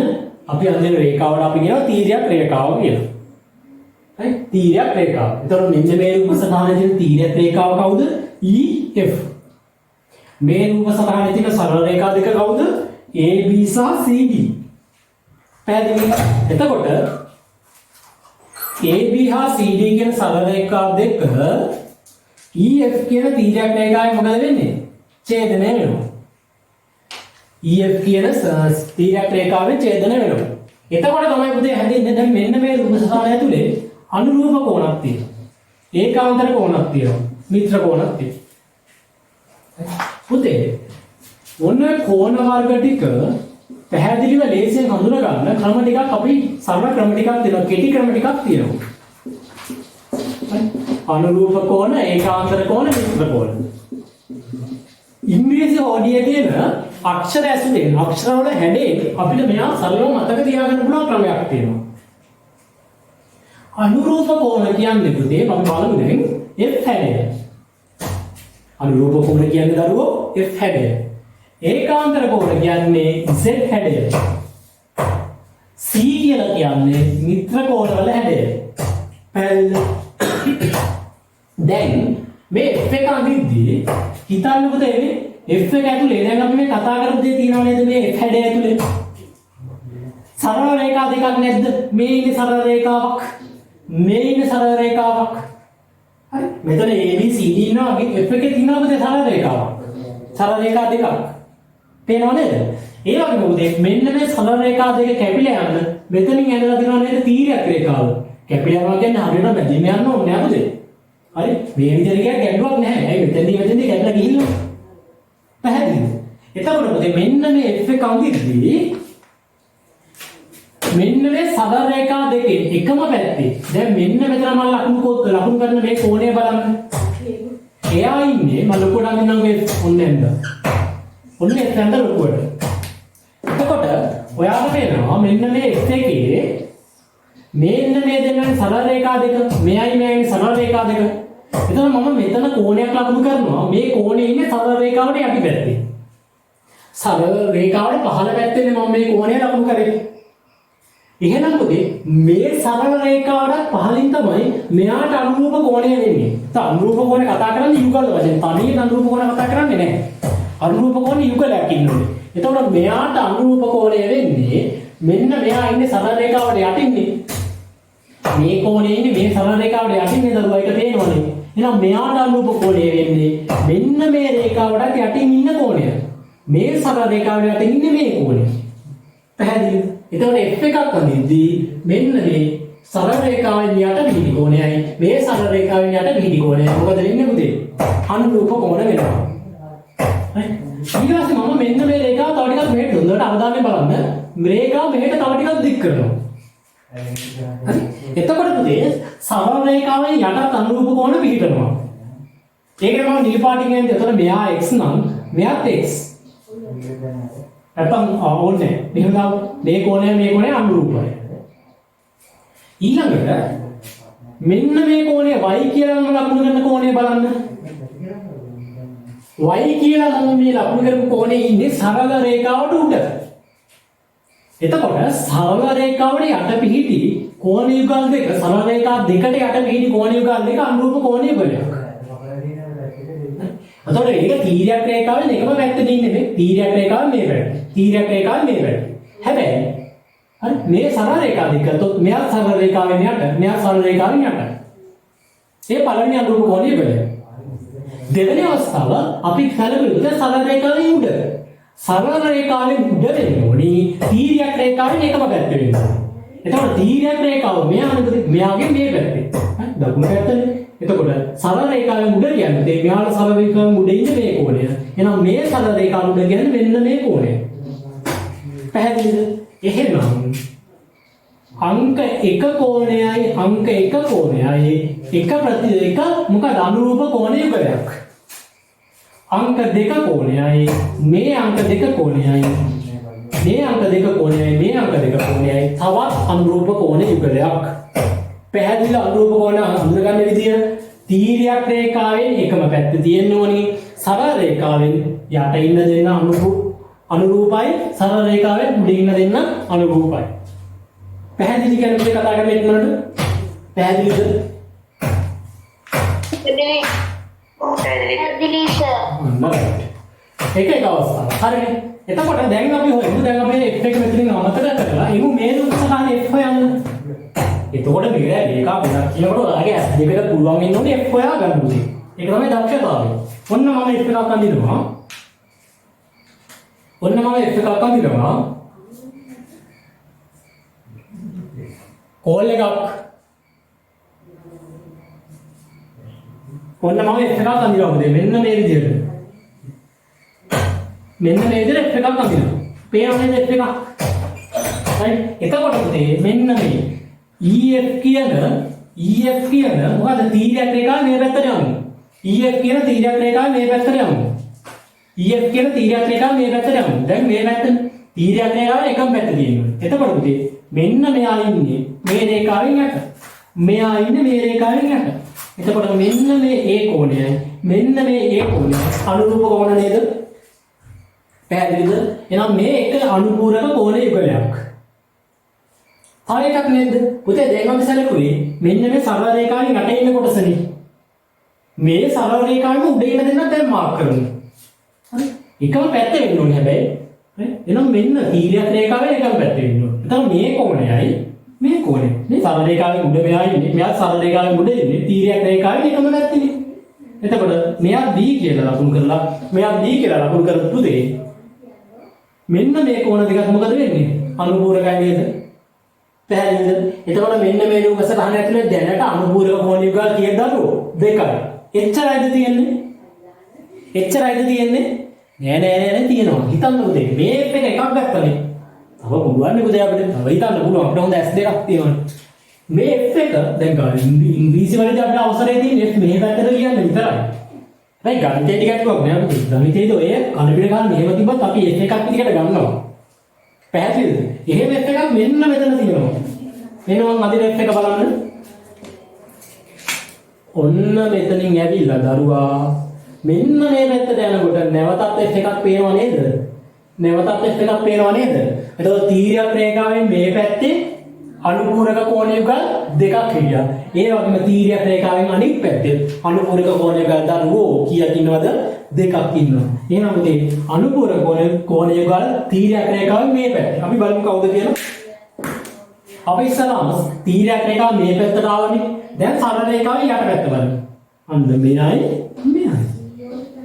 අපි අඳින රේඛාවට අපි කියනවා තීර්යක් රේඛාව කියලා. හරි? තීර්යක් රේඛාව. එතකොට මෙන්න මේ රූප සටහනේ තියෙන තීර්යක් රේඛාව කවුද? EF. මේ රූප සටහනේ තියෙන සරල රේඛා දෙක කවුද? AB සහ CD. පැහැදිලි? එතකොට AB හා CD කියන සරල රේඛා දෙක EF කියන තීර්යක් රේඛාවේ මොකද වෙන්නේ? ඡේදනය වෙනවා. EF කියන තීර්යක් රේඛාවේ ඡේදනය වෙනවා. එතකොට තමයි පුතේ හැදෙන්නේ දැන් මෙන්න මේ රූප සටහන ඇතුලේ අනුරූප කෝණක් තියෙනවා. ඒකාන්තර කෝණක් තියෙනවා. මිත්‍ර කෝණක් තියෙනවා. පුතේ ඔන්න කෝණ වර්ග ටික පැහැදිලිව ලේසියෙන් හඳුනා ගන්න ක්‍රම ටිකක් අපි සරල ක්‍රම ටිකක් තියෙනවා. කෙටි ක්‍රම ටිකක් තියෙනවා. අනුරූප කෝණ, ඒකාන්තර කෝණ, මිත්‍ර කෝණ. ඉංග්‍රීසි හෝඩියේ තියෙන අක්ෂර ඇසුරෙන් අක්ෂර වල හැඩේ අපිට මෙයා සරලව මතක තියාගන්න පුළුවන් ක්‍රමයක් තියෙනවා. අනුරූප කෝණ කියන්නේ පුතේ අපි බලමු දැන් F හැඩය. අනුරූප කෝණ කියන්නේ දරුවෝ F හැඩය. ඒකාන්තර කෝණ කියන්නේ Z හැඩය. C කියලා කියන්නේ මිත්‍ර කෝණ වල හැඩය. දැන් මේ F එක අඳිද්දී හිතන්න පුතේ F එක ඇතුලේ දැන් අපි මේ කතා කරපු දේ තියෙනව නේද මේ F හැඩය ඇතුලේ? සරල රේඛා දෙකක් නැද්ද? මේ ඉන්නේ සරල රේඛාවක්. මේ ඉන්නේ සරල රේඛාවක්. හරි. මෙතන A B C D ඉන්නවා. F එකේ තියෙනවා පුතේ සරල රේඛාවක්. සරල රේඛා දෙකක්. පේනව නේද? ඒ වගේම පුතේ මෙන්න මේ සරල රේඛා දෙක කැපිලා යන්න මෙතනින් ඇඳලා තියෙනවා නේද තීර්යක් රේඛාව. කැපිලා යනවා කියන්නේ හරියට බැඳීම යන්න ඕනේ නෑ පුතේ. හරි මේ විදිහට කියන්නේ ගැටලුවක් නැහැ. ඇයි මෙතෙන්දී ගැටලා ගිහිල්ලා. පැහැදිලිද? එතකොට පුතේ මෙන්න මේ F එක අඳිද්දී මෙන්න මේ සරල රේඛා දෙකේ එකම පැත්තේ දැන් මෙන්න මෙතන මම ලකුණු කරන මේ කෝණය බලන්න. එයා ඉන්නේ මම ලොකුවට අඳින්නම් මේ ඔන්නෙන්ද. ඔන්නේ එතනට ලොකුවට. එතකොට ඔයාලට පේනවා මෙන්න මේ F එකේ මෙන්න මේ දෙන්නගේ සරල රේඛා දෙක මෙයයි සරල රේඛා දෙක. එතන මම මෙතන කෝණයක් ලකුණු කරනවා. මේ කෝණේ ඉන්නේ සරල රේඛාවට යටිපැත්තේ. සරල රේඛාවට පහළ පැත්තේ මම මේ කෝණය ලකුණු කරේ. එහෙනම් පුතේ මේ සරල රේඛාවට පහළින් තමයි මෙයාට අනුරූප කෝණය වෙන්නේ. අනුරූප කෝණය කතා කරන්නේ යුගල වශයෙන්. තනියෙන් අනුරූප කෝණ කතා කරන්නේ නැහැ. අනුරූප කෝණ යුගලයක් ඉන්නවා. එතකොට මෙයාට අනුරූප කෝණය වෙන්නේ මෙන්න මෙයා ඉන්නේ සරල රේඛාවට යටින්නේ. මේ කෝණේ ඉන්නේ මේ සරල රේඛාවට යටින්නේ දරුවා එක පේනවනේ. එහෙනම් මෙයාට අනුරූප කෝණය වෙන්නේ මෙන්න මේ රේඛාවට යටින් ඉන්න කෝණය. මේ සරල රේඛාවට යටින් ඉන්නේ මේ කෝණය. පැහැදිලිද? එතකොට F එකක් අඳිද්දී මෙන්න මේ සරල රේඛාවෙන් යට විහිදි කෝණයයි මේ සරල රේඛාවෙන් යට විහිදි කෝණයයි මොකද වෙන්නේ පුතේ? අනුරූප කෝණ වෙනවා. හරි. ඊළඟට මම මෙන්න මේ රේඛාව තව ටිකක් මෙහෙට හොඳට අවධානයෙන් බලන්න. රේඛාව මෙහෙට තව ටිකක් දික් කරනවා. හරි. එතකොට පුතේ සරල රේඛාවෙන් යටත් අනුරූප කෝණ පිහිටනවා. ඒකේ මම නිල් පාටින් කියන්නේ එතන මෙයා x නම් මෙයාත් x. නැත්නම් ඕනේ. මෙහෙම ගාව මේ කෝණය අනුරූපයි. ඊළඟට මෙන්න මේ කෝණය y කියලා නම් ලකුණු කරන කෝණය බලන්න. y කියලා නම් මේ ලකුණු කරපු කෝණේ ඉන්නේ සරල රේඛාවට උඩ. එතකොට සරල රේඛාවට යට පිහිටි කෝණ යුගල් දෙක සරල රේඛා දෙකට යට පිහිටි කෝණ යුගල් දෙක අනුරූප කෝණ යුගලයක්. එතකොට ඒක තීරයක් රේඛාවෙන් එකම පැත්තේ ඉන්නේ මේ තීරයක් රේඛාව මේ පැත්ත. තීරයක් රේඛාව මේ පැත්ත. හැබැයි හරි මේ සරල රේඛා දෙක තොත් මෙයා සරල රේඛාවෙන් යට මෙයා සරල රේඛාවෙන් යට. ඒ පළවෙනි අනුරූප කෝණ යුගලය. දෙවෙනි අවස්ථාව අපි සැලකුවේ සරල රේඛාවෙන් උඩ. සරල රේඛාවෙන් උඩ වෙන්න ඕනි තීරයක් රේඛාවෙන් එකම පැත්ත වෙන්න ඕනි. එතකොට තීරයක් රේඛාව මෙයාගේ මේ පැත්තේ. හරි දකුණු පැත්තනේ. එතකොට සරල රේඛාවෙන් උඩ කියන්නේ මේ මෙයාට සරල රේඛාවෙන් උඩ ඉන්නේ මේ කෝණය. එහෙනම් මේ සරල රේඛාව උඩ කියන්නේ මෙන්න මේ කෝණය. පැහැදිලිද? එහෙනම් අංක 1 කෝණයයි අංක 1 කෝණයයි එක මොකද අනුරූප කෝණ යුගලයක්. अंक 2 कोणයයි මේ अंक 2 कोणයයි මේ अंक 2 कोणයයි මේ अंक 2 कोणයයි තවත් අනුරූප කෝණ යුගලයක්. පැහැදිලි අනුරූප කෝණ හඳුනගන්න විදිය තීරයක් රේඛාවෙන් එකම පැත්ත තියෙන්න ඕනි. සරල රේඛාවෙන් යට ඉන්න දෙන්න අනුරූපයි සරල රේඛාවෙන් උඩ ඉන්න දෙන්න අනුරූපයි. පැහැදිලි කරන්නේ කතා කරන්නේ ඉක්මනට පැහැදිලිද? පැහැදිලි සර්. ඒක එක අවස්ථාවක්. හරිනේ. එතකොට දැන් අපි හොයමු දැන් අපි f එක මෙතනින් අමතක කරලා එමු මේ දුක්සහනේ f හොයන්න. එතකොට මේක මේක අපිට කියනකොට ඔයාගේ S දෙකට පුළුවන් වෙන්න ඕනේ f හොයා ගන්න උදේ. ඒක තමයි දක්ෂතාවය. ඔන්න මම f එකක් අඳිනවා. ඔන්න මම f එකක් අඳිනවා. කෝල් එකක් ඔන්න මම f එකක් අඳිනවා උදේ මෙන්න මේ විදිහට. මෙන්න මේ විදිහට f එකක් අඳිනවා. පේනවනේ f එකක්. හරි. එතකොට පුතේ මෙන්න මේ EF කියන මොකද තීරයක් රේඛාව මේ පැත්තට යමු. EF කියන තීරයක් රේඛාව මේ පැත්තට යමු. EF කියන තීරයක් රේඛාව මේ පැත්තට යමු. දැන් මේ පැත්ත තීරයක් රේඛාව එකම පැත්ත තියෙනවා. එතකොට පුතේ මෙන්න මෙයා ඉන්නේ මේ රේඛාවෙන් යට. මෙයා ඉන්නේ මේ රේඛාවෙන් යට. එතකොට මෙන්න මේ A කෝණයයි මෙන්න මේ A කෝණයයි අනුරූප කෝණ නේද? පැහැදිලිද? එහෙනම් මේ එක අනුපූරක කෝණ යුගලයක්. තව එකක් නේද? පුතේ දැන් අපි සැලකුවේ මෙන්න මේ සරල රේඛාවෙන් යට ඉන්න කොටසනේ. මේ සරල රේඛාවෙන් උඩ ඉන්න දෙන්න දැන් මාක් කරමු. හරි? එකම පැත්තේ වෙන්න ඕනේ හැබැයි. හරි? එහෙනම් මෙන්න තීරයක් රේඛාවෙන් එකම පැත්තේ වෙන්න ඕනේ. එතකොට මේ කෝණයයි මේ කෝණය. මේ සරල රේඛාවෙන් උඩ මෙයා ඉන්නේ. මෙයා සරල රේඛාවෙන් උඩ ඉන්නේ. තීරයක් රේඛාවෙන් එකම පැත්තේනේ. එතකොට මෙයා B කියලා ලකුණු කරලා මෙයා B කියලා ලකුණු කරපු දෙේ මෙන්න මේ කෝණ දෙකක් මොකද වෙන්නේ? අනුපූරකයි නේද? පැහැදිලිද? එතකොට මෙන්න මේ රූපසටහන ඇතුලේ දැනට අනුපූරක කෝණ යුගල් කීයද දරුවෝ? 2යි. එච්චරයිද තියෙන්නේ? එච්චරයිද තියෙන්නේ? නෑ තියෙනවා. හිතන්න පුතේ මේ එක එකක් ගත්තනේ. තව පුළුවන් නේ පුතේ අපිට. තව හිතන්න පුළුවන්. අපිට හොඳ S2ක් තියෙනවා. මේ F එක දැන් ගන්න ඉංග්‍රීසි වලදී අපිට අවසරය තියෙන්නේ F මේ පැත්තට ලියන්න විතරයි. හැබැයි ගණිතයේ ටිකක් වගේ නෑ පුතේ. ගණිතයේදී ඔය කණපිට ගන්න මෙහෙම තිබ්බත් අපි F එකක් විදිහට ගන්නවා. පැහැදිලිද? එහෙම F එකක් මෙන්න මෙතන තියෙනවා. මෙන්න මම අදින F එක බලන්න. ඔන්න මෙතනින් ඇවිල්ලා දරුවා මෙන්න මේ පැත්තට යනකොට නැවතත් F එකක් පේනව නේද? නැවතත් F එකක් පේනව නේද? එතකොට තීරයක් රේඛාවෙන් මේ පැත්තේ අනුපූරක කෝණ යුගල් දෙකක් හිටියා. ඒ වගේම තීරයක් රේඛාවෙන් අනිත් පැත්තේ අනුපූරක කෝණ යුගල් දරුවෝ කීයක් ඉන්නවද? දෙකක් ඉන්නවා. එහෙනම් මේ අනුපූරක කෝණ යුගල් තීරයක් රේඛාවෙන් මේ පැත්තේ. අපි බලමු කවුද කියලා. අපි ඉස්සරහම තීරයක් රේඛාව මේ පැත්තට ආවනේ. දැන් සරල රේඛාවේ යට පැත්ත බලමු. අන්න මෙයයි.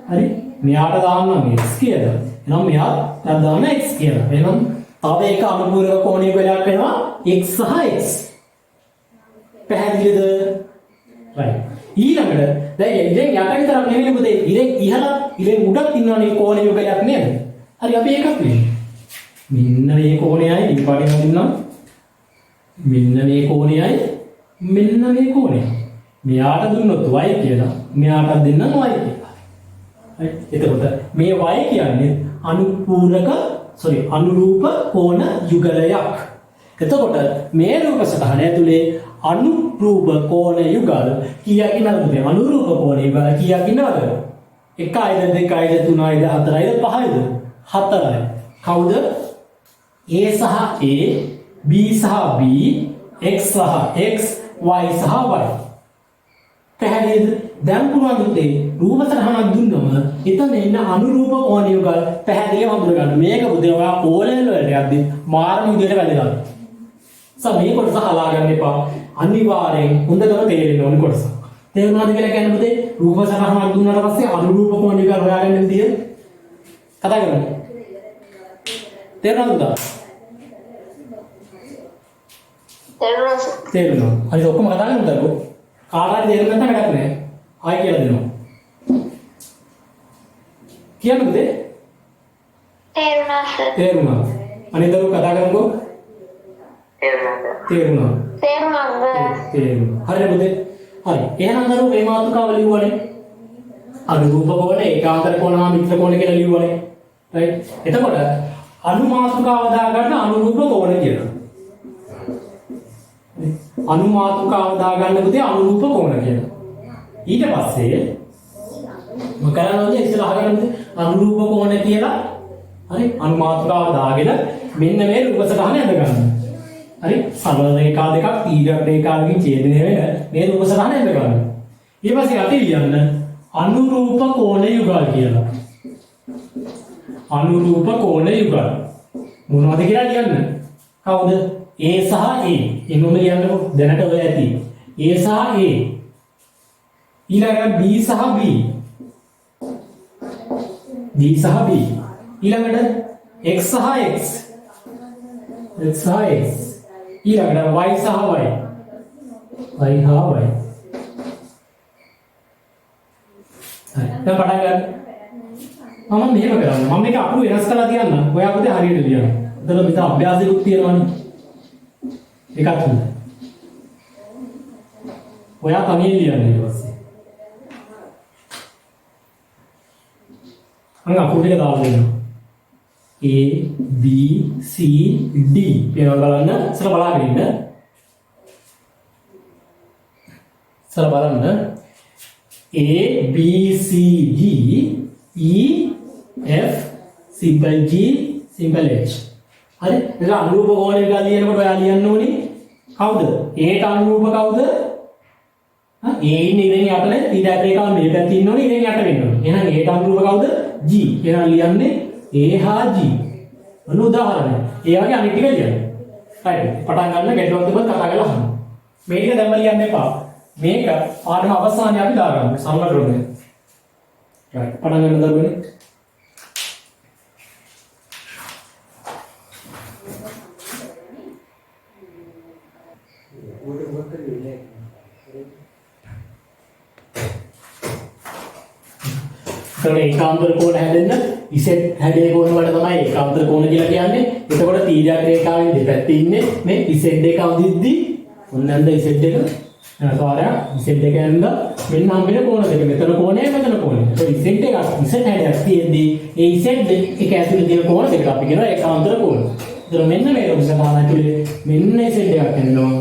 හරි. මෙයාට දාන්න මේ x කියලා. එහෙනම් මෙයාට දාන්න x කියලා. එහෙනම් තව එක අනුපූරක කෝණ යුගලයක් වෙනවා x සහ x. පැහැදිලිද? right. ඊළඟට දැන් ඉතින් යට විතරක් නෙවෙයි පුතේ. ඉතින් ඉතින් උඩක් ඉන්නවනේ කෝණ යුගලයක් නේද? හරි අපි ඒකත් වෙන්නේ. මෙන්න මේ කෝණයයි ඊපාටින් හඳුන්වනවා. මෙන්න මේ කෝණයයි මෙන්න මේ කෝණයයි. මෙයාට දුන්නොත් y කියලා. මෙයාට දෙන්නම් y කියලා. හරි. එතකොට මේ y කියන්නේ අනුරූප කෝණ යුගලයක්. එතකොට මේ රූප සටහන ඇතුලේ අනුරූප කෝණ යුගල කීයක් ඉන්නවද? අනුරූප කෝණ යුගල කීයක් ඉන්නවද? 1යිද 2යිද 3යිද 4යිද 5යිද? 4යි. කවුද? A සහ A, B සහ B, X සහ X, Y සහ Y. පැහැදිලිද? දැන් පුළුවන් දුත්තේ රූප සටහනක් දුන්නම එතන එන්න අනුරූප කෝණ යුගල් පැහැදිලිව හඳුන ගන්න. මේක බුදේ ඔයා ඕලෙවල් වලට යද්දි මාර්ග විදියට වැදගත්. මේ කොටස හලා ගන්න එපා. අනිවාර්යෙන් හොඳටම තේරෙන්න ඕනේ කොටස. තේරුණාද කියලා කියන්නේ පුතේ? රූප සටහනක් දුන්නාට පස්සේ අනුරූප කෝණ යුගල් හොයාගන්න විදිය කතා කරමු. තේරුණාද? තේරුණා. හරි ඔක්කොම කතා කරමුද? කාටවත් තේරුම් නැත්නම් වැඩක් නැහැ. ආයෙ කියලා දෙනවා. කියන්න පුතේ? තේරුණා සර්. තේරුණා. අනිතරු කතා කරමුකෝ. තේරුණා. හරි පුතේ. හරි. එහෙනම් අර මේ මාතෘකාව ලියුවනේ. අනුරූප කෝණ, ඒකාන්තර කෝණ, මිත්‍ර කෝණ කියලා ලියුවනේ. රයිට්. එතකොට අනු මාතෘකාව දාගන්න අනුරූප කෝණ කියලා. අනු මාතෘකාව දාගන්න පුතේ අනුරූප කෝණ කියලා. ඊට පස්සේ මොකද කරන්නේ ඉස්සරහ ගන්න අනුරූප කෝණ කියලා. හරි. අනු මාතෘකාව දාගෙන මෙන්න මේ රූප සටහන ඇඳ ගන්න. හරි. සරල රේඛා දෙකක් තීරක රේඛාවකින් ඡේදනය වෙන මේ රූප සටහන ඇඳ ගන්න. ඊට පස්සේ අපි ලියන්න අනුරූප කෝණ යුගල් කියලා. අනුරූප කෝණ යුගල් මොනවද කියලා ලියන්න. කවුද? A සහ A. එන්නම ලියන්නකො දැනට ඔය ඇති. A සහ A. ඊළඟට B සහ B. D සහ B. ඊළඟට X සහ X. X සහ X. ඊළඟට Y සහ Y. Y හා Y. හරි. දැන් පටන් ගන්න. මම මෙහෙම කරන්නේ. මම මේක අකුරු වෙනස් කරලා තියන්න. ඔයා පුතේ හරියට ලියන්න. එතන මෙතන අභ්‍යාසයකුත් තියෙනවනේ. එකක් හොඳයි. ඔයා තනියෙන් ලියන්න ඊට පස්සේ. මම අකුරු ටික දාලා දෙන්නම්. A B C D කියලා බලන්න. ඉස්සර බලාගෙන ඉන්න. ඉස්සර බලන්න. A B C D E F simple G simple H. හරි. ඒක අනුරූප කෝණ එක ලියනකොට ඔයා ලියන්න ඕනේ කවුද? ඒට අනුරූප කවුද? A ඉන්නේ ඉරෙන් යටනේ ඊට රේඛාව මේ පැත්තේ ඉන්න ඕනේ ඉරෙන් යට වෙන්න ඕනේ. එහෙනම් ඒට අනුරූප කවුද? G. එහෙනම් ලියන්නේ A හා G. අනු උදාහරණයක්. ඒ වගේ අනිත් ටික ලියන්න. හරි. පටන් ගන්න ගැටලුවක් තිබ්බත් කතා කරලා අහන්න. මේක දැම්ම ලියන්න එපා. මේක පාඩම අවසානයේ අපි දාගමු. සමහර ක්‍රමයක්. හරි. පටන් ගන්න දරුවනේ. ඒකාන්තර කෝණ හැදෙන්න ඉසෙට් හැඩේ කෝණ වලට තමයි ඒකාන්තර කෝණ කියලා කියන්නේ. එතකොට තීරක රේඛාවෙන් දෙපැත්තේ ඉන්නේ මේ ඉසෙට් එක අඳිද්දි ඔන්නන්ද ඉසෙට් එක සාරයක් ඉසෙට් එක ඇඳ මෙන්න හම්බෙන කෝණ දෙක. මෙතන කෝණය මෙතන කෝණය. ඒක ඉසෙට් එක ඉසෙට් හැඩයක් තියෙද්දි ඒ ඉසෙට් එක ඇතුලේ තියෙන කෝණ දෙකට අපි කියනවා ඒකාන්තර කෝණ. ඒතර මෙන්න මේ රූප සටහන ඇතුලේ මෙන්න ඉසෙට් එකක් ඇඳෙනවා.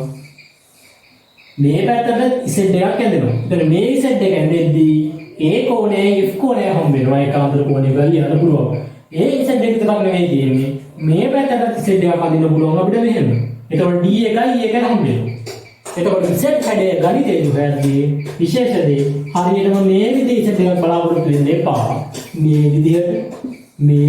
මේ පැත්තට ඉසෙට් එකක් ඇඳෙනවා. එතන මේ ඉසෙට් එක ඇඳෙද්දී ඒ කෝණය F කෝණය හම්බ වෙනවා. ඒකාන්තර කෝණය ගලියන්න පුළුවන්. ඒ ඉසෙට් එක විතරක් නෙවෙයි තියෙන්නේ. මේ පැත්තට ඉසෙට් එකක් අඳින්න පුළුවන් අපිට මෙහෙම. එතකොට D එකයි E එකයි හම්බ වෙනවා. එතකොට ඉසෙට් හැඩය ගණිතයේ හොයන්නේ විශේෂ දේ හරියටම මේ විදිහේ ඉසෙට් එකක් බලාපොරොත්තු වෙන්න එපා. මේ විදිහට මේ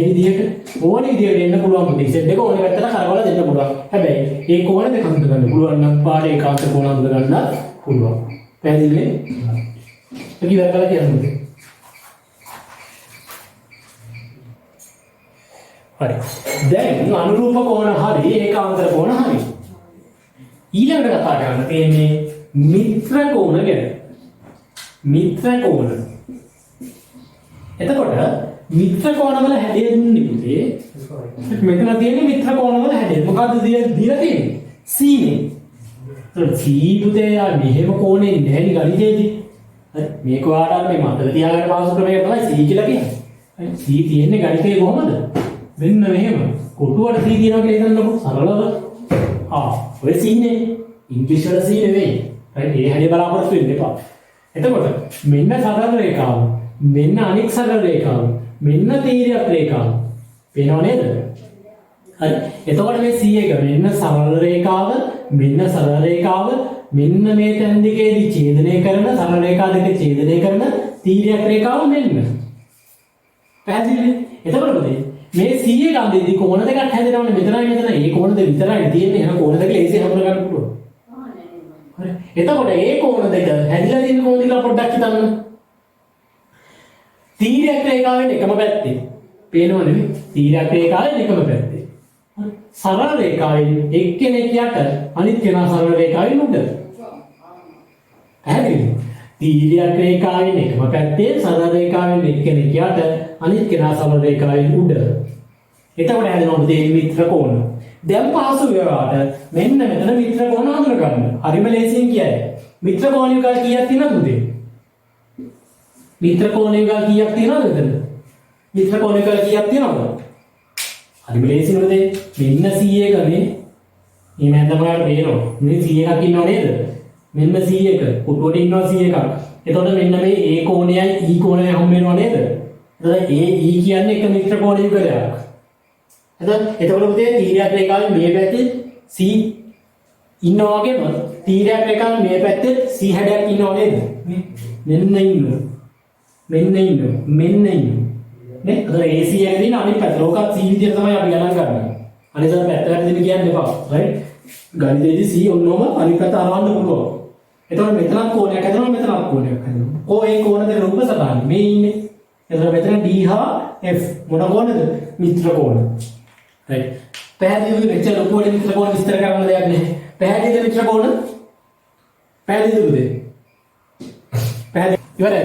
විදිහට ඕන විදිහට එන්න පුළුවන්. ඉසෙට් එක ඕන පැත්තට කරවලා දෙන්න පුළුවන්. හැබැයි ඒ කෝණ දෙක හඳුන ගන්න පුළුවන් නම් පාඩේ ඒකාන්ත කෝණ හඳුන ගන්න පුළුවන්. පැහැදිලිනේ? ඒක ඉවර කරලා කියන්න. හරි. දැන් අනුරූප කෝණ හරි ඒකාන්තර කෝණ හරි. ඊළඟට කතා කරන්න තියෙන්නේ මිත්‍ර කෝණ ගැන. මිත්‍ර කෝණ. එතකොට මිත්‍ර කෝණ වල හැදෙන්නේ පුතේ මෙතන තියෙන්නේ මිත්‍ර කෝණ වල හැදෙන්නේ. මොකද්ද දීලා තියෙන්නේ? C නේ. ඒත් C පුතේ යා මෙහෙම කෝණේ නැහැ නේ ගණිතේදී. හරි මේක ඔයාලට මේ මතක තියාගන්න පාසු ක්‍රමයක් තමයි C කියලා කියන්නේ. හරි C තියෙන්නේ ගණිතේ කොහමද? මෙන්න මෙහෙම. කොටුවට C තියනවා කියලා හිතන්නකො සරලව. ඔය C නේ. ඉංග්‍රීසි වල C නෙවෙයි. හරි ඒ හැටි බලාපොරොත්තු වෙන්න එපා. එතකොට මෙන්න සරල රේඛාව. මෙන්න අනෙක් සරල රේඛාව. මෙන්න තීරක රේඛාව. පේනව නේද? හරි. එතකොට මේ C එක මෙන්න සරල රේඛාව, මෙන්න සරල රේඛාව, මෙන්න මේ තැන් දෙකේදී ඡේදනය කරන සරල රේඛා දෙක ඡේදනය කරන තීර්යක රේඛාව මෙන්න. පැහැදිලිද? එතකොට මොකද? මේ C එක අන්දේදී කෝණ දෙකක් හැදෙනවනේ මෙතනයි මෙතන. ඒ කෝණ දෙක විතරයි තියෙන්නේ. එහෙනම් කෝණ දෙක ලේසියෙන් හඳුනා ගන්න පුළුවන්. හරි. එතකොට ඒ කෝණ දෙක හැදිලා තියෙන කෝණ දෙක පොඩ්ඩක් හිතන්න. තීර්යක රේඛාවෙන් එකම පැත්තේ. පේනව නෙමෙයි. තීර්යක රේඛාවෙන් එකම පැත්තේ. සරල රේඛාවෙන් එක්කෙනෙක් යට අනිත් කෙනා සරල රේඛාවෙන් උඩ. පැහැදිලිද? තීර්යක රේඛාවෙන් එකම පැත්තේ සරල රේඛාවෙන් එක්කෙනෙක් යට අනිත් කෙනා සරල රේඛාවෙන් උඩ. එතකොට හැදෙනවා මේ මිත්‍ර කෝණ. දැන් පහසු වේවාට මෙන්න මෙතන මිත්‍ර කෝණ හඳුන ගන්න. හරිම ලේසියෙන් කියයි. මිත්‍ර කෝණ යුගල් කීයක් තියෙනවද උදේ? මිත්‍ර කෝණ යුගල් කීයක් තියෙනවද මෙතන? මිත්‍ර කෝණ යුගල් කීයක් තියෙනවද? හරිම ලේසියෙන් උදේ මෙන්න 100 ගනේ. මේ මැදමකට පේනවා. මේ 100 එකක් ඉන්නව නේද? මෙන්න 100 එක. පුටුවට ඉන්නවා 100 එකක්. එතකොට මෙන්න මේ A කෝණයයි E කෝණයයි හම් වෙනවා නේද? එතකොට A E කියන්නේ එක මිත්‍ර කෝණ යුගලයක්. එතකොට පුතේ තීර්යක රේඛාවේ මේ පැත්තේ C ඉන්නවා වගේම තීර්යක රේඛාවේ මේ පැත්තේ C හැඩයක් ඉන්නව නේද? මෙන්න ඉන්නවා. මෙන්න ඉන්නවා. මෙන්න ඉන්නවා. නේ? අර AC එකේ ඉන්න අනිත් පැත්ත. ලෝකත් C විදියට තමයි අපි ගණන් ගන්නේ. අනිත් පැත්ත වැරදිද කියන්න එපා. රයිට්? ගණිතයේදී C ඔන්නෝම අනිත් පැත්ත අරවන්න පුළුවන්. එතකොට මෙතනක් කෝණයක් හැදෙනවා මෙතනක් කෝණයක් හැදෙනවා. ඒ කෝණ දෙක රූප සටහන මේ ඉන්නේ. එතකොට මෙතන D හා F මොන කෝණද? මිත්‍ර කෝණ. right පැහැදිලිද මෙච්චර ලොකුවට මිත්‍ර කෝණ විස්තර කරන්න දෙයක් නැහැ පැහැදිලිද මිත්‍ර කෝණ පැහැදිලිද පැහැදිලි ඉවරයි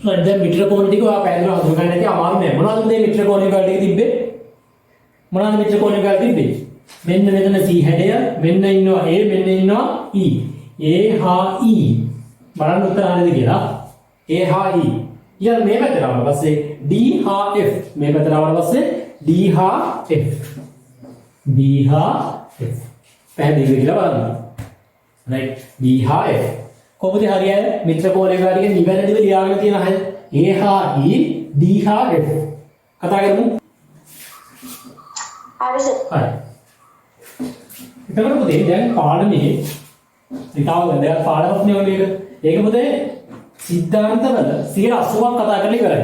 නේද දැන් මිත්‍ර කෝණ ටික ඔයා පැහැදිලිව හඳුනගන්න නැති අමාරු නෑ මොනවද මේ මිත්‍ර කෝණ වලට තිබ්බේ මොනවද මිත්‍ර කෝණ වලට තිබ්බේ මෙන්න මෙතන C හැඩය මෙන්න ඉන්නවා A මෙන්න ඉන්නවා E A හා E බලන්න උත්තර හරියද කියලා A හා E ඊළඟ මේ පැත්තට ආවම පස්සේ D හා F මේ පැත්තට ආවම පස්සේ D හා F D හා F පැහැදිලිද කියලා බලන්න right D හා F කොහොමද හරියන්නේ මිත්‍ර කෝණයක ටික නිවැරදිව ලියාගෙන තියෙන අය A හා E D හා F කතා කරමු හරි සර් හරි එතකොට පුතේ දැන් පාඩමේ ඉතාල වැදගත් පාඩමක් නේ මේක ඒක පුතේ සිද්ධාන්තවල 80ක් කතා කරලා ඉවරයි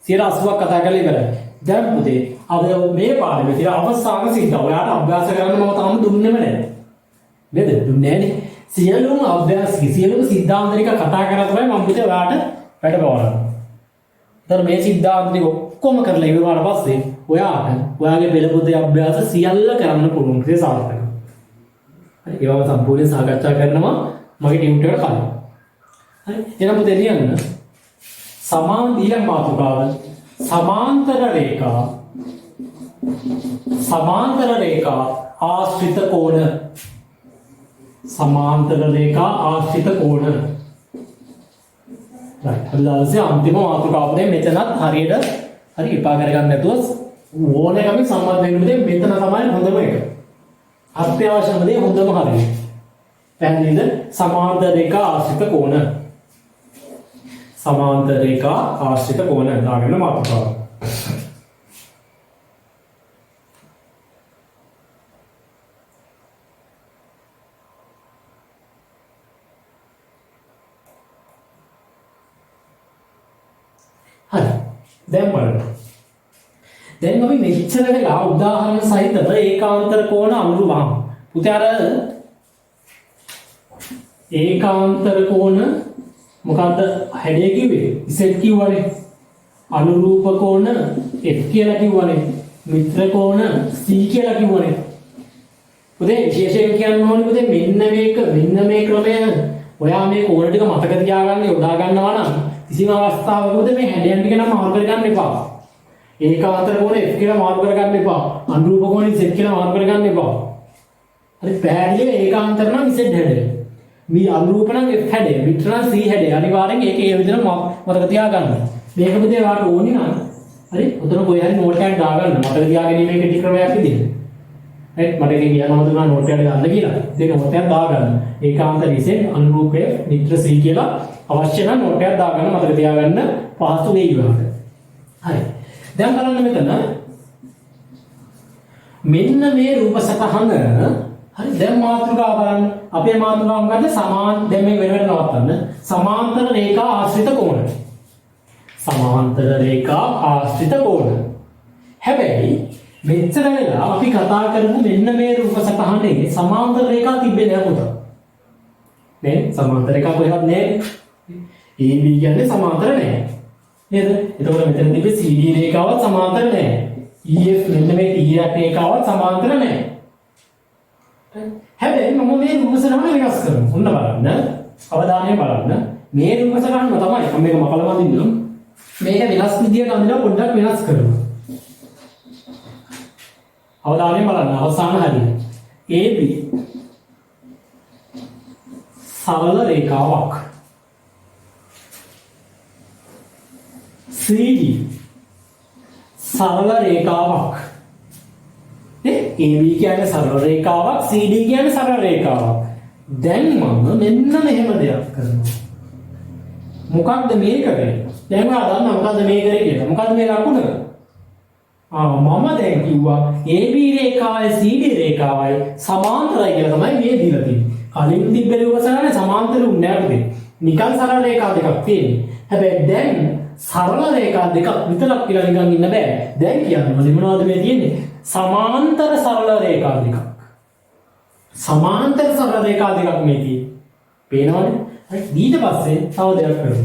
80ක් කතා කරලා ඉවරයි දැන් පුතේ අද මේ පාඩමේ තියෙන අවසාන සිද්ධාන්ත ඔයාලට අභ්‍යාස කරන්න මම තාම දුන්නෙම නැහැ නේද දුන්නේ නැහැ සියලුම අභ්‍යාස සියලුම සිද්ධාන්ත ටික කතා කරලා තමයි මම පුතේ ඔයාලට වැඩ බවරන්නේ ඊට මේ සිද්ධාන්ත ටික ඔක්කොම කරලා ඉවර වුණාට පස්සේ ඔයාට ඔයාගේ පෙළ පොතේ අභ්‍යාස සියල්ල කරන්න පුළුවන් කියලා සාර්ථකයි හරි ඒවම සම්පූර්ණයෙන් සාකච්ඡා කරනවා මගේ ටියුටර් එකට කලින් හරි එහෙනම් පුතේ ලියන්න සමාන ඊළඟ මාතෘකාව සමාන්තර රේඛා ආශ්‍රිත කෝණ සමාන්තර රේඛා ආශ්‍රිත කෝණ right හරිදාසේ අන්තිම මාතෘකාව දෙන්නේ මෙතනත් හරියට හරි විපාක කරගන්න නැතුව ඕනෑකම සම්බන්ධ වෙන්න මෙතන තමයි හොඳම එක අත්‍යවශ්‍යම දේ හොඳම හරිය පැහැදිලිද සමාන්තර රේඛා ආශ්‍රිත කෝණ සමාන්තර රේඛා ආශ්‍රිත කෝණ දාගෙන මාතෘකාව හරි දැන් බලන්න දැන් අපි මෙච්චර වෙලා උදාහරණ සහිතව ඒකාන්තර කෝණ අනුරුවම් පුතේ අර ඒකාන්තර කෝණ මොකද්ද හැඩය කිව්වේ Z කිව්වනේ අනුරූප කෝණ F කියලා කිව්වනේ මිත්‍ර කෝණ C කියලා කිව්වනේ පුතේ විශේෂයෙන් කියන්න ඕනේ පුතේ මෙන්න මේ ක්‍රමය ඔයා මේ කෝණ ටික මතක තියාගන්න යොදා ගන්නවා නම් කිසිම අවස්ථාවක පුතේ මේ හැඩයන් ටික නම් මාරු කරගන්න එපා ඒකාන්තර කෝණ F කියලා මාරු කරගන්න එපා අනුරූප කෝණ Z කියලා මාරු කරගන්න එපා හරි පැහැදිලිව ඒකාන්තර නම් Z හැඩය මේ අනුරූප නම් F හැඩය මිත්‍ර නම් C හැඩය අනිවාර්යෙන් ඒක ඒ විදිහට මතක තියාගන්න මේක පුතේ වාට ඕනි නම් හරි උතන කොයි හරි නෝට් එකක් දාගන්න මතක තියාගැනීමේ එක ක්‍රමයක් විදිහට right මට ඒක කියන්න හදනවා නෝට් එකකට ගන්න කියලා දෙක නෝට් එකක් දාගන්න ඒකාන්තර Z අනුරූපය මිත්‍ර C කියලා අවශ්‍ය නම් නෝට් එකක් දාගන්න මතක තියාගන්න පහසු වෙයි වාට හරි. දැන් බලන්න මෙතන මෙන්න මේ රූප සටහන හරි දැන් මාතෘකාව බලන්න. අපේ මාතෘකාව මොකද්ද? දැන් මේ වෙන වෙන නවත්තන්න. සමාන්තර රේඛා ආශ්‍රිත කෝණ. සමාන්තර රේඛා ආශ්‍රිත කෝණ. හැබැයි මෙච්චර වෙලා අපි කතා කරමු මෙන්න මේ රූප සටහනේ සමාන්තර රේඛා තිබෙන්නේ නැහැ පුතා. නේ සමාන්තර රේඛා කොහෙවත් නැහැ. AB කියන්නේ සමාන්තර නැහැ. නේද? එතකොට මෙතන තිබෙන්නේ CD රේඛාවත් සමාන්තර නැහැ. EF මෙන්න මේ TF රේඛාවත් සමාන්තර නැහැ. හැබැයි මම මේ රූප සටහන වෙනස් කරමු. ඔන්න බලන්න. අවධානයෙන් බලන්න. මේ රූප සටහන තමයි මම මේක මකලා වදින්නම්. මේක වෙනස් විදියට අඳිනවා පොඩ්ඩක් වෙනස් කරමු. අවධානයෙන් බලන්න අවසාන හරිය. AB සරල රේඛාවක්. CD සරල රේඛාවක්. AB කියන්නේ සරල රේඛාවක්, CD කියන්නේ සරල රේඛාවක්. දැන් මම මෙන්න මෙහෙම දෙයක් කරනවා. මොකක්ද මේ කරේ? දැන් ඔයා දන්නා මොකද්ද මේ කරේ කියලා. මොකද්ද මේ ලකුණ? මම දැන් කිව්වා AB රේඛාවයි CD රේඛාවයි සමාන්තරයි කියලා තමයි මේ දීලා තියෙන්නේ. කලින් තිබ්බ රූපසටහනේ සමාන්තර උන්නේ නැහැ. නිකන් සරල රේඛා දෙකක් තියෙන්නේ. හැබැයි දැන් සරල රේඛා දෙකක් විතරක් කියලා නිකන් ඉන්න බෑ. දැන් කියන්නේ මොනවද මේ තියෙන්නේ? සමාන්තර සරල රේඛා දෙකක්. සමාන්තර සරල රේඛා දෙකක් මේ තියෙන්නේ. පේනවද? හරි. ඊට පස්සේ තව දෙයක් කරමු.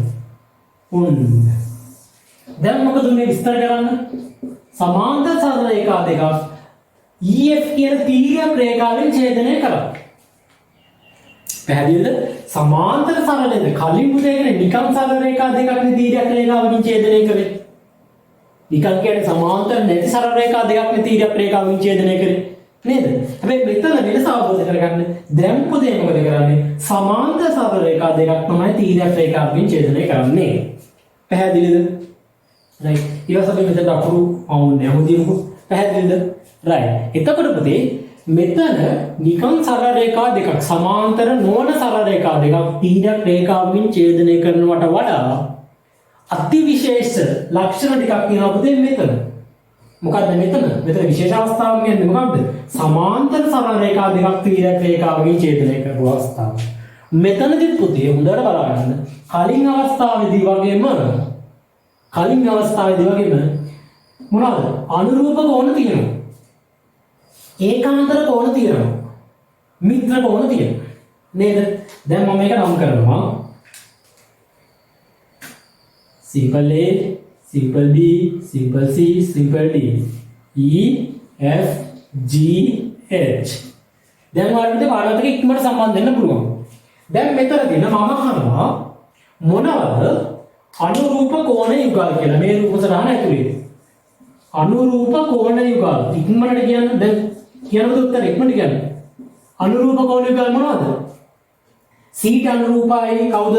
දැන් මොකද මේ විස්තර කරන්න? සමාන්තර සරල රේඛා දෙකක් EF කියන තීර්යක රේඛාවෙන් ඡේදනය කරා. පැහැදිලිද? සමාන්තර සරලද කලින් පුතේගෙන නිකන් සරල රේඛා දෙකක් නේ තීර්යක රේඛාවකින් ඡේදනය කරේ. නිකන් කියන්නේ සමාන්තර නැති සරල රේඛා දෙකක් නේ තීර්යක රේඛාවකින් ඡේදනය කරේ. නේද? හැබැයි මෙතන වෙනස අවබෝධ කරගන්න දැන් පුතේ මොකද කරන්නේ? සමාන්තර සරල රේඛා දෙකක් තමයි තීර්යක රේඛාවකින් ඡේදනය කරන්නේ. පැහැදිලිද? right. ඊළඟට අපි මෙතන අකුරු අවුන්නේ යමුදිමුකෝ. පැහැදිලිද? right. එතකොට පුතේ මෙතන නිකන් සරල රේඛා දෙකක් සමාන්තර නොවන සරල රේඛා දෙකක් තීර්යක රේඛාවකින් ඡේදනය කරනවට වඩා අතිවිශේෂ ලක්ෂණ ටිකක් තියෙනවා පුතේ මෙතන. මොකද්ද මෙතන? මෙතන විශේෂ අවස්ථාවක් කියන්නේ මොකක්ද? සමාන්තර සරල රේඛා දෙකක් තීර්යක රේඛාවකින් ඡේදනය කරපු අවස්ථාව. මෙතනදිත් පුතේ හොඳට බලන්න. කලින් අවස්ථාවේදී වගේම මොනවාද? අනුරූප කෝණ තියෙනවා. ඒකාන්තර කෝණ තියෙනවා. මිත්‍ර කෝණ තියෙනවා. නේද? දැන් මම මේක නම් කරනවා. simple A, simple B, simple C, simple D. E, F, G, H. දැන් ඔයාලට කාටවත් එක ඉක්මනට සම්බන්ධ වෙන්න පුළුවන්. දැන් මෙතනදී මම අහනවා මොනවද අනුරූප කෝණ යුගල් කියලා මේ රූප සටහන ඇතුලේ. අනුරූප කෝණ යුගල්. ඉක්මනට කියන්න දැන් කියනවද උත්තර ඉක්මනට කියන්න. අනුරූප කෝණ යුගල් මොනවද? C ට අනුරූපයි කවුද?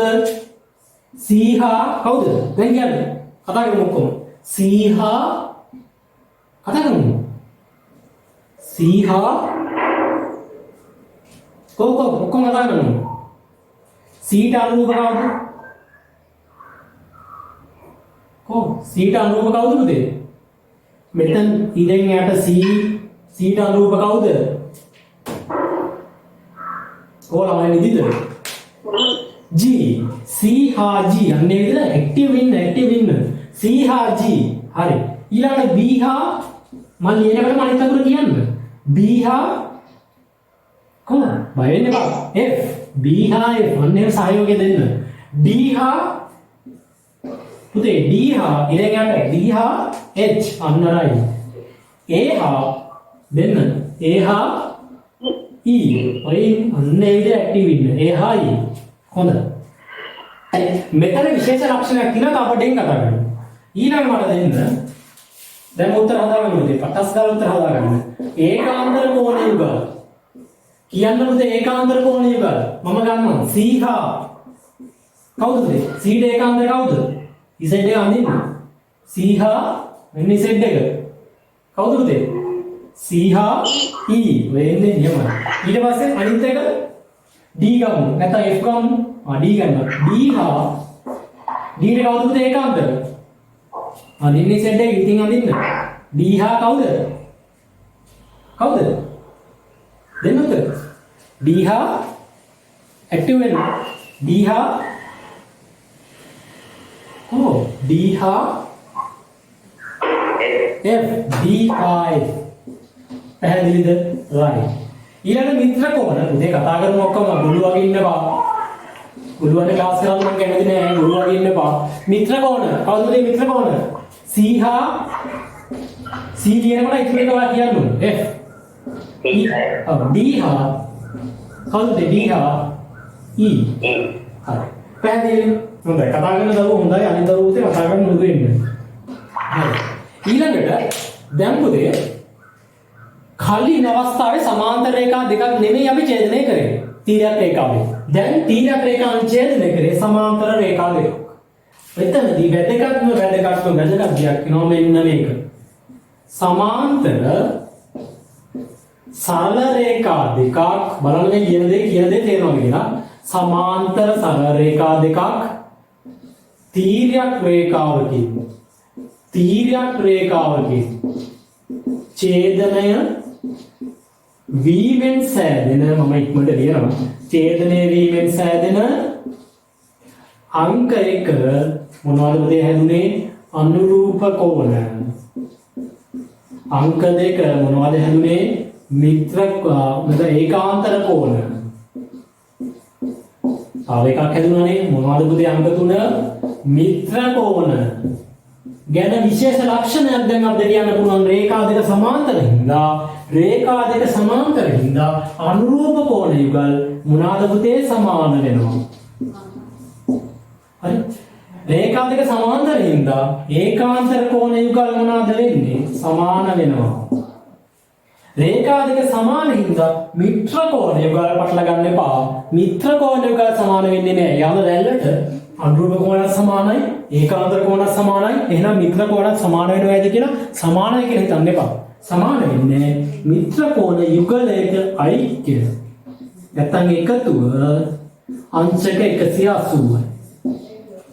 C හා කවුද? දැන් කියන්නේ කතා කරමු ඔක්කොම. C හා කතා කරමු. C හා ඔක්කොම කතා කරමු. C ට අනුරූප කවුද? C ට අනුරූප කවුද පුතේ? මෙතන ඉඳන් යට C ට අනුරූප කවුද? කොහොමද නිදිද? G. C හා G අන්නේ විදිහට ඇක්ටිව් ඉන්න. C හා G. හරි. ඊළඟට B හා මම ලියනකොට අනිත් අකුර කියන්න. B හා කොහොමද? බය වෙන්න එපා. F. B හා F අන්නේ සහයෝගය දෙන්න. D හා පුතේ D හා ඉරෙන් යන්න D හා H අන්නරයි. A හා දෙන්න. A හා E. ඔය අන්නේ විදිහට ඇක්ටිව් ඉන්න. A හා E. හොඳයි. හරි. මෙතන විශේෂ ලක්ෂණයක් තියෙනවා අපිට කතා කරන්න. ඊළඟ මට දෙන්න. දැන් උත්තර හදාගන්න ඕනේ. පටස් ගාලා උත්තර හදාගන්න. ඒකාන්තර කෝණ යුගල. කියන්න පුතේ ඒකාන්තර කෝණ යුගල. මම ගන්නවා C හා කවුද? C ට ඒකාන්තර කවුද? Z එක අඳින්න. C හා මෙන්න Z එක. කවුද පුතේ? C හා E වෙන්නේ නියමයි. ඊට පස්සේ අනිත් එක D ගමු. නැත්නම් F ගමු. D ගන්නවා. D හා D ට කවුද පුතේ ඒකාන්තර? අනින්නේ Z එක ඉතින් අඳින්න. D හා කවුද? කවුද? දෙන්නත්. D හා ඇක්ටිව් වෙනවා. D හා D හා F D5 පැහැදිලිද? right. ඊළඟ මිත්‍ර කෝණ පුතේ කතා කරමු ඔක්කොම ගුළු වගේ ඉන්නවා. ගුළුවන්ට ක්ලාස් කරන්න මම කැමති නෑ ගුළු වගේ ඉන්නපා. මිත්‍ර කෝණ කවුද මේ මිත්‍ර කෝණ? C හා C කියනකොට ඉතුරු එක ඔයා කියන්න ඕනේ. F D හා කවුද D හා E හරි. පැහැදිලි. හොඳයි කතා කරන දරුවෝ හොඳයි අනිත් දරුවෝ උදේ කතා කරන්න නුදු වෙන්න. හරි. ඊළඟට දැන් පුතේ කලින් අවස්ථාවේ සමාන්තර රේඛා දෙකක් නෙමෙයි අපි ඡේදනය කරේ. තීරයක් රේඛාවෙන්. දැන් තීරයක් රේඛාන් ඡේදනය කරේ සමාන්තර රේඛා දෙකක්. එතනදී වැදගත්ම දෙයක් වෙනවා මෙන්න මේක. සමාන්තර සරල රේඛා දෙකක් බලන්න මේ කියන දේ තේරෙනවද කියලා. සමාන්තර සරල රේඛා දෙකක් තීරයක් රේඛාවකින් ඡේදනය වීමෙන් සෑදෙන මම ඉක්මනට ලියනවා. ඡේදනය වීමෙන් සෑදෙන අංක 1 මොනවද පුතේ හැදුනේ? අනුරූප කෝණ. අංක 2 මොනවද හැදුනේ? මිත්‍ර ඒකාන්තර කෝණ. තව එකක් හැදුණානේ මොනවද පුතේ? අංක 3 මිත්‍ර කෝණ. ගැන විශේෂ ලක්ෂණයක් දැන් අපිට කියන්න පුළුවන්. රේඛා දෙක සමාන්තර හින්දා අනුරූප කෝණ යුගල් මොනවාද පුතේ? සමාන වෙනවා. හරි. රේඛා දෙක සමාන්තර හින්දා ඒකාන්තර කෝණ යුගල් මොනවාද වෙන්නේ? සමාන වෙනවා. රේඛා දෙක සමාන හින්දා මිත්‍ර කෝණ යුගල් පටල ගන්න එපා. මිත්‍ර කෝණ යුගල් සමාන වෙන්නේ නැහැ. යන රැල්ලට අනුරූප කෝණත් සමානයි, ඒකාන්තර කෝණත් සමානයි. එහෙනම් මිත්‍ර කෝණත් සමාන වෙනවාද කියලා සමානයි කියලා හිතන්න එපා. සමාන වෙන්නේ මිත්‍ර කෝණ යුගලයක ඓක්‍ය. නැත්නම් එකතුව අංශක 180යි.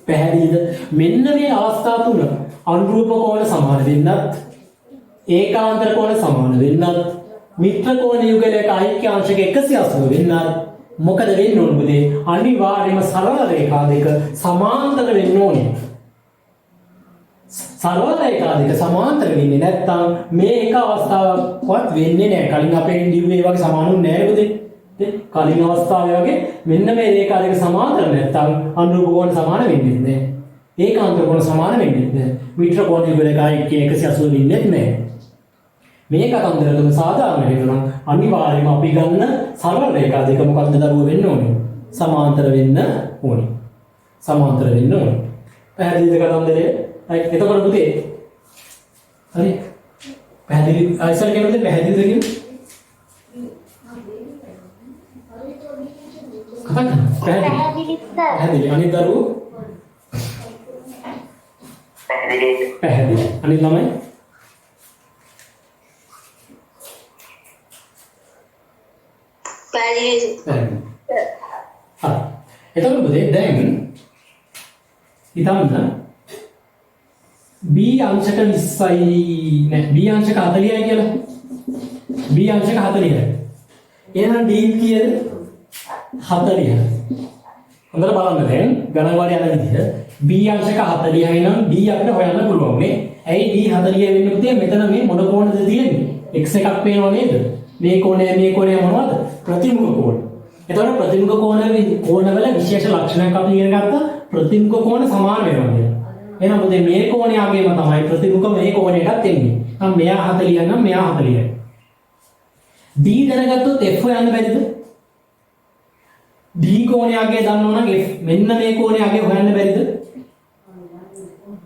පැහැදිලිද? මෙන්න මේ අවස්ථා තුන අනුරූප කෝණ සමාන වෙන්නත්, ඒකාන්තර කෝණ සමාන වෙන්නත්, මිත්‍ර කෝණ යුගලයක ඓක්‍ය අංශක 180 වෙන්නත් මොකද වෙන්න ඕන පුතේ? අනිවාර්යයෙන්ම සරල රේඛා දෙක සමාන්තර වෙන්න ඕනේ. සරල රේඛා දෙක සමාන්තර වෙන්නේ නැත්නම් මේ එක අවස්ථාවකවත් වෙන්නේ නැහැ. කලින් අපේ ඩිව්වේ වගේ සමානුන්නේ නැහැ පුතේ. කලින් අවස්ථාවේ වගේ මෙන්න මේ රේඛා දෙක සමාන්තර නැත්නම් අනුරූප කෝණ සමාන වෙන්නේ නැහැ. ඒකාන්තර කෝණ සමාන වෙන්නේ නැහැ. මිත්‍ර කෝණ යුගලයක ඓක්‍ය 180 වෙන්නේ නැහැ. මේ කතන්දරතුම සාධාරණ වෙනවා නම් අනිවාර්යයෙන්ම අපි ගන්න සරල රේඛා දෙක මොකක්ද දරුවෝ වෙන්න ඕනේ? සමාන්තර වෙන්න ඕනේ. සමාන්තර වෙන්න ඕනේ. පැහැදිලිද කතන්දරය? එතකොට පුතේ හරි පැහැදිලි ආයිසල් කියනද පැහැදිලිද කියන්නේ? කතා කරන්න. පැහැදිලි. අනිත් දරුවෝ පැහැදිලි. අනිත් ළමයි එතකොට පුතේ දැන් හිතන්න B අංශක 20යි නෑ B අංශක 40යි කියලා. B අංශක 40යි. එහෙනම් D කීයද? 40යි. හොඳට බලන්න දැන් ගණන් වල යන විදිහ B අංශක 40යි නම් D අපිට හොයන්න පුළුවන් නේ. ඇයි D 40 වෙන්නේ පුතේ? මෙතන මේ මොන කෝණද තියෙන්නේ? x එකක් පේනව නේද? මේ කෝණය මොනවද? ප්‍රතිමුඛ කෝණ. එතකොට ප්‍රතිමුඛ කෝණවල විශේෂ ලක්ෂණයක් අපි ඉගෙන ගත්තා. ප්‍රතිමුඛ කෝණ සමාන වෙනවා කියලා. එහෙනම් මොකද මේ කෝණයගේම තමයි ප්‍රතිමුඛ මේ කෝණයටත් එන්නේ. නම් මෙයා 40 නම් මෙයා 40යි. D දැනගත්තොත් F හොයන්න බැරිද? D කෝණයගේ දන්නවනම් F මෙන්න මේ කෝණයගේ හොයන්න බැරිද?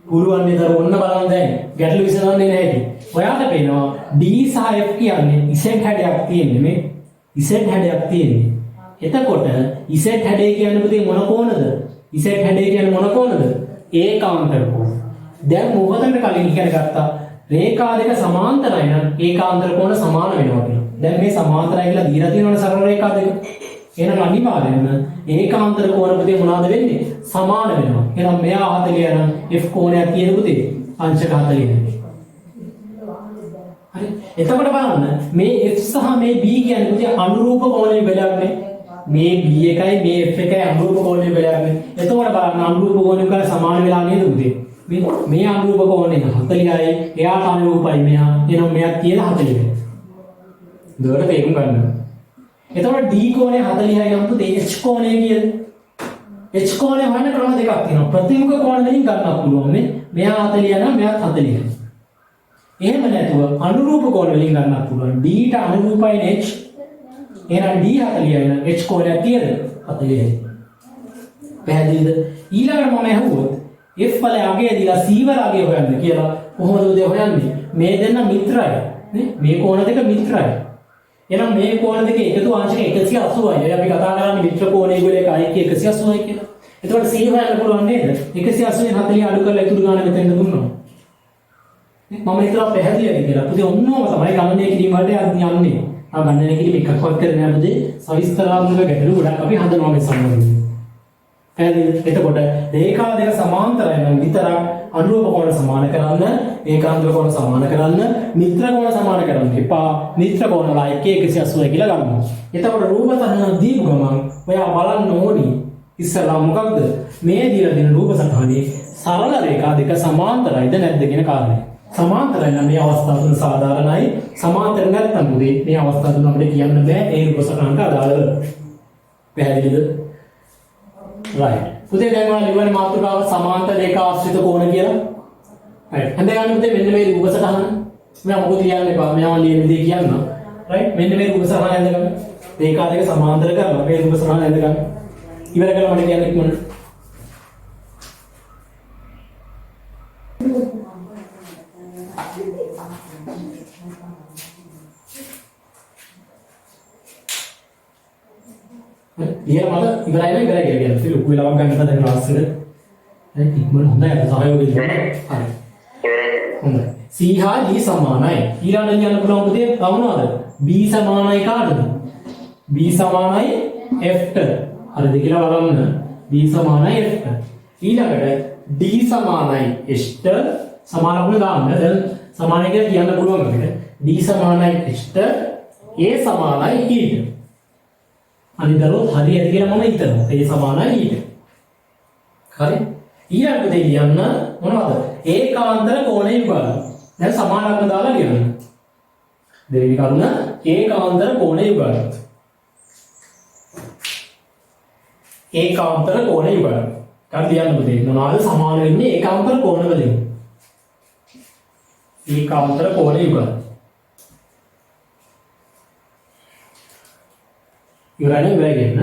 පුළුවන් නේද? ඔන්න බලන්න දැන් ගැටළු විසඳන්නේ නැහැ. ඔයාලට පේනවා D සහ F කියන්නේ Z හැඩයක් තියෙන්නේ මේ Z හැඩයක් තියෙන්නේ. එතකොට Z හැඩය කියන්නේ පුතේ මොන කෝණද? Z හැඩය කියන්නේ මොන කෝණද? ඒකාන්තර කෝණ. දැන් මොහොතකට කලින් ඉගෙන ගත්තා රේඛා දෙක සමාන්තරයි නම් ඒකාන්තර කෝණ සමාන වෙනවා කියලා. දැන් මේ සමාන්තරයි කියලා දීලා තියෙනවනේ සරල රේඛා දෙක. එහෙනම් අනිවාර්යයෙන්ම ඒකාන්තර කෝණ පුතේ මොනවද වෙන්නේ? සමාන වෙනවා. එහෙනම් මෙයා 40 නම් F කෝණයක් කියන පුතේ අංශක 40යි. හරි. එතකොට බලන්න මේ f සහ මේ b කියන්නේ පුතේ අනුරූප කෝණයේ බෙදන්නේ. මේ b එකයි මේ f එකයි අනුරූප කෝණයේ බෙදන්නේ. එතකොට බලන්න අනුරූප කෝණය කරලා සමාන වෙලා නේද පුතේ? මේ අනුරූප කෝණය 40යි එයාට අනුරූපයි මෙහා. එහෙනම් මෙයක් කියලා 40යි. දෙවට තේරුම් ගන්න. එතකොට d කෝණය 40යි නම් පුතේ h කෝණය කීයද? h කෝණය හොයන්න ක්‍රම දෙකක් තියෙනවා. ප්‍රතිමුඛ කෝණ වලින් ගන්නත් පුළුවන් නේ. මෙයා 40 නම් මෙයාත් 40යි. එහෙම නැතුව අනුරූප කෝණ වලින් ගන්නත් පුළුවන්. d ට අනුරූපයි h. එහෙනම් d 40යි නම් h කෝණයක් කීයද? 40යි. පැහැදිලිද? ඊළඟට මම අහුවොත් f වල අගය දීලා c වල අගය හොයන්න කියලා කොහොමද උදේ හොයන්නේ? මේ දෙන්න මිත්‍රයි නේ? මේ කෝණ දෙක මිත්‍රයි. එහෙනම් මේ කෝණ දෙක එකතු අංශක 180යි. අපි කතා කරන්නේ මිත්‍ර කෝණයේ වල එකයි 180යි කියලා. එතකොට c හොයන්න පුළුවන් නේද? 180 න් 40 අඩු කරලා ඉතුරු ගන්න මෙතෙන්ද දුන්නා. මම හිතලා පැහැදිලිද කියලා. පුතේ ඔන්නෝම තමයි ගණනය කිරීම වලට යන්නේ. ආ ගණනය කිරීම එකක්වත් කරන්නේ නැද්ද? සවිස්තරාත්මක ගැටලු ගොඩක් අපි හදනවා මේ සම්බන්ධයෙන්. පැහැදිලිද? එතකොට රේඛා දෙක සමාන්තරයි නම් විතරක් අනුරූප කෝණ සමාන කරන්න, ඒකාන්තර කෝණ සමාන කරන්න, මිත්‍ර කෝණ සමාන කරන්න එපා. මිත්‍ර කෝණ වල 180යි කියලා ගන්නවා. එතකොට රූප සටහන දීපු ගමන් ඔයා බලන්න ඕනි ඉස්සලා මොකක්ද? මේ දීලා දෙන රූප සටහනේ සරල රේඛා දෙක සමාන්තරයිද නැද්ද කියන කාරණය. සමාන්තරයි නම් මේ අවස්ථාව තුන සාධාරණයි. සමාන්තර නැත්නම් මේ අවස්ථාව තුන අපිට කියන්න බෑ ඒ රූප සටහනට අදාළව. පැහැදිලිද? right. පුතේ දැන් ඔයාලා ඉවරනේ මාතෘකාව සමාන්තර රේඛා ආශ්‍රිත කෝණ කියලා. right. හඳ ගන්න පුතේ මෙන්න මේ රූප සටහන. මම මොකද කියන්නේ බා මම ලියන දේ කියන්න. right. මෙන්න මේ රූප සටහන ඇඳගන්න. රේඛා දෙක සමාන්තර කරලා මේ රූප සටහන ඇඳගන්න. ඉවර කළා මට කියන්න ඉක්මනට. ඊළඟ මට ඉවරයි නේද ඉවරයි කියලා කියනවා. ලොකු වෙලාවක් ගන්න බෑ දැන් ක්ලාස් එක. හරි ඉක්මන හොඳයි අද සහයෝගය දෙන්න. හරි. හොඳයි. C හා D සමානයි. ඊළඟට කියන්න පුළුවන් පුතේ කවුනවාද? B සමානයි කාටද? B සමානයි F ට. හරිද කියලා බලන්න. B සමානයි F ට. ඊළඟට D සමානයි H ට සමානකුණ දාන්න. දැන් සමානයි කියලා කියන්න පුළුවන් අපිට. D සමානයි H ට A සමානයි E ට. අනිදරොත් හරි ඇති කියලා මම හිතනවා. ඒ සමානයි ඊට. හරි. ඊළඟට දෙලියන්න මොනවද? ඒකාන්තර කෝණය විභාගය. දැන් සමානත්ම දාලා ලියන්න. දෙවෙනි කරුණ ඒකාන්තර කෝණය විභාගය. ඒකාන්තර කෝණය විභාගය. කර ලියන්න පුතේ. මොනවාද සමාන වෙන්නේ ඒකාන්තර කෝණ වලින්? ඒකාන්තර කෝණය විභාගය. ඉවරයි ඉවරයි කියන්න.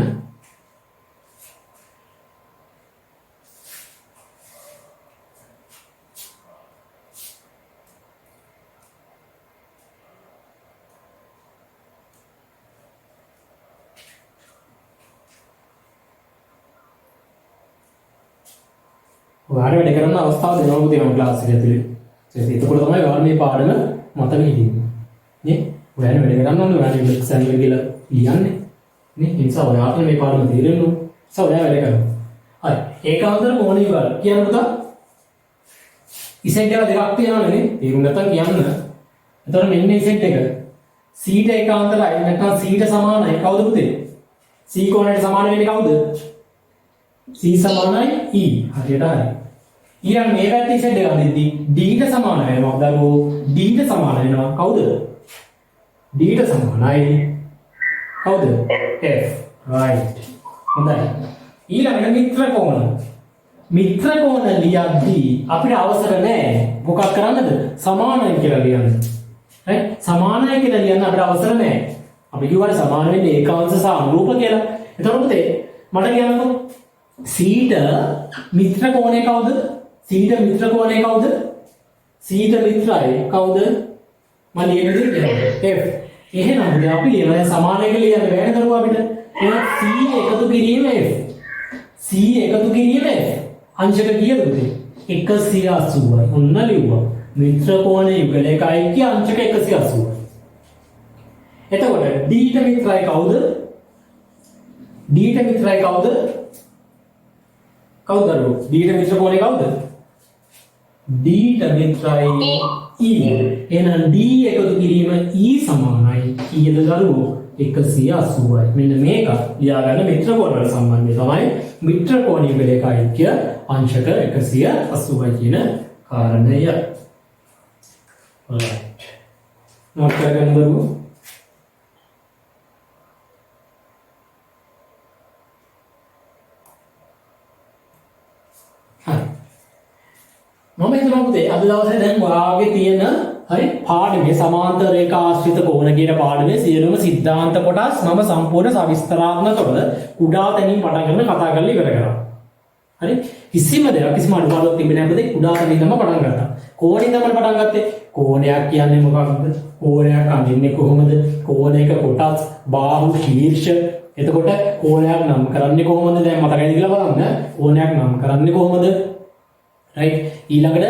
ඔයාලා වැඩ කරන අවස්ථාව දෙනවා තියෙනවා ක්ලාස් එක ඇතුලේ. එතකොට තමයි ඔයාලා මේ පාඩම මතක හිටින්නේ. නේ? ඔයාලා වැඩ කරන්න ඕනේ ඔයාලා ලෙක්චර් එක කියලා ලියන්නේ. නේ? ඒ නිසා ඔයාලට මේ පාඩම තේරෙන්න ඕනේ. නිසා ඔයා වැඩ කරනවා. හරි. ඒකාන්තර කෝණ විභාග කියන්න පුතා. ඉසෙට් එක දෙකක් තියෙනවනේ නේ? තේරුම් නැත්නම් කියන්න. එතකොට මෙන්න ඉසෙට් එක. C ට ඒකාන්තරයි නැත්නම් C ට සමානයි. කවුද පුතේ? C කෝණයට සමාන වෙන්නේ කවුද? C සමානයි E. හරියට හරි. ඊළඟ මේ පැත්තේ ඉසෙට් එක අදිද්දි D ට සමාන වෙනවා. දරුවෝ D ට සමාන වෙනවා. කවුද? D ට සමානයි. කවුද? F. right. හොඳයි. ඊළඟට මිත්‍ර කෝණ. මිත්‍ර කෝණ ලියද්දී අපිට අවසර නැහැ. මොකක් කරන්නද? සමානයි කියලා ලියන්න. හරි? සමානයි කියලා ලියන්න අපිට අවසර නැහැ. අපි කියවනේ සමාන වෙන්නේ ඒකාංශ සහ අනුරූප කියලා. එතකොට පුතේ මට කියන්නකෝ C ට මිත්‍ර කෝණය කවුද? C ට මිත්‍ර කෝණය කවුද? C ට මිත්‍රයි කවුද? මම ලියන්නේ F. එහෙනම් අපි ලියන සමානයි කියලා ලියන්න බෑනේ දරුවෝ අපිට. එහෙනම් C එකතු කිරීම F. C එකතු කිරීම F. අංශක කීයද පුතේ? 180යි. ඔන්න ලිව්වා. මිත්‍ර කෝණයේ යුගල එකයි කිය අංශක 180යි. එතකොට D ට මිත්‍රයි කවුද? D ට මිත්‍රයි කවුද? කවුද දරුවෝ? D ට මිත්‍ර කෝණය කවුද? D ට මිත්‍රයි E. එහෙනම් D එකතු කිරීම E සමානයි කීයද දරුවෝ 180යි. මෙන්න මේක ලියාගන්න මිත්‍ර කෝණ වල සම්බන්ධය තමයි මිත්‍ර කෝණීය බෙලයක ඓක්‍ය අංශක 180යි කියන කාරණය. right. නෝට් කරගන්න දරුවෝ. මම හිතනවා පුතේ අද දවසේ දැන් ඔයාගේ තියෙන හරි පාඩමේ සමාන්තර රේඛා ආශ්‍රිත කෝණ කියන පාඩමේ සියලුම સિદ્ધාන්ත කොටස් මම සම්පූර්ණ සවිස්තරාත්මකව කුඩා තැනින් පටන් ගන්න කතා කරලා ඉවර කරා. හරි කිසිම දෙයක් කිසිම අඩුපාඩුවක් තිබෙන්නේ නැහැ පුතේ කුඩා තැනින් තමයි පටන් ගත්තා. කෝණයෙන් තමයි පටන් ගත්තේ. කෝණයක් කියන්නේ මොකක්ද? කෝණයක් අඳින්නේ කොහොමද? කෝණයක කොටස් බාහුව ශීර්ෂ එතකොට කෝණයක් නම් කරන්නේ කොහොමද? දැන් මතකයිද කියලා බලන්න. කෝණයක් නම් කරන්නේ කොහොමද? right ඊළඟට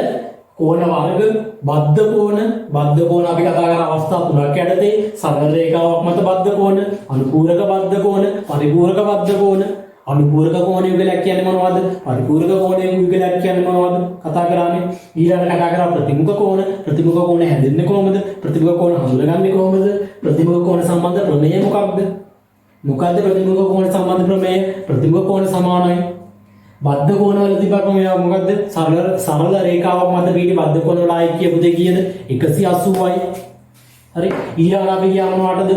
කෝණ වර්ග බද්ධ කෝණ අපි කතා කරන අවස්ථා තුනක් යටතේ සරල රේඛාවක් මත බද්ධ කෝණ අනුපූරක බද්ධ කෝණ පරිපූරක බද්ධ කෝණ අනුපූරක කෝණ යුගලයක් කියන්නේ මොනවද පරිපූරක කෝණ යුගලයක් කියන්නේ මොනවද කතා කරන්නේ ඊළඟට කතා කරා ප්‍රතිමුඛ කෝණ හැදෙන්නේ කොහොමද ප්‍රතිමුඛ කෝණ හඳුනගන්නේ කොහොමද ප්‍රතිමුඛ කෝණ සම්බන්ධ ප්‍රමේය මොකක්ද ප්‍රතිමුඛ කෝණ සම්බන්ධ ප්‍රමේය ප්‍රතිමුඛ කෝණ සමානයි බද්ධ කෝණ වල තිබ්බම එයා මොකද්ද සරල රේඛාවක් මත පිටි බද්ධ කෝණ වල ආයි කියපු දෙය කීයද 180යි හරි ඊළඟට අපි කියනවා මොනවටද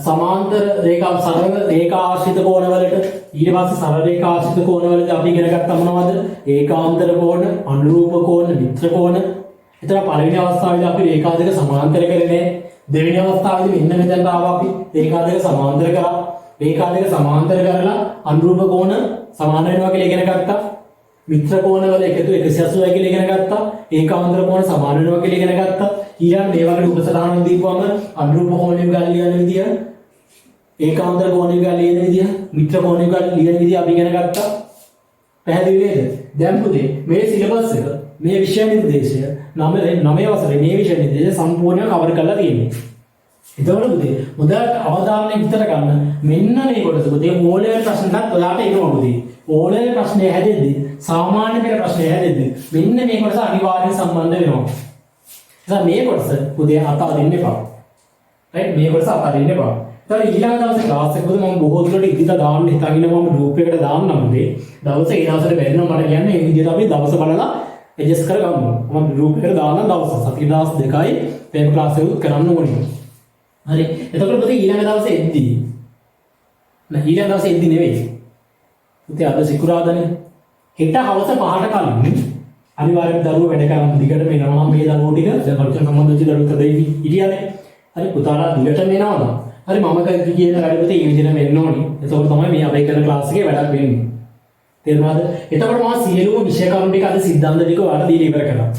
සමාන්තර රේඛා සරල රේඛා ආශ්‍රිත කෝණ වලට ඊට පස්සේ සරල රේඛා ආශ්‍රිත කෝණ වලට අපි ඉගෙන ගත්තා මොනවද ඒකාන්තර කෝණ අනුරූප කෝණ මිත්‍ර කෝණ එතන පළවෙනි අවස්ථාවේදී අපි රේඛා දෙක සමාන්තර කරන්නේ දෙවෙනි අවස්ථාවේදී මෙන්න මෙතනට ආවා අපි රේඛා දෙක සමාන්තර කරා රේඛා දෙක සමාන්තර කරලා අනුරූප කෝණ සමාන වෙනවා කියලා ඉගෙන ගත්තා. මිත්‍ර කෝණ වල එකතු 180යි කියලා ඉගෙන ගත්තා. ඒකාන්තර කෝණ සමාන වෙනවා කියලා ඉගෙන ගත්තා. ඊළඟ මේ වගේ උපසටහනක් දීපුවම අනුරූප කෝණ යුගල් ලියන විදිය, ඒකාන්තර කෝණ යුගල් ලියන විදිය, මිත්‍ර කෝණ යුගල් ලියන විදිය අපි ඉගෙන ගත්තා. පැහැදිලි නේද? දැන් පුතේ මේ සිලබස් එක මේ විෂය නිර්දේශය 9 වසරේ මේ විෂය නිර්දේශය සම්පූර්ණයෙන් කවර් කරලා තියෙනවා. එතකොට පුතේ මුදලට අවධානය විතර ගන්න මෙන්න මේ කොටස පුතේ ඕලෙවල් ප්‍රශ්නකට ඔයාලට එනවා පුතේ ඕලෙවල් ප්‍රශ්නේ හැදෙද්දි සාමාන්‍ය පෙළ ප්‍රශ්නේ හැදෙද්දි මෙන්න මේ කොටස අනිවාර්යෙන් සම්බන්ධ වෙනවා. එතන මේ කොටස පුතේ අතාරින්න එපා. right මේ කොටස අතාරින්න එපා. ඊට ඊළඟ දවසේ ක්ලාස් එක පුතේ මම බොහෝ දුරට ඉදිරියට දාන්න හිතාගෙන මම ගෲප් එකට දාන්නම් පුතේ. දවසේ ඒ දවසට බැරිනම් මට කියන්නේ මේ විදිහට අපි දවස බලලා ඇඩ්ජස්ට් කරගමු. මම ගෲප් එකට දාන්නම් දවස් සති දවස් දෙකයි පේපර් ක්ලාස් එක කරන්න ඕනේ. හරි එතකොට පුතේ ඊළඟ දවසේ එද්දී ඊළඟ දවසේ එද්දී නෙවෙයි පුතේ අද සිකුරාදානේ හෙට හවස 5ට කලින් අනිවාර්යයෙන් දරුවෝ වැඩ කරන්න දිගටම එනවා නම් මේ දරුවෝ ටික දැන් කල්චර් සම්බන්ධ දරුවෝ තදයි ඉතියානේ හරි පුතාලා දිගටම එනවා හරි මම කියන වැඩ පුතේ මේ විදිහටම එන්න ඕනි එතකොට තමයි මේ අපේ කරන ක්ලාස් එකේ වැඩක් වෙන්නේ තේරුණාද එතකොට මම සියලුම විෂය කරුණු ටික අද සිද්ධාන්ත ටික ඔයාලට දීලා ඉවර කරා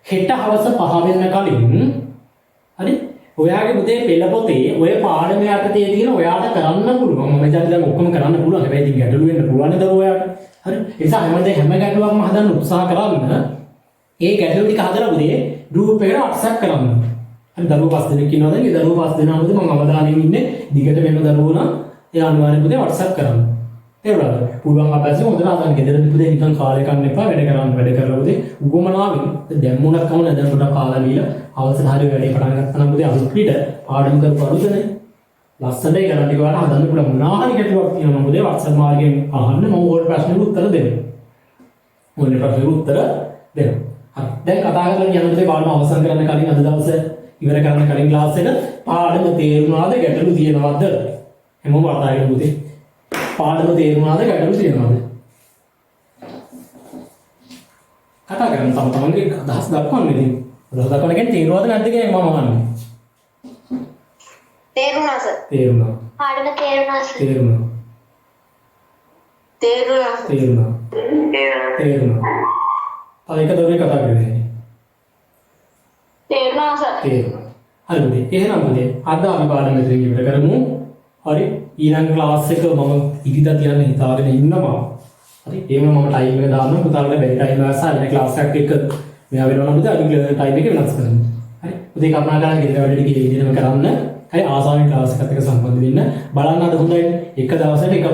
හෙට හවස 5 වෙන්න කලින් හරි ඔයාගේ පුතේ පෙළ පොතේ ඔය පාඩම යටතේ තියෙන ඔයාට කරන්න පුළුවන් මම දැන් ඔක්කොම කරන්න පුළුවන් හැබැයි ඉතින් ගැටලු වෙන්න පුළුවන් නේද ඔයාට හරි ඒ නිසා හැම ගැටලුවක්ම හදන්න උත්සාහ කරන්න ඒ ගැටලු ටික හදලා පුතේ ගෲප් එකට WhatsApp කරන්න හරි දරුවෝ 5 දෙනෙක් ඉන්නවා දැන් ඒ දරුවෝ 5 දෙනා මොකද මම අවධානයෙන් ඉන්නේ දිගට වෙන දරුවෝ නම් ඒ අනිවාර්යෙන් පුතේ WhatsApp කරන්න තේරුණාද පුළුවන් අපැසි හොඳට හදන්න ගෙදරදී පුතේ නිකන් කාලේ කන්න එපා වැඩ කරලා පුතේ උගමනාවෙන් දැන් මොනක් කම නැද දැන් පොඩක් කාලා දීලා අවසර හරිය වැඩේ පටන් ගත්තා නම් පුතේ අලුත් පිට පාඩම් කරපු අලුතනේ ලස්සනට ඒ කරන්න ටික වලට හදන්න පුළුවන් මොනවා හරි ගැටලුවක් තියෙනවා නම් පුතේ WhatsApp මාර්ගයෙන් අහන්න මම ඕන ප්‍රශ්නෙට උත්තර දෙන්න ඕන ප්‍රශ්නෙට උත්තර දෙන්න හරි දැන් කතා කරලා යන පුතේ පාඩම අවසන් කරන්න කලින් අද දවසේ ඉවර කරන්න කලින් ක්ලාස් එක පාඩම තේරුණාද ගැටලු තියෙනවද හැමෝම වතාවගෙන පුතේ පාඩම තේරුණාද ගැටලු තියෙනවද කතා කරන්න තමන්ගේ අදහස් දක්වන්න ඉතින් අදහස් දක්වන්න කියන්නේ තේරුණාද නැද්ද කියන්නේ මම අහන්නේ තේරුණා සර් තේරුණා පාඩම තේරුණා සර් තේරුණා තේරුණා තව එක දවසක් කතා කරන්නේ තේරුණා සර් තේරුණා හරි පුතේ එහෙනම් පුතේ අද අපි පාඩම මෙතනින් ඉවර කරමු හරි ඊළඟ ක්ලාස් එක මම ඉදිරියට තියන්න හිතාගෙන ඉන්නවා හරි ඒම මම ටයිම් එක දාන්නම් පුතාලට බැරි ටයිම් එකක් සහ වෙන ක්ලාස් එකක් එක්ක මෙයා වෙනවා නම් පුතා අපි ටයිම් එක වෙනස් කරමු හරි පුතේ කල්පනා කරලා ගෙදර වැඩ ටික ඉදිරියටම කරන්න හරි ආසාවෙන් ක්ලාස් එකත් එක්ක සම්බන්ධ වෙන්න බලන්න අද හොඳයි එක දවසට එක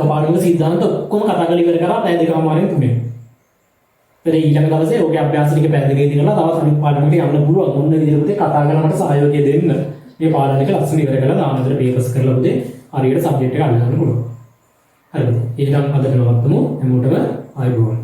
පාඩමක් සිද්ධාන්ත ඔක්කොම කතා කරලා ඉවර කරා පැය දෙකමාරෙන් තුනේ ඒතර ඊළඟ දවසේ ඔගේ අභ්‍යාස ටික පැහැදිලි කරලා තවත් අනිත් පාඩමකට යන්න පුළුවන්. මොන විදිහට පුතේ කතා කරලා මට සහයෝගය දෙන්න. මේ පාඩම් ටික ලස්සන ඉවර කරලා දානතර පේපර්ස් කරලා පුතේ හරියට සබ්ජෙක්ට් එක අල්ලගන්න පුළුවන්. හරිද? එහෙනම් අද වෙනවත්තුමු හැමෝටම ආයුබෝවන්.